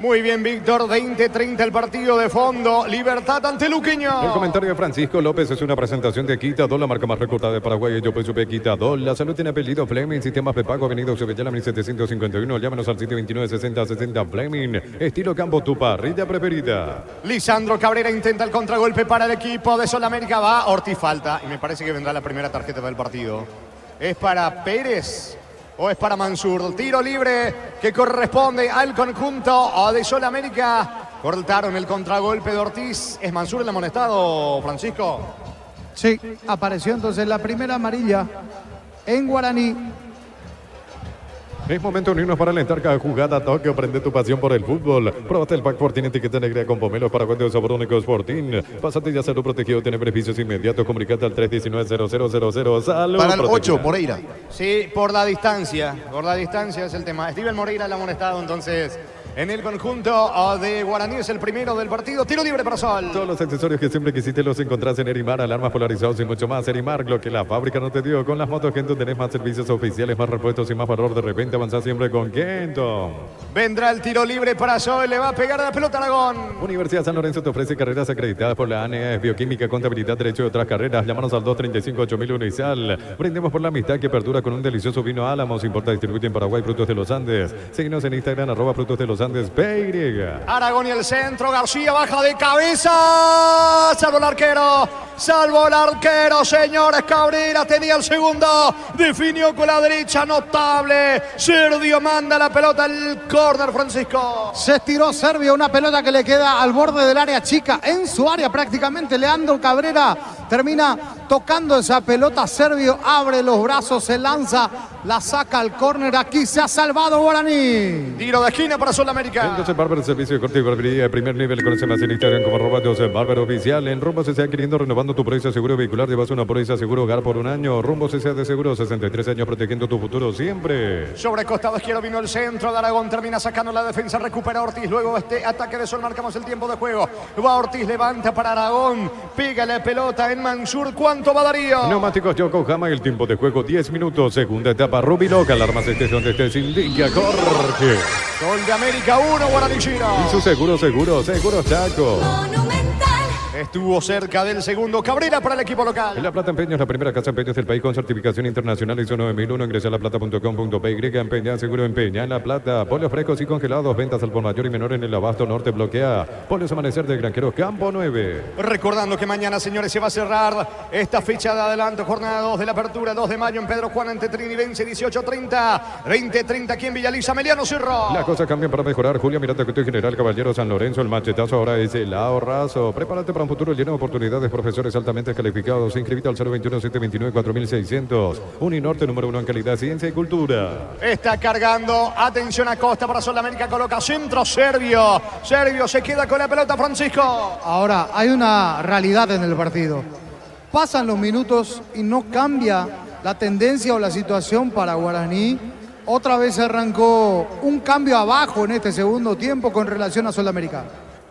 Muy bien, Víctor. 20:30 el partido de fondo. Libertad ante Luqueño. El comentario de Francisco López es una presentación de Quitadol, la marca más recortada de Paraguay. Yo pues supe Quitadol. La salud tiene apellido Fleming. Sistemas prepago, Avenida Ocebellala 1751. Llámanos al 729-6060 Fleming. Estilo campo, tu parrilla preferida. Lisandro Cabrera intenta el contragolpe para el equipo de Sol América. Va Ortiz, falta. Y me parece que vendrá la primera tarjeta del partido. ¿Es para Pérez o es para Mansur? Tiro libre que corresponde al conjunto de Sol América. Cortaron el contragolpe de Ortiz. ¿Es Mansur el amonestado, Francisco? Sí, apareció entonces la primera amarilla en Guaraní. Es momento de unirnos para alentar cada jugada. Toque, aprende tu pasión por el fútbol. Probate el Pack Fortín, etiqueta negra con pomelos para cuentos de sabor único Fortín. Pásate ya salud protegido, tiene beneficios inmediatos. Comunicate al 319-0000. Salud Para el protegida. 8, Moreira. Sí, por la distancia es el tema. Steven Moreira el amonestado, entonces, en el conjunto de Guaraní es el primero del partido. Tiro libre para Sol. Todos los accesorios que siempre quisiste los encontrás en Erimar, alarmas polarizados y mucho más. Erimar, lo que la fábrica no te dio. Con las motos Kenton tenés más servicios oficiales, más repuestos y más valor. De repente avanzás siempre con Kenton. Vendrá el tiro libre para Sol, le va a pegar a la pelota Aragón. Universidad San Lorenzo te ofrece carreras acreditadas por la ANES, bioquímica, contabilidad, derecho y otras carreras. Llámanos al 235-8001 y sal. Brindemos por la amistad que perdura con un delicioso vino Álamos. Importa, distribuye en Paraguay Frutos de los Andes. Síguenos en Instagram, @Frutos de los Andes PY. Aragón y el centro, García baja de cabeza, salvo el arquero, señores. Cabrera tenía el segundo, definió con la derecha, notable. Sergio manda la pelota al córner, Francisco. Se estiró Servio, una pelota que le queda al borde del área chica, en su área prácticamente. Leandro Cabrera termina tocando esa pelota. Servio abre los brazos, se lanza, la saca al córner. Aquí se ha salvado Guaraní. Tiro de esquina para Sudamérica. Entonces, Barber, servicio de corte y barbería de primer nivel. Conoce más en Instagram como @Robados Barber Oficial. En Rumbo se está adquiriendo, renovando tu póliza seguro vehicular. Llevas una póliza seguro hogar por un año. Rumbo se de seguro, 63 años protegiendo tu futuro siempre. Sobre costado izquierdo vino el centro de Aragón. Termina sacando la defensa, recupera Ortiz. Luego este ataque de Sol, marcamos el tiempo de juego. Va Ortiz, levanta para Aragón. Pega la pelota en Mansur. ¿Cuánto va Darío? Neumáticos Yokohama, el tiempo de juego 10 minutos. Segunda etapa, Rubiroca. Alarmas este donde te indica corte. Sol de América 1, Guaraní Chino. Y su seguro Chaco. Estuvo cerca del segundo. Cabrera para el equipo local. La Plata Empeños, la primera casa de empeños del país con certificación internacional ISO 9001. Ingresa a laplata.com.py. Empeña, seguro empeña en La Plata. Polios frescos y congelados. Ventas al por mayor y menor en el abasto norte. Bloquea. Polios Amanecer de Granjeros Campo 9. Recordando que mañana, señores, se va a cerrar esta fecha de adelanto. Jornada 2 de la apertura. 2 de mayo en Pedro Juan ante Trinidense. 18:30. 20:30 aquí en Villaliza. Meliano Cerro. Las cosas cambian para mejorar. Julia Miranda, Cuto y General Caballero San Lorenzo. El machetazo ahora es el ahorrazo. Prepárate para un futuro lleno de oportunidades. Profesores altamente calificados. Inscribite al 021-729-4600. Uninorte, número 1 en calidad, ciencia y cultura. Está cargando. Atención a Costa para Sudamérica. Coloca centro Servio. Servio se queda con la pelota, Francisco. Ahora, hay una realidad en el partido. Pasan los minutos y no cambia la tendencia o la situación para Guaraní. Otra vez arrancó un cambio abajo en este segundo tiempo con relación a Sudamérica.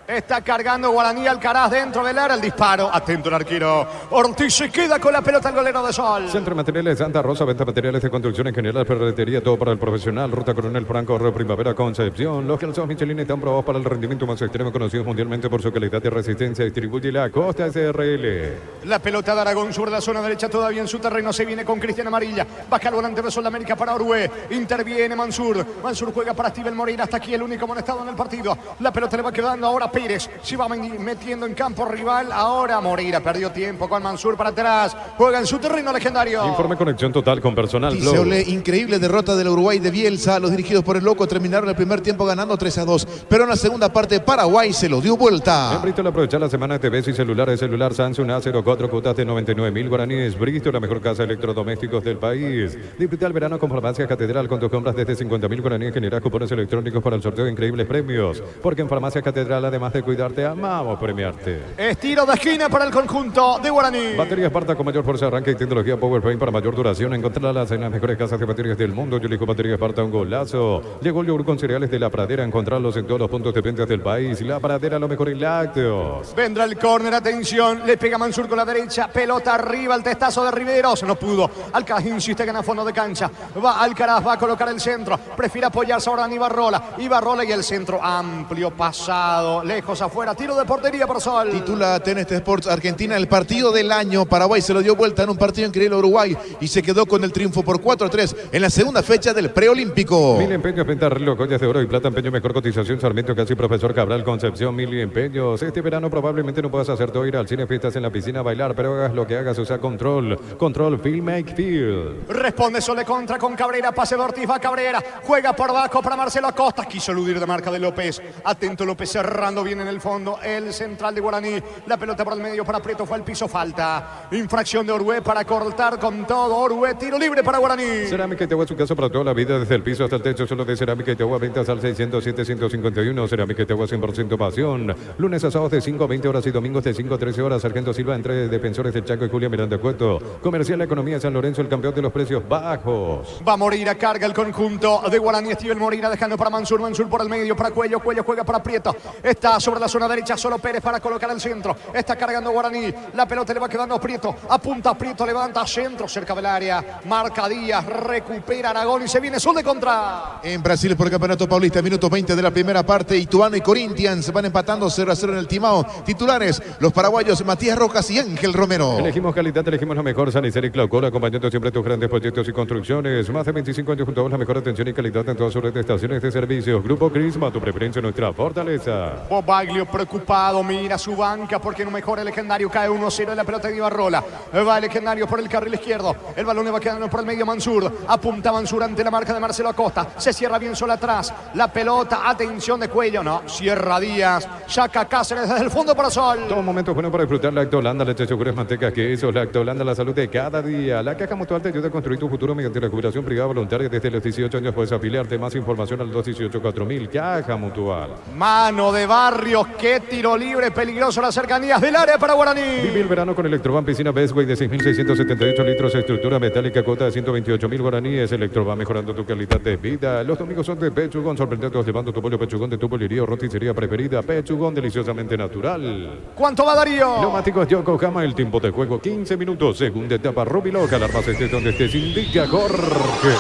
Está cargando Guaraní, Alcaraz dentro del área, el disparo. Atento el arquero. Ortiz se queda con la pelota, el golero de Sol. Centro de Materiales Santa Rosa, venta materiales de construcción en general, ferretería, todo para el profesional. Ruta Coronel Franco, Río Primavera, Concepción. Los calzones Michelin están probados para el rendimiento más extremo, conocidos mundialmente por su calidad y resistencia. Distribuye la Costa SRL. La pelota de Aragón sobre la zona derecha, todavía en su terreno. Se viene con Cristian Amarilla. Baja el volante de Sudamérica para Orué. Interviene Mansur. Mansur juega para Steven Moreira. Hasta aquí el único amonestado en el partido. La pelota le va quedando ahora Pérez. Se va metiendo en campo rival. Ahora Moreira perdió tiempo con Mansur para atrás. Juega en su terreno legendario. Informe conexión total con personal. Y se ole increíble derrota del Uruguay de Bielsa. Los dirigidos por el Loco terminaron el primer tiempo ganando 3-2. Pero en la segunda parte Paraguay se lo dio vuelta. En Bristol aprovechar la semana de TVs y celulares. Celular Samsung A04, cuotas de 99.000 guaraníes. Bristol, la mejor casa de electrodomésticos del país. Disfruta el verano con Farmacia Catedral con tus compras desde 50.000 guaraníes. Generas cupones electrónicos para el sorteo de increíbles premios. Porque en Farmacia Catedral, además de cuidarte, amamos premiarte. Estiro de esquina para el conjunto de Guaraní. Batería Esparta con mayor fuerza de arranque y tecnología PowerPoint para mayor duración. Encontrarlas en las mejores casas de baterías del mundo. Yo elijo Batería Esparta, un golazo. Llegó el yogur con cereales de La Pradera. Encontrarlos en todos los puntos de venta del país. La Pradera, lo mejor en lácteos. Vendrá el córner, atención. Le pega Mansur con la derecha. Pelota arriba, el testazo de Riveros. No pudo. Alcaraz insiste, gana fondo de cancha. Va Alcaraz, va a colocar el centro. Prefiere apoyarse ahora en Ibarrola. Ibarrola y el centro amplio, pasado, lejos afuera. Tiro de portería por Sol. Titula TNT Sports Argentina el partido del año. Paraguay se lo dio vuelta en un partido increíble a Uruguay y se quedó con el triunfo por 4-3 en la segunda fecha del preolímpico. Mil empeños, venta, reloj, joyas de oro y plata, empeño, mejor cotización, Sarmiento, casi Profesor Cabral, Concepción, Mil empeños. Este verano probablemente no puedas hacer todo, ir al cine, fiestas en la piscina, bailar, pero hagas lo que hagas, usa Control. Control, Feel, Make, Feel. Responde Sole contra con Cabrera, pase de Ortiz, va Cabrera, juega por abajo para Marcelo Acosta, quiso eludir de marca de López. Atento López cerrando bien en el fondo, el central de Guaraní, la pelota por el medio para Prieto, fue el piso, falta. Infracción de Orué para cortar con todo, Orué, tiro libre para Guaraní. Cerámica Itagua, su casa para toda la vida, desde el piso hasta el techo, solo de Cerámica Itagua, ventas al 607-151, Cerámica Itagua 100% pasión. Lunes a sábados de 5 a 20 horas y domingos de 5 a 13 horas, Sargento Silva, entre Defensores del Chaco y Julia Miranda Cueto. Comercial La Economía de San Lorenzo, el campeón de los precios bajos. Va Moreira, carga el conjunto de Guaraní, Steven Moreira dejando para Mansur, Mansur por el medio para Cuello, Cuello juega para Prieto. Está pelota sobre la zona derecha, solo Pérez para colocar el centro. Está cargando Guaraní. La pelota le va quedando a Prieto. Apunta Prieto, levanta centro cerca del área. Marca Díaz, recupera Aragón y se viene sol de contra. En Brasil por el Campeonato Paulista, minuto 20 de la primera parte, Ituano y Corinthians van empatando 0-0 en el Timao. Titulares, los paraguayos Matías Rojas y Ángel Romero. Elegimos calidad, elegimos la mejor. Sanicer y Claucol, acompañando siempre tus grandes proyectos y construcciones. Más de 25 años junto a vos, la mejor atención y calidad en todas sus redes de estaciones de servicios. Grupo Crisma, tu preferencia, nuestra fortaleza. Bobaglio preocupado, mira su banca porque en un mejor el legendario cae 1-0 en la pelota de Ibarrola. Va el legendario por el carril izquierdo. El balón le va quedando por el medio Mansur. Apunta Mansur ante la marca de Marcelo Acosta. Se cierra bien sola atrás. La pelota, atención de cuello, no. Cierra Díaz. Saca Cáceres desde el fondo para Sol. Todo momento bueno para disfrutar Lactolanda, leche, yogures, manteca, queso. Lactolanda, la salud de cada día. La Caja Mutual te ayuda a construir tu futuro mediante la jubilación privada voluntaria. Desde los 18 años puedes afiliarte. Más información al 218-4000. Caja Mutual. Mano de Barrios, qué tiro libre peligroso a las cercanías del área para Guaraní. Vive el verano con Electroban Piscina Bestway de 6.678 litros, estructura metálica, cuota de 128.000 guaraníes. Electroban mejorando tu calidad de vida. Los domingos son de Pechugón, sorprendidos llevando tu pollo Pechugón de tu pollería o roticería preferida. Pechugón, deliciosamente natural. ¿Cuánto va Darío? Neumáticos Yokohama, el tiempo de juego 15 minutos. Segunda etapa, Rubiloca, alarmas estés donde estés, indica Jorge.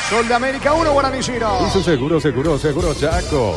Sol de América 1, Guaraní 0. Y su seguro Chaco.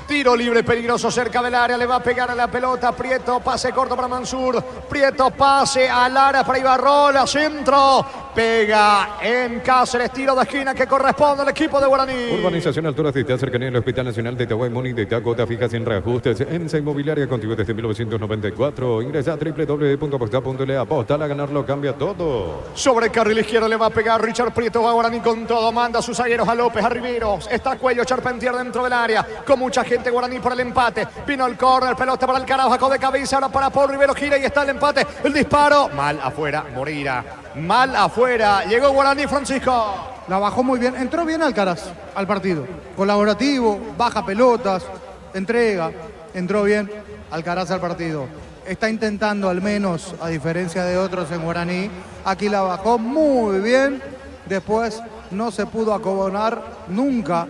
Tiro libre peligroso cerca del área, le va a pegar a la pelota. Prieto, pase corto para Mansur. Prieto, pase al área para Ibarrola, centro. Pega en Cáceres, tiro de esquina que corresponde al equipo de Guaraní. Urbanización Alturas de Ita, cercanía del Hospital Nacional de Itaguay, Muni de Ita, cuota fija sin reajustes. ENSA Inmobiliaria contigo desde 1994. Ingresa a www.aposta.le. Aposta a ganarlo, cambia todo. Sobre el carril izquierdo le va a pegar Richard Prieto. Va Guaraní con todo, manda a sus zagueros a López, a Riveros. Está Cuello, Charpentier dentro del área. Con mucha gente Guaraní por el empate. Vino el córner, pelota para el Carabaco de cabeza. Ahora para Paul Rivero, gira y está el empate. El disparo, mal afuera, Moreira. Mal afuera, llegó Guaraní, Francisco. La bajó muy bien, entró bien Alcaraz al partido. Colaborativo, baja pelotas, entrega, entró bien Alcaraz al partido. Está intentando al menos, a diferencia de otros en Guaraní, aquí la bajó muy bien. Después no se pudo acomodar nunca.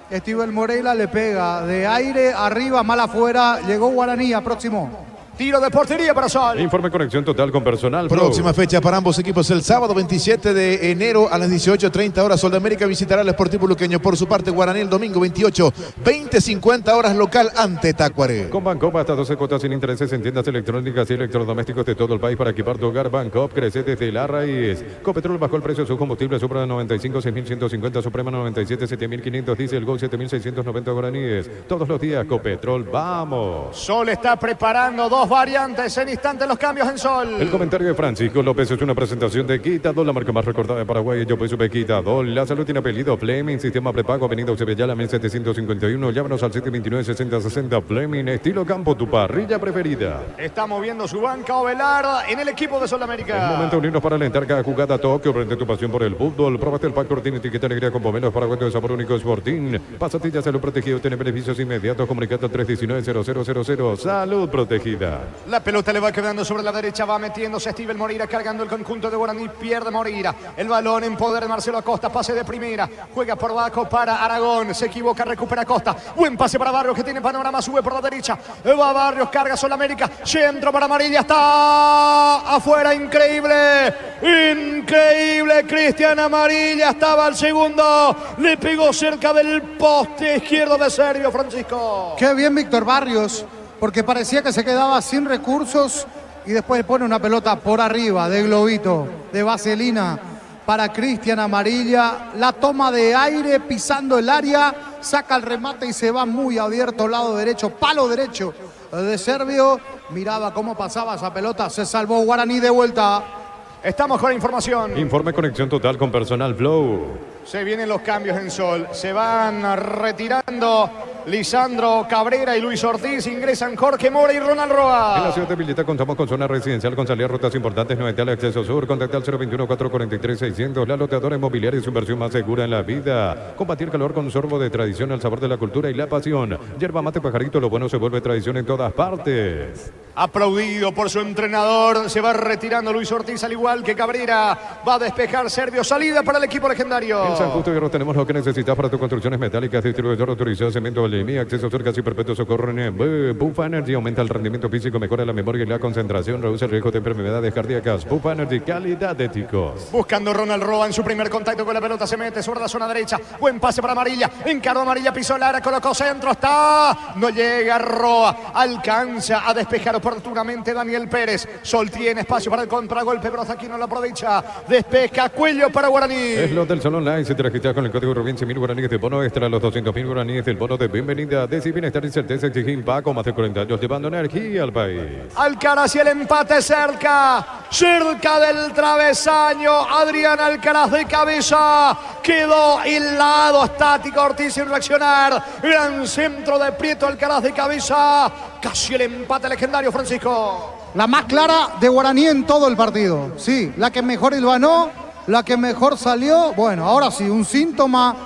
Estíbal Moreira le pega de aire, arriba, mal afuera, llegó Guaraní, a próximo. Tiro de portería para Sol. Informe conexión total con personal. Próxima fecha para ambos equipos el sábado 27 de enero a las 18:30 horas. Sol de América visitará al Sportivo Luqueño. Por su parte, Guaraní el domingo 28, 20:50 horas local ante Tacuaré. Con Bancopa hasta 12 cuotas sin intereses en tiendas electrónicas y electrodomésticos de todo el país para equipar tu hogar. Bancop crece desde la raíz. Copetrol bajó el precio de su combustible. Supra 95, 6.150. Suprema 97, 7.500. Diesel Go 7.690 guaraníes. Todos los días, Copetrol, vamos. Sol está preparando dos variantes en instante los cambios en Sol. El comentario de Francisco López es una presentación de Quitadol, la marca más recordada de Paraguay. Yo pues supe Quitadol. La salud tiene apellido Fleming, sistema prepago, avenida Eusebio 1751. Llámanos al 729-6060. Fleming, estilo campo, tu parrilla preferida. Está moviendo su banca Ovelar en el equipo de Sol de América. Es momento de unirnos para alentar cada jugada. Tokio, prende tu pasión por el fútbol. Probaste el pack Sporting, etiqueta alegría con pomelos paraguayos de sabor único Sporting. Pasatillas salud protegido, tiene beneficios inmediatos. Comunicate al 319-0000. Salud protegida. La pelota le va quedando sobre la derecha, va metiéndose Estíbal Moreira, cargando el conjunto de Guaraní, pierde Moreira. El balón en poder de Marcelo Acosta, pase de primera, juega por abajo para Aragón, se equivoca, recupera Acosta. Buen pase para Barrios que tiene panorama, sube por la derecha. Va Barrios, carga Sol América, centro para Amarilla, está afuera, increíble. Increíble, Cristian Amarilla estaba al segundo, le pegó cerca del poste izquierdo de Sergio Francisco. Qué bien Víctor Barrios, porque parecía que se quedaba sin recursos y después pone una pelota por arriba de globito, de vaselina para Cristian Amarilla. La toma de aire pisando el área, saca el remate y se va muy abierto lado derecho, palo derecho de Servio. Miraba cómo pasaba esa pelota, se salvó Guaraní de vuelta. Estamos con información. Informe conexión total con personal Flow. Se vienen los cambios en Sol. Se van retirando Lisandro Cabrera y Luis Ortiz. Ingresan Jorge Mora y Ronald Roa. En la ciudad de Villeta contamos con zona residencial con salida a rutas importantes. 90 al acceso sur. Contacta al 021-443-600. La loteadora inmobiliaria es su inversión más segura en la vida. Combatir calor con sorbo de tradición al sabor de la cultura y la pasión. Yerba mate pajarito, lo bueno se vuelve tradición en todas partes. Aplaudido por su entrenador. Se va retirando Luis Ortiz, al igual que Cabrera. Va a despejar Servio. Salida para el equipo legendario. En San Justo Hierro tenemos lo que necesitas para tus construcciones metálicas. Distribuidor autorizado, cemento, alemía, acceso cerca y perpetuo socorro. Bufa Energy aumenta el rendimiento físico, mejora la memoria y la concentración, reduce el riesgo de enfermedades cardíacas. Bufa Energy, calidad de ticos. Buscando Ronald Roa en su primer contacto con la pelota. Se mete sobre la zona derecha. Buen pase para Amarilla. Encaró Amarilla, pisó el área, colocó centro. Está. No llega Roa. Alcanza a despejar oportunamente Daniel Pérez. Sol tiene espacio para el contragolpe, pero hasta aquí no lo aprovecha. Despeja Cuello para Guaraní. Es lo del Salón Online. Si te registras con el código Rubén, 100.000 guaraníes de bono extra, los 200.000 guaraníes del bono de bienvenida. De bienestar y certeza exige Impaco, más de 40 años llevando energía al país. Alcaraz y el empate cerca del travesaño. Adrián Alcaraz de cabeza. Quedó hilado, estático Ortiz sin reaccionar. Gran centro de Prieto, Alcaraz de cabeza. Casi el empate legendario, Francisco. La más clara de Guaraní en todo el partido. Sí, la que mejor hilvanó, la que mejor salió. Bueno, ahora sí, un síntoma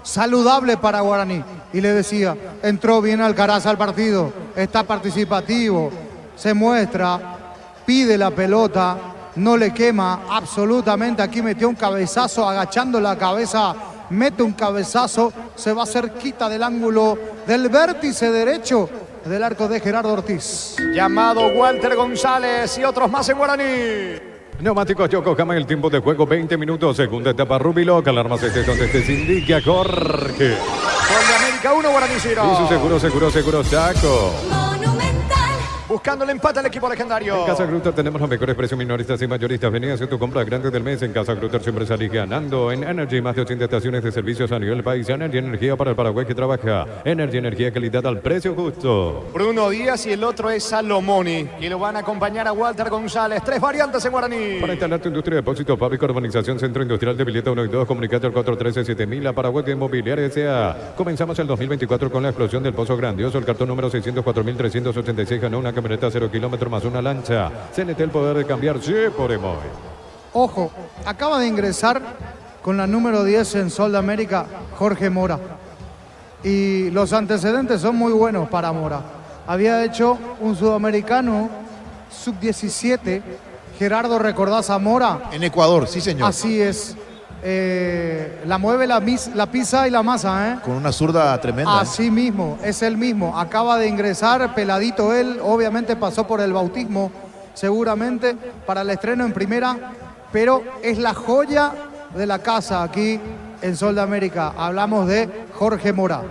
saludable para Guaraní. Y le decía, entró bien Alcaraz al partido, está participativo, se muestra, pide la pelota, no le quema absolutamente. Aquí metió un cabezazo, agachando la cabeza, mete un cabezazo, se va cerquita del ángulo del vértice derecho del arco de Gerardo Ortiz. Llamado Walter González y otros más en Guaraní. Neumáticos Yokohama, el tiempo de juego 20 minutos, segunda etapa Rubiloc, alarmas donde te indica Jorge. Gol de América 1, Guaraní 0. Y su seguro Chaco. Buscando el empate al equipo legendario. En Casa Grutter tenemos los mejores precios minoristas y mayoristas. Vení a hacer tu compra grande del mes. En Casa Grutter siempre salís ganando. En Energy, más de 80 estaciones de servicios a nivel país. Energy, energía para el Paraguay que trabaja. Energy, energía, calidad al precio justo. Bruno Díaz y el otro es Salomoni, que lo van a acompañar a Walter González. 3 variantes en Guaraní. Para instalar tu industria de depósito, fábrica, urbanización, centro industrial de Villeta 1 y 2, comunicate al 413-7000 a Paraguay Inmobiliaria S.A. Comenzamos el 2024 con la explosión del Pozo Grandioso. El cartón número 604.386 ganó una camioneta 0 kilómetros más una lancha. CNT, el poder de cambiar. Sí, podemos. Ojo, acaba de ingresar con la número 10 en Sol de América, Jorge Mora. Y los antecedentes son muy buenos para Mora. Había hecho un sudamericano sub-17. Gerardo, ¿recordás a Mora? En Ecuador, sí señor. Así es. La mueve la pizza y la masa, ¿eh? Con una zurda tremenda. Así mismo, es el mismo. Acaba de ingresar, peladito él. Obviamente pasó por el bautismo, seguramente, para el estreno en primera. Pero es la joya de la casa aquí en Sol de América. Hablamos de Jorge Mora.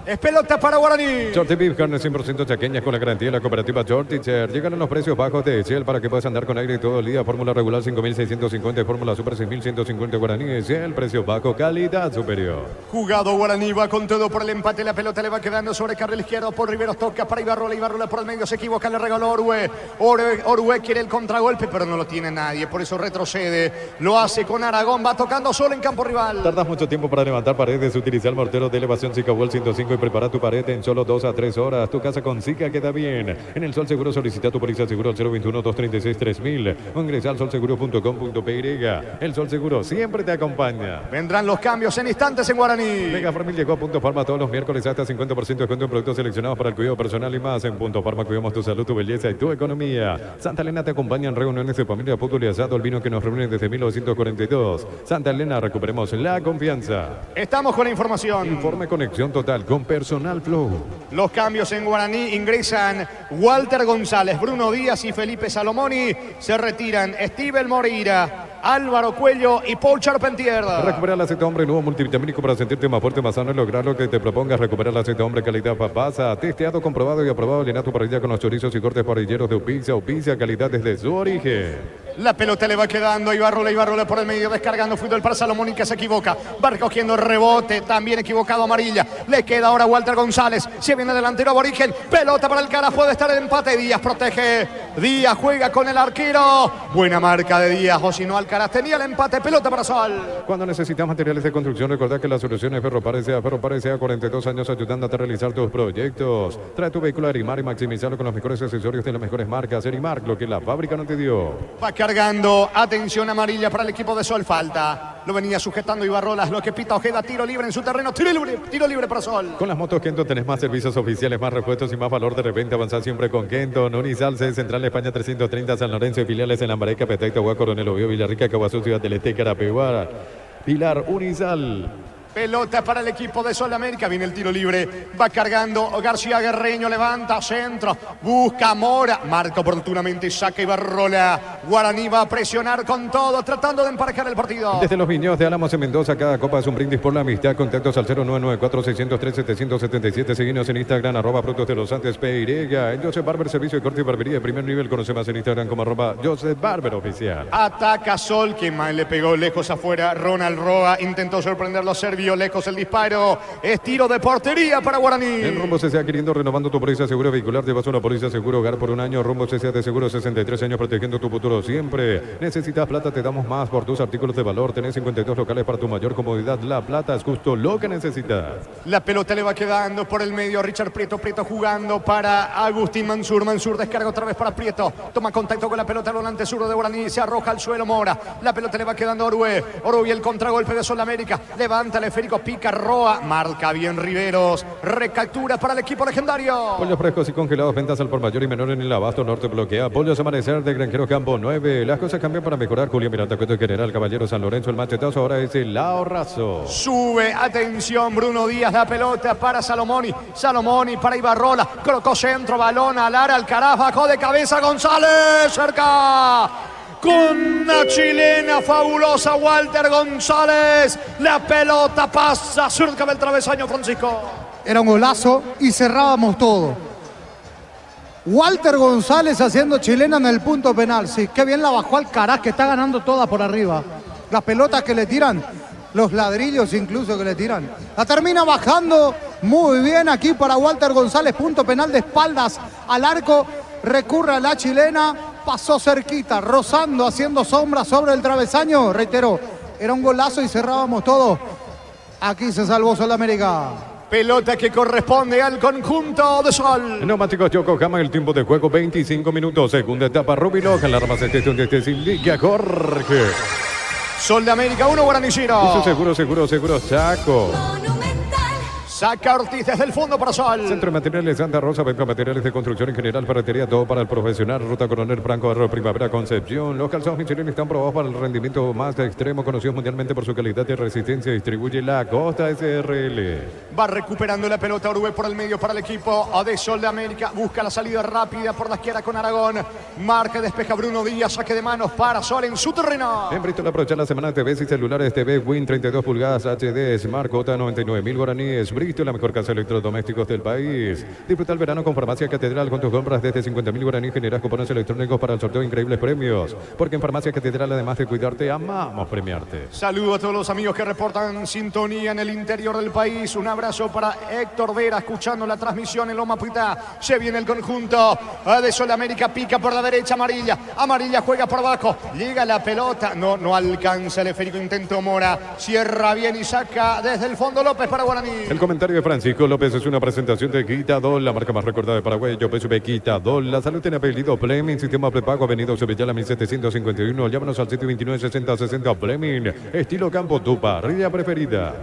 Es pelota para Guaraní. Shorty Beef, carne 100% chaqueña con la garantía de la cooperativa Shorty-Cher. Llegan a los precios bajos de Shell para que puedas andar con aire todo el día. Fórmula regular 5.650, fórmula super 6.150 guaraníes. Shell, precio bajo, calidad superior. Jugado Guaraní, va con todo por el empate. La pelota le va quedando sobre carril izquierdo por Riveros. Toca para Ibarrola. Ibarrola por el medio, se equivoca, le regaló Orue. Orue quiere el contragolpe, pero no lo tiene nadie. Por eso retrocede. Lo hace con Aragón. Va tocando solo en campo rival. Tardas mucho tiempo para levantar paredes. Utiliza el mortero de elevación Zicawall 105 y prepara tu pared en solo 2 a 3 horas. Tu casa con Zika queda bien. En el Sol Seguro solicita tu póliza seguro al 021-236-3000 o ingresa al solseguro.com.py. El Sol Seguro siempre te acompaña. Vendrán los cambios en instantes en Guaraní. Mega Farmil llegó a Punto Farma todos los miércoles hasta 50% de descuento en productos seleccionados para el cuidado personal y más. En Punto Farma cuidamos tu salud, tu belleza y tu economía. Santa Elena te acompaña en reuniones de familia, fútbol y asado. El vino que nos reúne desde 1942. Santa Elena, recuperemos la confianza. Estamos con la información. Informe Conexión Total con Personal Flow. Los cambios en Guaraní: ingresan Walter González, Bruno Díaz y Felipe Salomoni. Se retiran Steven Moreira, Álvaro Cuello y Paul Charpentier. Recupera el aceite hombre nuevo multivitamínico para sentirte más fuerte, más sano y lograr lo que te propongas. Recupera el aceite hombre calidad papasa. Testeado, comprobado y aprobado. Llena tu parrilla con los chorizos y cortes parrilleros de Upicia. Upicia, calidad desde su origen. La pelota le va quedando a Ibarrola por el medio, descargando fútbol para Salomoni, que se equivoca. Va recogiendo rebote, también equivocado Amarilla. Le queda ahora Walter González. Se viene delantero aborigen. Pelota para el cara, puede estar el empate. Díaz protege Díaz juega con el arquero. Buena marca de Díaz, o si no Alcaraz tenía el empate. Pelota para Sol. Cuando necesitas materiales de construcción, recordá que la solución es Ferropares SEA. Ferropares SEA, 42 años ayudándote a realizar tus proyectos. Trae tu vehículo a Erimar y maximizarlo con los mejores accesorios de las mejores marcas. Erimar, lo que la fábrica no te dio. Va cargando. Atención amarilla para el equipo de Sol. Falta. Lo venía sujetando Ibarrolas. Lo que pita Ojeda. Tiro libre en su terreno. Tiro libre para Sol. Con las motos Kenton tenés más servicios oficiales, más repuestos y más valor de repente. Avanzar siempre con Kenton. Unizal, sede central España 330, San Lorenzo y filiales en Lambaré, Capeté, Itagua, Coronel Oviedo, Villarrica, Caguazú, Ciudad del Este, Carapeguá, Pilar, Unizal. Pelota para el equipo de Sol América. Viene el tiro libre. Va cargando García Guerreño. Levanta centro. Busca Mora. Marca oportunamente. Saca Ibarrola. Guaraní va a presionar con todo. Tratando de emparejar el partido. Desde los Viñedos de Álamos en Mendoza, cada copa es un brindis por la amistad. Contactos al 0994-603-777. Seguinos en Instagram, @Frutos de los Andes Peirega. En Joseph Barber, servicio de corte y barbería de primer nivel. Conoce más en Instagram como @Joseph Barber Oficial. Ataca Sol. Que mal le pegó lejos afuera. Ronald Roa intentó sorprender los serbios. Lejos el disparo. Es tiro de portería para Guaraní. En Rumbo CCA, queriendo renovando tu póliza seguro vehicular, llevas una póliza seguro hogar por un año. Rumbo CCA de seguro 63 años protegiendo tu futuro siempre. Necesitas plata, te damos más por tus artículos de valor. Tenés 52 locales para tu mayor comodidad. La plata es justo lo que necesitas. La pelota le va quedando por el medio. Richard Prieto jugando para Agustín Mansur. Mansur descarga otra vez para Prieto. Toma contacto con la pelota al volante zurdo de Guaraní. Se arroja al suelo Mora. La pelota le va quedando a Orue. Orue, el contragolpe de Sol América. Levanta el esférico, pica Roa. Marca bien Riveros. Recaptura para el equipo legendario. Pollos frescos y congelados, ventas al por mayor y menor en el Abasto Norte bloquea. Pollos Amanecer de Granjero Campo 9. Las cosas cambian para mejorar. Julio Miranda, Cuento General Caballero San Lorenzo. El machetazo ahora es el ahorrazo. Sube, atención, Bruno Díaz, la pelota para Salomoni. Salomoni para Ibarrola. Colocó centro, balón al área, Alcaraz bajó de cabeza, González, cerca. Con una chilena fabulosa, Walter González. La pelota pasa cerca del travesaño, Francisco. Era un golazo y cerrábamos todo. Walter González haciendo chilena en el punto penal. Sí, qué bien la bajó Alcaraz, que está ganando toda por arriba. Las pelotas que le tiran, los ladrillos incluso que le tiran. La termina bajando muy bien aquí para Walter González. Punto penal de espaldas al arco. Recurre a la chilena. Pasó cerquita, rozando, haciendo sombra sobre el travesaño. Reitero, era un golazo y cerrábamos todo. Aquí se salvó Sol América. Pelota que corresponde al conjunto de Sol. Neumáticos Yokohama, el tiempo de juego 25 minutos. Segunda etapa, Rubiloja, en la rama 77 sin Liga Jorge. Sol de América 1, Guaraní 0. Eso seguro, Chaco. Saca Ortiz desde el fondo para Sol. Centro de Materiales Santa Rosa, venta materiales de construcción en general, ferretería, todo para el profesional. Ruta Coronel Franco, Arroyo Primavera, Concepción. Los calzados Michelin están probados para el rendimiento más extremo, conocidos mundialmente por su calidad y resistencia. Distribuye la Costa SRL. Va recuperando la pelota Uruguay por el medio para el equipo de Sol de América. Busca la salida rápida por la izquierda con Aragón. Marca, despeja Bruno Díaz. Saque de manos para Sol en su terreno. En Bristol aprovecha la semana de TVs y celulares TV Win 32 pulgadas HD Smart Cota 99.000 guaraníes. Bristol, la mejor casa de electrodomésticos del país. Disfruta el verano con Farmacia Catedral. Con tus compras desde 50.000 guaraníes generas cupones electrónicos para el sorteo de increíbles premios. Porque en Farmacia Catedral, además de cuidarte, amamos premiarte. Saludo a todos los amigos que reportan sintonía en el interior del país. Un abrazo para Héctor Vera, escuchando la transmisión en Loma Puitá. Se viene el conjunto de Sol América, pica por la derecha, Amarilla. Amarilla juega por abajo. Llega la pelota. No alcanza el esférico, intento Mora. Cierra bien y saca desde el fondo López para Guaraní. El comentario de Francisco López es una presentación de Quitadol, la marca más recordada de Paraguay. Yo PSV Quitadol. La salud tiene apellido Fleming, sistema prepago, Avenida Sevillala 1751. Llámanos al 729-6060 Fleming. Estilo campo, tu parrilla preferida.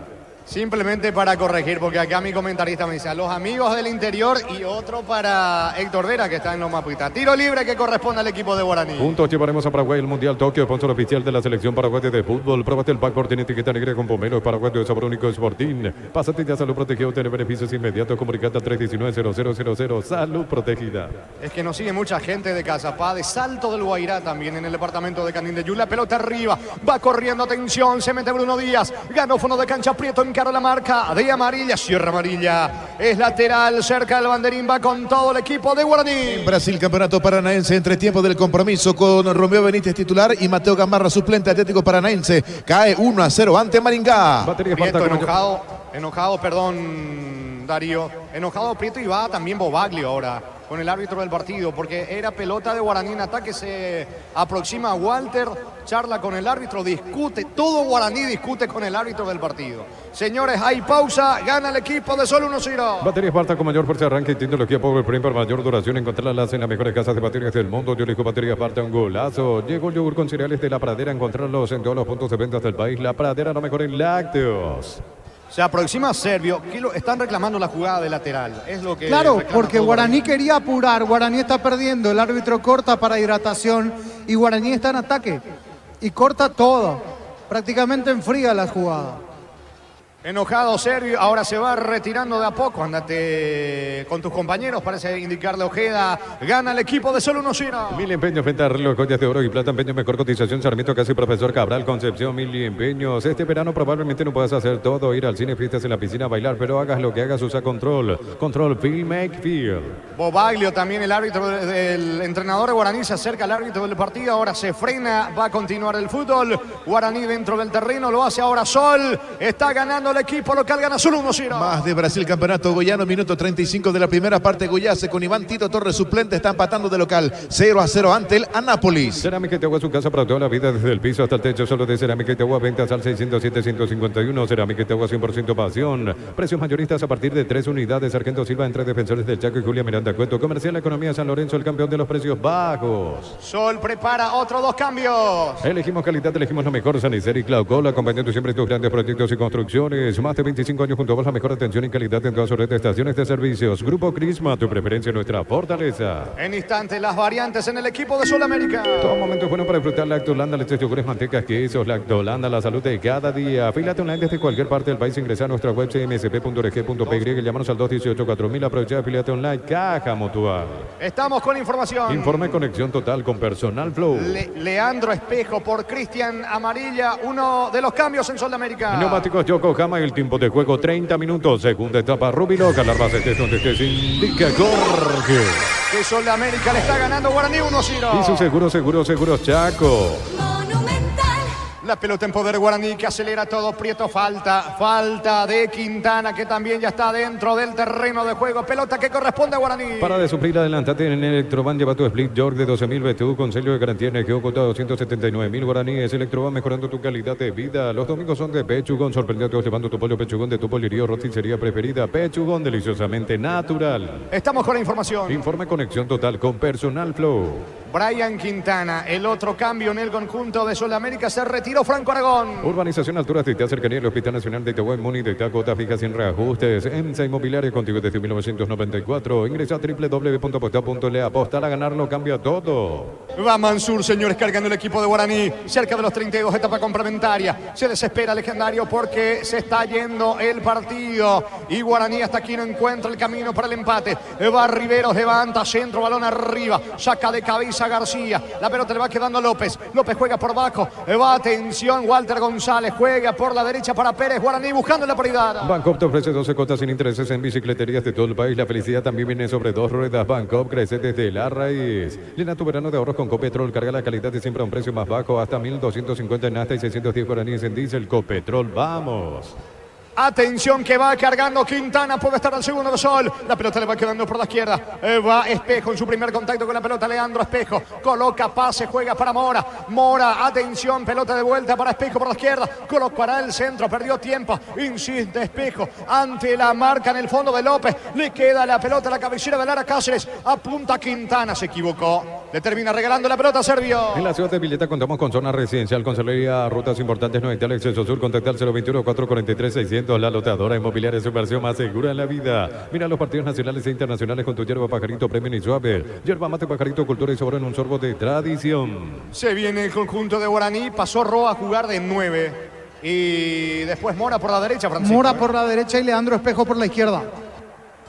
Simplemente para corregir, porque acá mi comentarista me dice a los amigos del interior y otro para Héctor Vera, que está en Loma Puitá. Tiro libre que corresponde al equipo de Guaraní. Juntos llevaremos a Paraguay el Mundial Tokio, sponsor oficial de la selección paraguaya de fútbol. Pruébate el pack por tiene etiqueta negra con pomelo paraguayo de sabor único Sporting. Pásate ya Salud Protegida, obtener beneficios inmediatos. Comunicate al 319-0000. Salud Protegida. Es que nos sigue mucha gente de Cazapá, de Salto del Guairá, también en el departamento de Canindeyú. La pelota arriba, va corriendo, atención, se mete Bruno Díaz. Ganó fondo de cancha, Prieto encaró la marca de Amarilla, cierra Amarilla. Es lateral, cerca del banderín, va con todo el equipo de Guaraní. En Brasil, campeonato paranaense, entre tiempo del compromiso con Romeo Benítez titular y Mateo Gamarra suplente. Atlético Paranaense cae 1-0 ante Maringá. Prieto enojado, perdón. Darío. Enojado Prieto y va también Bobaglio ahora con el árbitro del partido, porque era pelota de Guaraní en ataque. Se aproxima a Walter, charla con el árbitro, discute, todo Guaraní discute con el árbitro del partido. Señores, hay pausa, gana el equipo de Sol 1-0. Batería Esparta con mayor fuerza de arranque y tecnología Power Prime para mayor duración. Encontrarlas en las mejores casas de baterías del mundo. Yo elijo Batería Esparta, un golazo. Llegó el yogur con cereales de La Pradera. Encontrarlos en todos los puntos de ventas del país. La Pradera, lo mejor en lácteos. Se aproxima Servio, que están reclamando la jugada de lateral. Es lo que Claro, reclama porque todo Guaraní quería apurar, Guaraní está perdiendo, el árbitro corta para hidratación y Guaraní está en ataque y corta todo, prácticamente enfría la jugada. Enojado Servio, ahora se va retirando de a poco. Ándate con tus compañeros, parece indicarle Ojeda. Gana el equipo de Sol 1-0. Mil empeños frente a reloj, joyas de oro y plata, empeños, mejor cotización, Sarmiento, casi Profesor Cabral, Concepción, Mil empeños. Este verano probablemente no puedas hacer todo, ir al cine, fiestas en la piscina, bailar, pero hagas lo que hagas, usa control. Control, feel, make, feel. Bobaglio también, el árbitro del entrenador de Guaraní, se acerca al árbitro del partido. Ahora se frena, va a continuar el fútbol. Guaraní dentro del terreno, lo hace ahora Sol. Está ganando el equipo local, gana Sol 1-0. Más de Brasil, campeonato goyano, minuto 35 de la primera parte. Goyase con Iván Tito Torres suplente, está empatando de local 0-0 ante el Anápolis. Cerámica Itagua, su casa para toda la vida, desde el piso hasta el techo, solo de Cerámica Itagua, ventas al 607-151. Cerámica Itagua, 100% pasión. Precios mayoristas a partir de 3 unidades. Sargento Silva, entre defensores del Chaco y Julia Miranda Cueto. Comercial Economía San Lorenzo, el campeón de los precios bajos. Sol prepara otros 2 cambios. Elegimos calidad, elegimos lo mejor. Sanicel y Claucola, acompañando siempre tus grandes proyectos y construcciones. Más de 25 años junto a vos, la mejor atención y calidad en todas sus redes de estaciones de servicios. Grupo Crisma, tu preferencia, nuestra fortaleza. En instante, las variantes en el equipo de Sudamérica. Todo momento es bueno para disfrutar Lactolanda, leches, yogures, mantecas, quesos. Lactolanda, la salud de cada día. Afílate online desde cualquier parte del país. Ingresa a nuestra web cmsp.org.py. Llámanos al 218-4000. Aprovecha, afílate online. Caja Mutual. Estamos con información. Informe conexión total con Personal Flow. Leandro Espejo por Cristian Amarilla, uno de los cambios en Sudamérica. Neumáticos Yokohama, el tiempo de juego 30 minutos. Segunda etapa, Rubilo. Calarvas, estés donde estés, indica Jorge. Que Sudamérica le está ganando Guaraní 1-0. Y su seguros Chaco. La pelota en poder de Guaraní que acelera todo. Prieto, falta de Quintana, que también ya está dentro del terreno de juego. Pelota que corresponde a Guaraní. Para de sufrir, adelantate en Electroban. Lleva tu Split York de 12.000 BTU con sello de garantía energía oculta 279.000 guaraníes. Electroban, mejorando tu calidad de vida. Los domingos son de Pechugón. Sorprendió a todos llevando tu pollo Pechugón de tu pollería roticería preferida. Pechugón, deliciosamente natural. Estamos con la información. Informe conexión total con Personal Flow. Brian Quintana, el otro cambio en el conjunto de Sudamérica, se retiró Franco Aragón. Urbanización Alturas de Itá, cercanía del Hospital Nacional de Itagüí, Muni de Itá, cuotas fijas sin reajustes. EMSA Inmobiliaria, contigo desde 1994. Ingresa a www.aposta.le. Apostar a ganarlo cambia todo. Va Mansur, señores, cargando el equipo de Guaraní. Cerca de los 32, etapa complementaria. Se desespera Legendario porque se está yendo el partido. Y Guaraní hasta aquí no encuentra el camino para el empate. Va Riveros, levanta, centro, balón arriba. Saca de cabeza García. La pelota le va quedando a López. López juega por abajo. Va, atención, Walter González. Juega por la derecha para Pérez. Guaraní buscando la paridad. Bancop te ofrece 12 cuotas sin intereses en bicicleterías de todo el país. La felicidad también viene sobre 2 ruedas. Bancop crece desde la raíz. Llena tu verano de ahorros con Copetrol. Carga la calidad de siempre a un precio más bajo. Hasta 1.250 en nafta y 610 guaraníes en diésel. Copetrol, vamos. Atención que va cargando Quintana, puede estar al segundo de Sol. La pelota le va quedando por la izquierda. Va Espejo en su primer contacto con la pelota. Leandro Espejo coloca pase, juega para Mora. Mora, atención, pelota de vuelta para Espejo por la izquierda. Colocará el centro, perdió tiempo. Insiste Espejo ante la marca en el fondo de López. Le queda la pelota a la cabecera de Lara Cáceres. Apunta Quintana, se equivocó. Le termina regalando la pelota a Servio. En la ciudad de Villeta contamos con zona residencial, conserjería, rutas importantes, no está el acceso sur. Contacta al 021-443-600. La lotadora inmobiliaria es su inversión más segura en la vida. Mira los partidos nacionales e internacionales con tu yerba Pajarito Premium y Suave. Yerba mate Pajarito, cultura y sabor en un sorbo de tradición. Se viene el conjunto de Guaraní. Pasó Roa a jugar de 9. Y después Mora por la derecha, Francisco. Mora por la derecha y Leandro Espejo por la izquierda.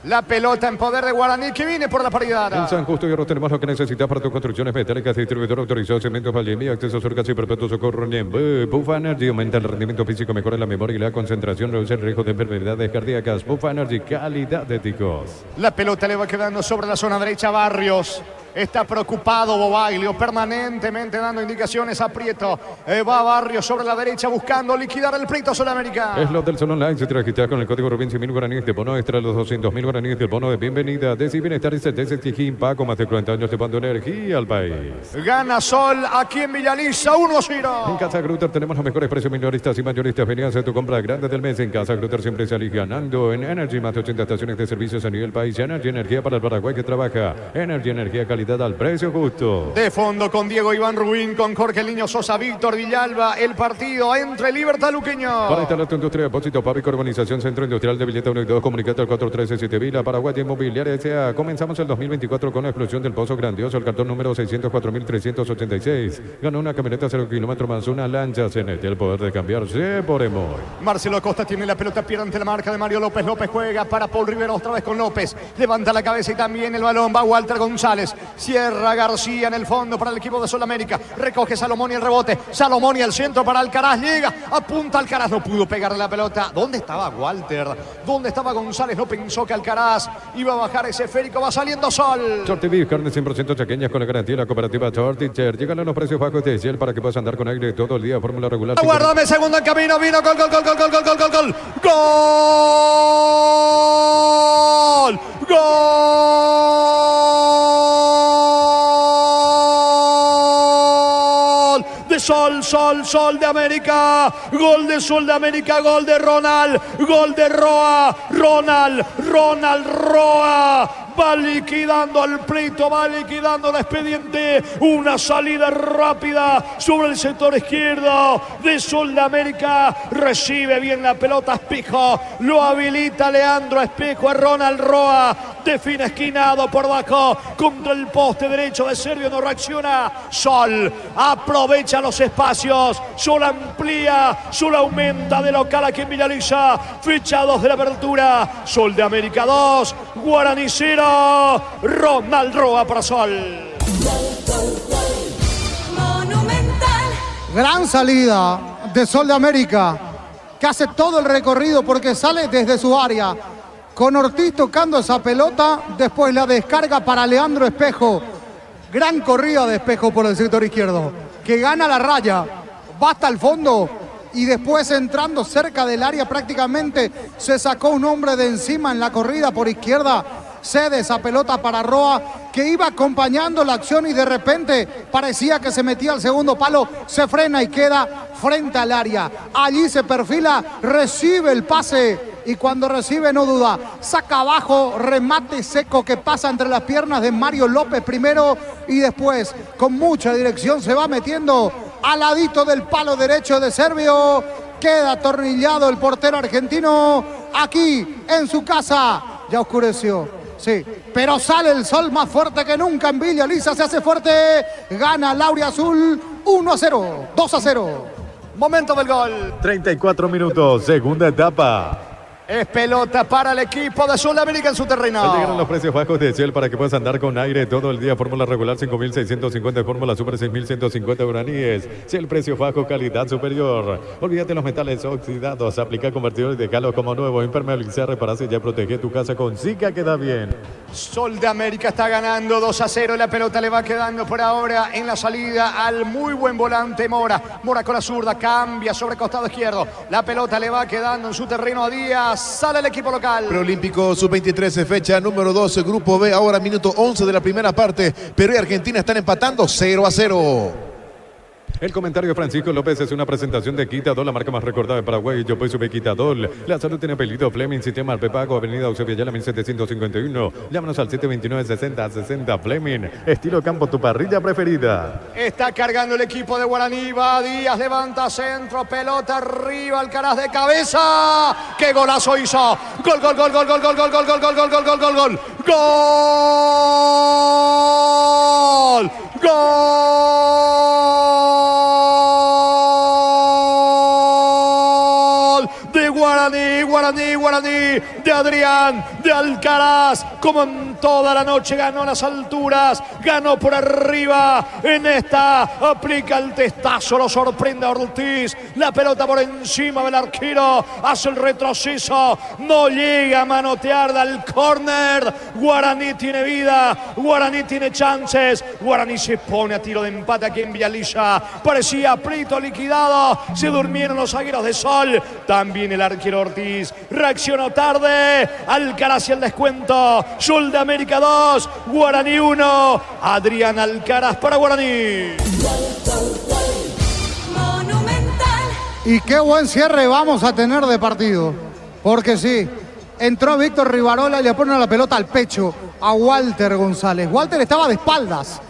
La pelota en poder de Guaraní que viene por la paridad. En San Justo y Hierro tenemos lo que necesitas para tus construcciones metálicas. Distribuidor autorizado, Cementos Vallemí, acceso sur casi perpetuo, socorro Ñembe. Bufa Energy aumenta el rendimiento físico, mejora la memoria y la concentración, reduce el riesgo de enfermedades cardíacas. Bufa Energy, calidad de ticos. La pelota le va quedando sobre la zona derecha Barrios. Está preocupado Bobaglio, permanentemente dando indicaciones a Prieto. Va Barrio sobre la derecha buscando liquidar el Prieto Sudamérica. Es lo del Sol Online. Si te registras con el código Rubén 100.000 guaraníes de bono extra, los 200.000 guaraníes del bono de bienvenida. Desde Bienestar y certeza exigí Paco, más de 40 años llevando energía al país. Gana Sol aquí en Villaliza, 1-0. En Casa Grutter tenemos los mejores precios minoristas y mayoristas. Vení a hacer tu compra grande del mes. En Casa Grutter siempre salís ganando en Energy. Más de 80 estaciones de servicios a nivel país. Energy, energía para el Paraguay que trabaja. Energy, energía, calidad al precio justo. De fondo con Diego Iván Rubín, con Jorge el Niño Sosa, Víctor Villalba. El partido entre Libertad Luqueño. Para instalar tu industria, depósito, fábrica, urbanización, centro industrial de Villeta 1 y 2, comunicate al 413 Vila, Paraguay Inmobiliaria S.A. Comenzamos el 2024 con la explosión del Pozo Grandioso, el cartón número 604.386. Ganó una camioneta 0 kilómetros más una lancha CNT, el poder de cambiarse por Emoy. Marcelo Acosta tiene la pelota, pierde ante la marca de Mario López. López juega para Paul Rivero, otra vez con López. Levanta la cabeza y también el balón. Va Walter González. Cierra García en el fondo para el equipo de Sudamérica. Recoge Salomón y el rebote. Salomón y el centro para Alcaraz. Llega, apunta Alcaraz. No pudo pegarle la pelota. ¿Dónde estaba Walter? ¿Dónde estaba González? No pensó que Alcaraz iba a bajar ese esférico. Va saliendo Sol. Shorty Beef, carne 100% chaqueñas con la garantía de la cooperativa Shorty Cher. Llegan a los precios bajos de Shell para que puedas andar con aire todo el día. Fórmula regular. Aguárdame, segundo en camino. Vino gol, gol, gol, gol, gol, gol, gol, gol, gol. ¡Gol! ¡Gol! De Sol, Sol, Sol de América. Gol de Sol de América. Gol de Ronald. Gol de Roa. Ronald Roa. Va liquidando al pleito, va liquidando el expediente. Una salida rápida sobre el sector izquierdo de Sol de América. Recibe bien la pelota Espejo. Lo habilita Leandro Espejo a Ronald Roa. Define esquinado por abajo contra el poste derecho de Serbio. No reacciona. Sol aprovecha los espacios. Sol amplía. Sol aumenta de local aquí en Villaliza. Fecha 2 de la apertura. Sol de América 2. Guaraní 0. Ronald Roa para Sol. Monumental. Gran salida de Sol de América, que hace todo el recorrido porque sale desde su área. Con Ortiz tocando esa pelota, después la descarga para Leandro Espejo. Gran corrida de Espejo por el sector izquierdo, que gana la raya, va hasta el fondo y después entrando cerca del área prácticamente se sacó un hombre de encima en la corrida por izquierda. Cede esa pelota para Roa, que iba acompañando la acción y de repente parecía que se metía al segundo palo, se frena y queda frente al área. Allí se perfila, recibe el pase y cuando recibe no duda, saca abajo, remate seco que pasa entre las piernas de Mario López primero y después con mucha dirección se va metiendo al ladito del palo derecho de Serbio. Queda atornillado el portero argentino aquí en su casa. Ya oscureció. Sí, pero sale el sol más fuerte que nunca en Villaliza, se hace fuerte, gana Lauria Azul 1-0, 2-0. Momento del gol. 34 minutos, segunda etapa. Es pelota para el equipo de Sudamérica en su terreno. Llegaron los precios bajos de Shell para que puedas andar con aire todo el día. Fórmula regular 5.650, fórmula super 6.150 guaraníes. Shell, precio bajo, calidad superior. Olvídate los metales oxidados. Aplica convertidor y déjalo como nuevo. Impermeabilizar, repararse ya protege tu casa con Zika, queda bien. Sol de América está ganando 2-0. La pelota le va quedando por ahora en la salida al muy buen volante Mora. Mora con la zurda, cambia sobre costado izquierdo. La pelota le va quedando en su terreno a Díaz. Sale el equipo local. Preolímpico Sub-23, fecha número 12, Grupo B, ahora minuto 11 de la primera parte. Perú y Argentina están empatando 0-0. El comentario de Francisco López es una presentación de Quitadol, la marca más recordada de Paraguay. Yo soy Sube Quitadol. La salud tiene apellido Fleming, sistema al prepago, avenida Eusebio Ayala 1751. Llámanos al 729-6060 Fleming. Estilo campo, tu parrilla preferida. Está cargando el equipo de Guaraní. Va Díaz, levanta centro, pelota arriba, Alcaraz de cabeza. ¡Qué golazo hizo! Gol, gol, gol, gol, gol, gol, gol, gol, gol, gol, gol, gol, gol, gol, gol. ¡Gol! ¡Gol! De Guaraní Guaraní de Adrián, de Alcaraz, como en toda la noche ganó a las alturas, ganó por arriba, en esta aplica el testazo, lo sorprende a Ortiz, la pelota por encima del arquero, hace el retroceso, no llega a manotear del córner. Guaraní tiene vida, Guaraní tiene chances, Guaraní se pone a tiro de empate aquí en Villalilla, parecía Prito liquidado, se durmieron los zagueros de Sol, también el arquero Ortiz reaccionó tarde, Alcaraz y el descuento, Sol de América 2, Guaraní 1, Adrián Alcaraz para Guaraní. Y qué buen cierre vamos a tener de partido, porque sí, entró Víctor Rivarola y le pone la pelota al pecho a Walter González. Walter estaba de espaldas,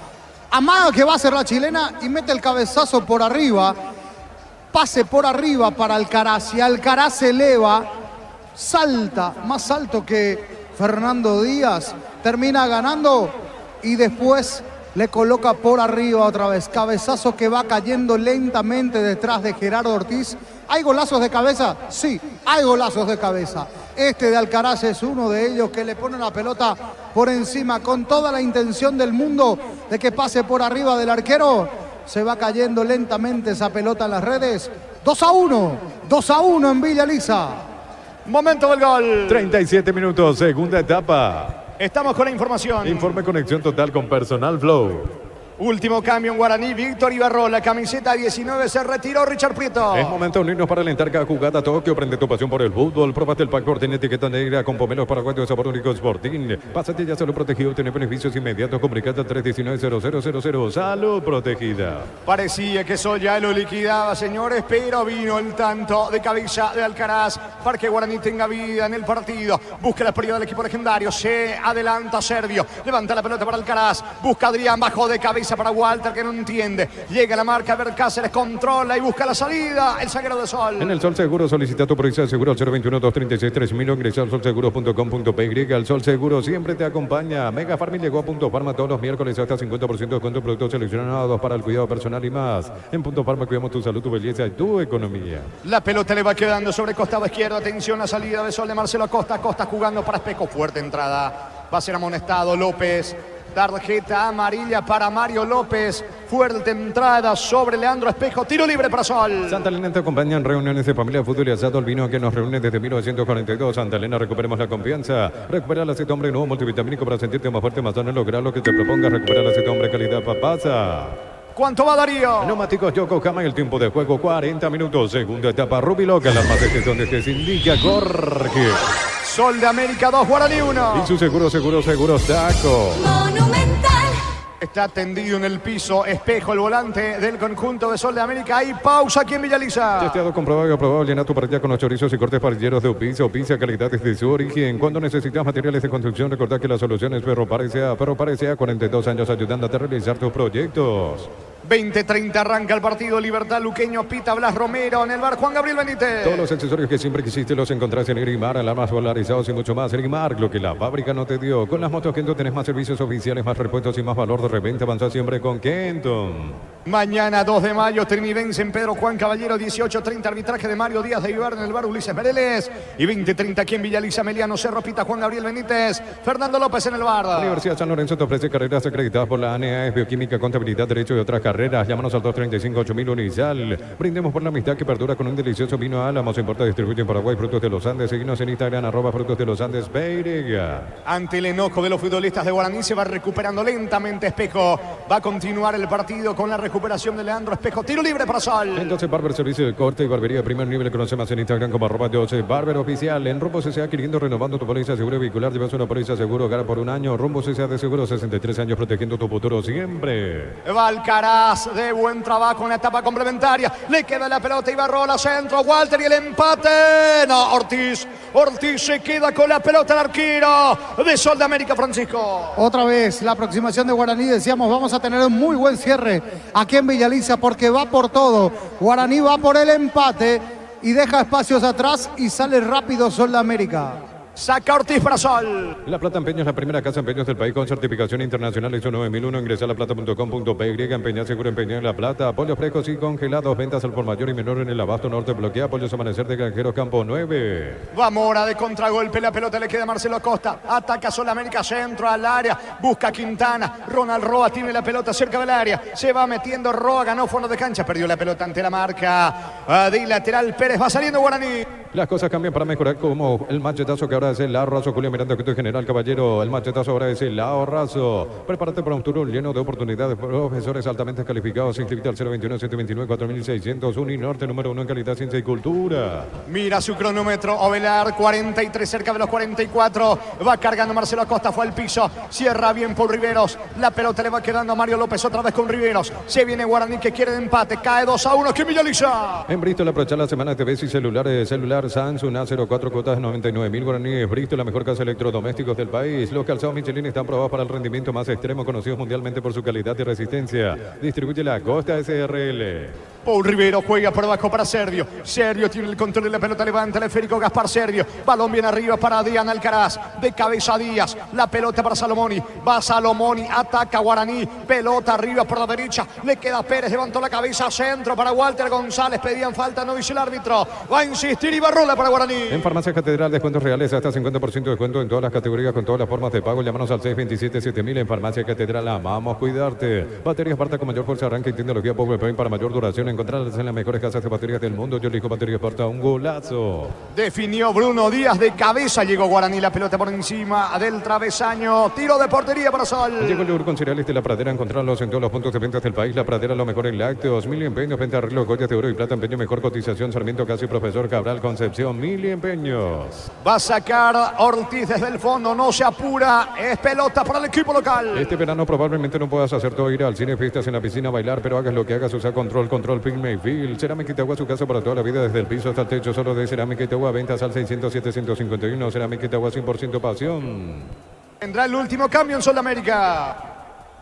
amaga que va a hacer la chilena y mete el cabezazo por arriba, pase por arriba para Alcaraz y Alcaraz se eleva, salta, más alto que Fernando Díaz, termina ganando y después le coloca por arriba otra vez. Cabezazo que va cayendo lentamente detrás de Gerardo Ortiz. ¿Hay golazos de cabeza? Sí, hay golazos de cabeza. Este de Alcaraz es uno de ellos que le pone la pelota por encima con toda la intención del mundo de que pase por arriba del arquero. Se va cayendo lentamente esa pelota en las redes. 2-1 en Villa Elisa. Momento del gol. 37 minutos, segunda etapa. Estamos con la información. Informe conexión total con Personal Flow. Último cambio en Guaraní, Víctor Ibarrola, camiseta 19, se retiró Richard Prieto. Es momento de unirnos para alentar cada jugada. Tokio, prende tu pasión por el fútbol. Próbate el pack Sporting etiqueta negra con pomelos paraguayos de sabor único Sporting. Pásate ya Salud Protegido, tiene beneficios inmediatos. Comunicate al 319-0000. Salud Protegida. Parecía que eso ya lo liquidaba, señores, pero vino el tanto de cabeza de Alcaraz para que Guaraní tenga vida en el partido. Busca la prioridad del equipo legendario, se adelanta Servio, levanta la pelota para Alcaraz, busca Adrián, bajo de cabeza para Walter que no entiende, llega la marca, Ver Cáceres controla y busca la salida, el zaguero de Sol. En el Sol Seguro solicita tu póliza de seguro al 021-236-3000 o ingresa al solseguro.com.py. El Sol Seguro siempre te acompaña. Mega Farm llegó a Punto Farma todos los miércoles hasta 50% de descuento en productos seleccionados para el cuidado personal y más. En Punto Farma cuidamos tu salud, tu belleza y tu economía. La pelota le va quedando sobre costado izquierdo, atención, la salida de Sol de Marcelo Acosta, Costa jugando para Espejo, fuerte entrada, va a ser amonestado López. Tarjeta amarilla para Mario López. Fuerte entrada sobre Leandro Espejo. Tiro libre para Sol. Santa Elena te acompaña en reuniones de familia, fútbol y asado. El vino que nos reúne desde 1942. Santa Elena, recuperemos la confianza. Recupera el aceite hombre nuevo multivitamínico para sentirte más fuerte, más sano, lograr lo que te propongas. Recupera el aceite hombre calidad papasa. ¿Cuánto va Darío? Neumáticos Yokohama, el tiempo de juego 40 minutos. Segunda etapa Rubiloca, las más es donde te indica Jorge. Sol de América 2, Guaraní 1. Y su seguro Saco. Monumental. Está tendido en el piso Espejo, el volante del conjunto de Sol de América. Hay pausa aquí en Villaliza. Testeado, comprobado y aprobado. Llena tu partida con los chorizos y cortes parrilleros de Opicia. Opicia, calidad desde su origen. Cuando necesitas materiales de construcción, recordad que la solución es Ferropar S.A. Ferropar S.A. 42 años ayudándote a realizar tus proyectos. 20-30 arranca el partido. Libertad Luqueño, pita Blas Romero. En el bar Juan Gabriel Benítez. Todos los accesorios que siempre quisiste los encontrás en Erimar. Alarmas polarizados y mucho más. Erimar, lo que la fábrica no te dio. Con las motos Kenton tenés más servicios oficiales, más repuestos y más valor de reventa. Avanza siempre con Kenton. Mañana 2 de mayo, Trinidense en Pedro Juan Caballero, 18:30, arbitraje de Mario Díaz de Ibar en el bar Ulises Mereles. Y 20:30 aquí en Villaliza, Meliano Cerro, pita Juan Gabriel Benítez. Fernando López en el bar. Universidad San Lorenzo te ofrece carreras acreditadas por la ANEA, Bioquímica, Contabilidad, Derecho y otras carreras. Llámanos al 235-8000 Unizal. Brindemos por la amistad que perdura con un delicioso vino Álamos. Importa, distribuye en Paraguay Frutos de los Andes. Seguinos en Instagram, @Frutos de los Andes, Beirega. Ante el enojo de los futbolistas de Guaraní, se va recuperando lentamente Espejo. Va a continuar el partido con la recuperación de Leandro Espejo. Tiro libre para Sol. Entonces, Barber, servicio de corte y barbería de primer nivel. Conoce más en Instagram como @12 Barber Oficial. En Rumbo CCA, adquiriendo, renovando tu póliza de seguro vehicular. Llevas una póliza seguro hogar por un año. Rumbo CCA de seguro, 63 años protegiendo tu futuro siempre. Va Alcaraz de buen trabajo en la etapa complementaria. Le queda la pelota, Ibarrola, centro, Walter y el empate. No, Ortiz se queda con la pelota, el arquero de Sol de América, Francisco. Otra vez la aproximación de Guaraní, decíamos, vamos a tener un muy buen cierre aquí en Villaliza porque va por todo. Guaraní va por el empate y deja espacios atrás y sale rápido Sol de América. Saca Ortiz para Sol. La Plata Empeño es la primera casa de empeños del país con certificación internacional ISO 9001. Ingresa a laplata.com.py. Empeñar seguro, empeñar en La Plata. Pollos frescos y congelados. Ventas al por mayor y menor en el abasto norte. Bloquea. Pollos Amanecer de Granjeros Campo 9. Va Mora de contragolpe. La pelota le queda a Marcelo Acosta. Ataca Sol América, centro al área. Busca Quintana. Ronald Roa tiene la pelota cerca del área. Se va metiendo Roa. Ganó fondo de cancha. Perdió la pelota ante la marca de lateral. Pérez va saliendo Guaraní. Las cosas cambian para mejorar, como el machetazo que ahora es el ahorrazo. Julio Miranda, que General Caballero. El machetazo ahora es el ahorrazo. Prepárate para un futuro lleno de oportunidades. Profesores altamente calificados. Inscríbete al 021-729-4601 y Norte, número 1 en calidad, ciencia y cultura. Mira su cronómetro. Ovelar, 43, cerca de los 44. Va cargando Marcelo Acosta. Fue al piso. Cierra bien por Riveros. La pelota le va quedando a Mario López otra vez con Riveros. Se viene Guaraní que quiere de empate. Cae 2-1. ¿Qué Villaliza? En Bristol, aprovechar la semana de TVs y celulares. Celular Samsung A04, cuotas de 99.000 guaraníes. Bristol, la mejor casa de electrodomésticos del país. Los calzados Michelin están probados para el rendimiento más extremo, conocidos mundialmente por su calidad y resistencia. Distribuye la Costa SRL. Paul Rivero juega por abajo para Sergio. Sergio tiene el control de la pelota, levanta el esférico Gaspar Sergio. Balón bien arriba para Diana Alcaraz. De cabeza Díaz. La pelota para Salomoni. Va Salomoni, ataca Guaraní. Pelota arriba por la derecha. Le queda Pérez, levantó la cabeza. Centro para Walter González. Pedían falta, no dice el árbitro. Va a insistir y Barrola para Guaraní. En Farmacia Catedral, descuentos reales hasta 50% de descuento en todas las categorías con todas las formas de pago. Llámanos al 627-7000. En Farmacia Catedral, amamos cuidarte. Baterías Parta con mayor fuerza, arranque y tecnología Power Paint para mayor duración. Encontrarlas en las mejores casas de baterías del mundo. Yo elijo Baterías Parta, un golazo. Definió Bruno Díaz de cabeza. Llegó Guaraní, la pelota por encima del travesaño. Tiro de portería para Sol. Llegó el yogur con cereales de La Pradera. Encontrarlos en todos los puntos de ventas del país. La Pradera, lo mejor en lácteos. Mil empeños, venta arreglos, joyas de oro y plata. Empeño, mejor cotización. Sarmiento Casi, Profesor Cabral, Concepción. Mil empeños. Va a sacar Ortiz desde el fondo. No se apura. Es pelota para el equipo local. Este verano probablemente no puedas hacer todo, ir al cine, fiestas, en la piscina, bailar, pero hagas lo que hagas, usa control Pigme y Feel. Cerámica Itagua, su casa para toda la vida, desde el piso hasta el techo, solo de Cerámica Itagua. Ventas al 600-751. Cerámica Itagua, 100% pasión. Tendrá el último cambio en Sudamérica.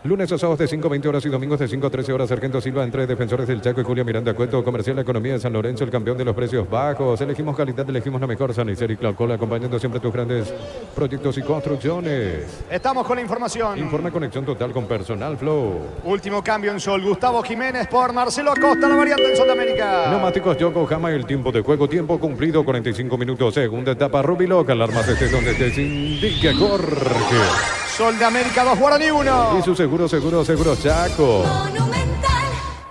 Lunes a sábados de 5 a 20 horas y domingos de 5 a 13 horas. Sargento Silva, entre Defensores del Chaco y Julia Miranda Cueto. Comercial La Economía de San Lorenzo, el campeón de los precios bajos. Elegimos calidad, elegimos la mejor. Sanicer y Claucola, acompañando siempre tus grandes proyectos y construcciones. Estamos con la información. Informa conexión total con Personal Flow. Último cambio en Sol. Gustavo Jiménez por Marcelo Acosta, la variante en Sudamérica. Neumáticos Yokohama, el tiempo de juego, tiempo cumplido, 45 minutos. Segunda etapa, Rubiloc. Alarmas estés donde estés, indique Jorge. Sol de América 2, Guaraní 1. Y su seguro Chaco. Monumental.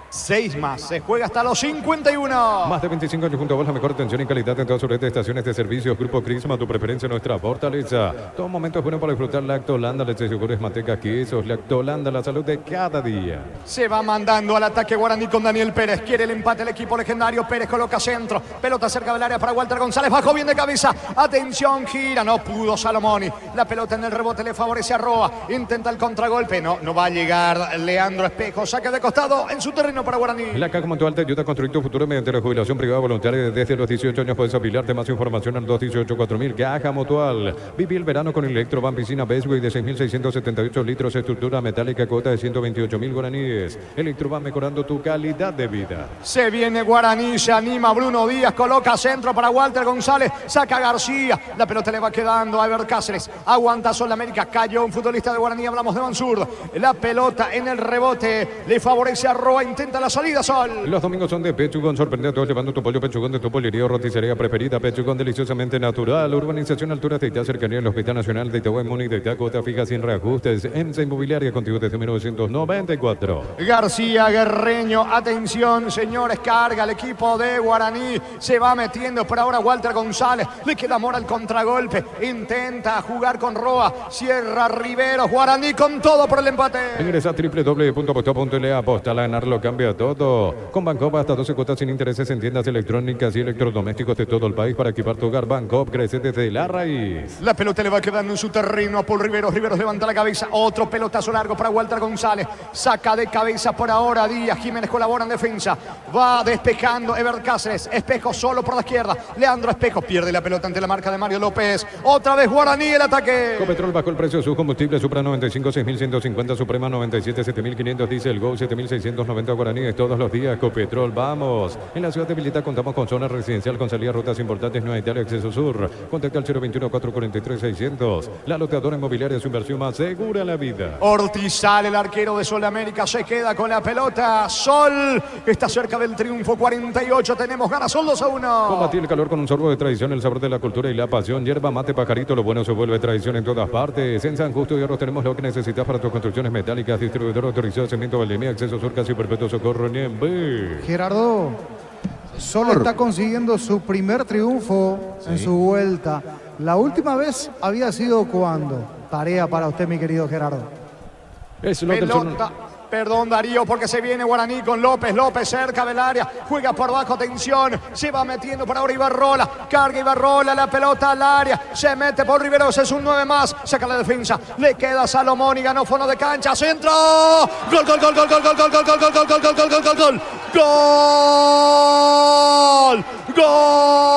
6 más. Se juega hasta los 51. Más de 25 años junto a vos, la mejor atención y calidad en toda su red de estaciones de servicios. Grupo Crisma, tu preferencia, nuestra fortaleza. Todo momento es bueno para disfrutar Lactolanda, leche, yogures, mantecas, quesos. Lactolanda, la salud de cada día. Se va mandando al ataque Guaraní con Daniel Pérez. Quiere el empate el equipo legendario. Pérez coloca centro. Pelota cerca del área para Walter González. Bajó bien de cabeza. Atención, gira. No pudo Salomoni. La pelota en el rebote le favorece a Roa. Intenta el contragolpe. No va a llegar Leandro Espejo. Saque de costado en su terreno para Guaraní. La Caja Mutual te ayuda a construir tu futuro mediante la jubilación privada voluntaria. Desde los 18 años puedes afiliarte. Más información al 218-4000. Caja Mutual. Viví el verano con Electroban Piscina Bestway de 6.678 litros. Estructura metálica, cuota de 128.000 guaraníes. Electroban, mejorando tu calidad de vida. Se viene Guaraní, se anima Bruno Díaz, coloca centro para Walter González, saca García, la pelota le va quedando a Ever Cáceres, aguanta Sol América, cayó un futbolista de Guaraní, hablamos de Mansur, la pelota en el rebote, le favorece a Roa, intenta la salida Sol. Los domingos son de Pechugón, sorprende a todos llevando tu pollo Pechugón de tu pollería o roticería preferida. Pechugón, deliciosamente natural, urbanización altura de Itá, cercanía del Hospital Nacional de Itagüí, Muni de Itá, cuota fija sin reajustes, EMSA Inmobiliaria contigo desde 1994. García Guerreño, atención señores, carga el equipo de Guaraní, se va metiendo por ahora Walter González, le queda Mora al contragolpe, intenta jugar con Roa, cierra Riveros, Guaraní con todo por el empate. Ingresa a www.aposta.le, aposta a ganarlo, cambia todo. Con Bancopp hasta 12 cuotas sin intereses en tiendas electrónicas y electrodomésticos de todo el país para equipar tu hogar. Bancopp crece desde la raíz. La pelota le va quedando en su terreno a Paul Riveros, Riveros levanta la cabeza, otro pelotazo largo para Walter González, saca de cabeza por ahora Díaz, Jiménez colabora en defensa, va despejando Ever Cáceres, Espejo solo por la izquierda, Leandro Espejo pierde la pelota ante la marca de Mario López, otra vez Guaraní el ataque. Copetrol bajó el precio de su combustible, Supra 95, 6.150, Suprema 97, 7.500, Diesel Go 7.690 Guaraní. Guaraní es todos los días. Copetrol, vamos. En la ciudad de Vilita contamos con zona residencial con salida a rutas importantes, no hay tal acceso sur. Contacta al 021-443-600. La loteadora inmobiliaria, su inversión más segura en la vida. Ortiz sale, el arquero de Sol de América, se queda con la pelota. Sol está cerca del triunfo, 48, tenemos ganas, Sol 2-1. Combatir el calor con un sorbo de tradición, el sabor de la cultura y la pasión. Yerba mate pajarito, lo bueno se vuelve tradición en todas partes. En San Justo y Hierro tenemos lo que necesitas para tus construcciones metálicas. Distribuidor autorizado de cemento Valdemia, acceso sur, casi perpetuo socorro, Niembe. Gerardo, Sol está consiguiendo su primer triunfo en su vuelta. La última vez había sido cuando. Tarea para usted, mi querido Gerardo. Es lo que el Pelota. Perdón, Darío, porque se viene Guaraní con López. López cerca del área. Juega por bajo, atención. Se va metiendo por ahora Ibarrola. Carga Ibarrola, la pelota al área. Se mete por Riveros, es un 9 más. Saca la defensa. Le queda Salomón y ganó fondo de cancha. Centro. Gol, gol, gol, gol, gol, gol, gol, gol, gol, gol, gol, gol, gol, gol, gol, gol, gol. Gol. Gol.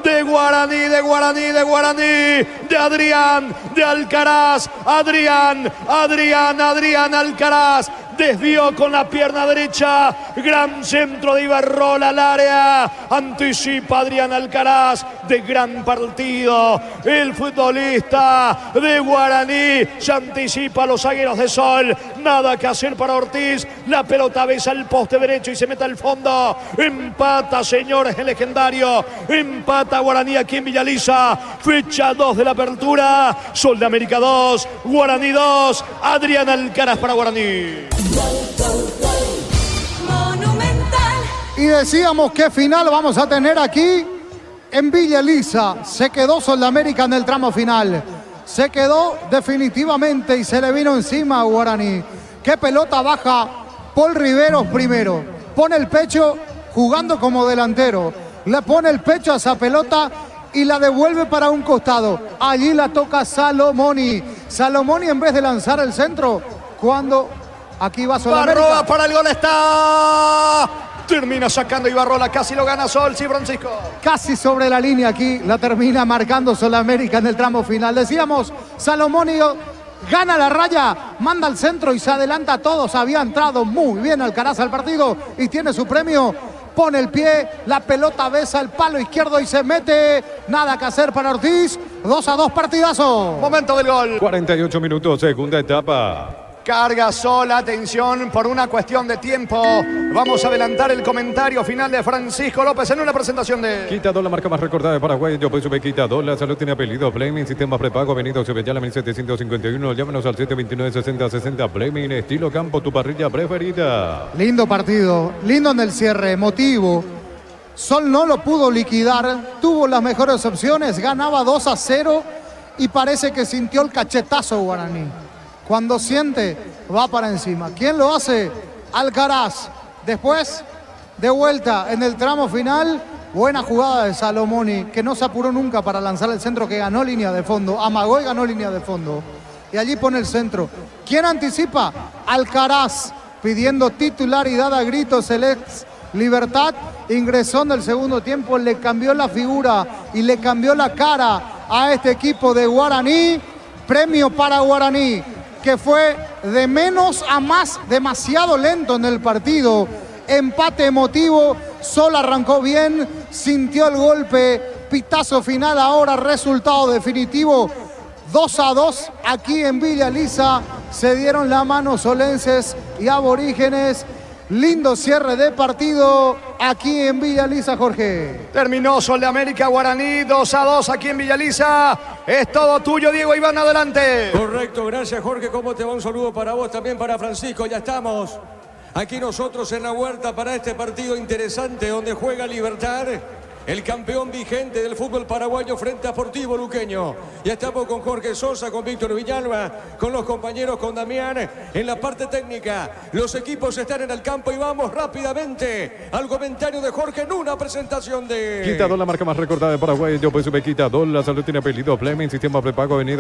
De Guaraní, de Guaraní, de Guaraní, de Adrián, de Alcaraz, Adrián Alcaraz, desvió con la pierna derecha, gran centro de Ibarrola al área, anticipa Adrián Alcaraz, de gran partido, el futbolista de Guaraní, se anticipa a los zagueros de Sol, nada que hacer para Ortiz, la pelota besa el poste derecho y se mete al fondo, empata, señores, el legendario, empata Guaraní aquí en Villaliza, fecha 2 de la apertura, Sol de América 2, Guaraní 2, Adrián Alcaraz para Guaraní. Monumental. Y decíamos qué final vamos a tener aquí en Villa Elisa. Se quedó Sol de América en el tramo final. Se quedó definitivamente y se le vino encima a Guaraní. Qué pelota baja Paul Riveros primero. Pone el pecho jugando como delantero. Le pone el pecho a esa pelota y la devuelve para un costado. Allí la toca Salomoni. Salomoni en vez de lanzar el centro, cuando aquí va Sol de América. Barroa para el gol está. Termina sacando Ibarrola, casi lo gana Sol, sí, Francisco. Casi sobre la línea aquí, la termina marcando Sol de América en el tramo final. Decíamos, Salomoni gana la raya, manda al centro y se adelanta a todos. Había entrado muy bien Alcaraz al partido y tiene su premio. Pone el pie, la pelota besa el palo izquierdo y se mete. Nada que hacer para Ortiz. 2-2, partidazo. Momento del gol. 48 minutos, segunda etapa. Carga Sol, atención, por una cuestión de tiempo. Vamos a adelantar el comentario final de Francisco López en una presentación de... Quitador, la marca más recordada de Paraguay. Yo pues sube Quitador, la salud tiene apellido. Blaming, sistema prepago, Avenida Ocebellala 1751. Llámanos al 729-6060. Blaming, estilo campo, tu parrilla preferida. Lindo partido, lindo en el cierre, emotivo. Sol no lo pudo liquidar, tuvo las mejores opciones, ganaba 2-0 y parece que sintió el cachetazo Guaraní. Cuando siente, va para encima. ¿Quién lo hace? Alcaraz. Después, de vuelta en el tramo final, buena jugada de Salomoni, que no se apuró nunca para lanzar el centro, que ganó línea de fondo. Amagó y ganó línea de fondo. Y allí pone el centro. ¿Quién anticipa? Alcaraz, pidiendo titularidad a gritos el ex Libertad. Ingresó en el segundo tiempo, le cambió la figura y le cambió la cara a este equipo de Guaraní. Premio para Guaraní, que fue de menos a más, demasiado lento en el partido. Empate emotivo, Sol arrancó bien, sintió el golpe, pitazo final ahora, resultado definitivo. 2-2 aquí en Villa Elisa, se dieron la mano solenses y aborígenes. Lindo cierre de partido aquí en Villa Elisa, Jorge. Terminó Sol de América, Guaraní, 2-2 aquí en Villa Elisa. Es todo tuyo, Diego Iván, adelante. Correcto, gracias Jorge, ¿cómo te va? Un saludo para vos, también para Francisco. Ya estamos aquí nosotros en la huerta para este partido interesante donde juega Libertad, el campeón vigente del fútbol paraguayo frente a Sportivo Luqueño. Ya estamos con Jorge Sosa, con Víctor Villalba, con los compañeros, con Damián en la parte técnica. Los equipos están en el campo y vamos rápidamente al comentario de Jorge en una presentación de... Quitador, la marca más recordada de Paraguay. Yo pues sube Quitador, la salud tiene apellido. Fleming, sistema prepago, Avenida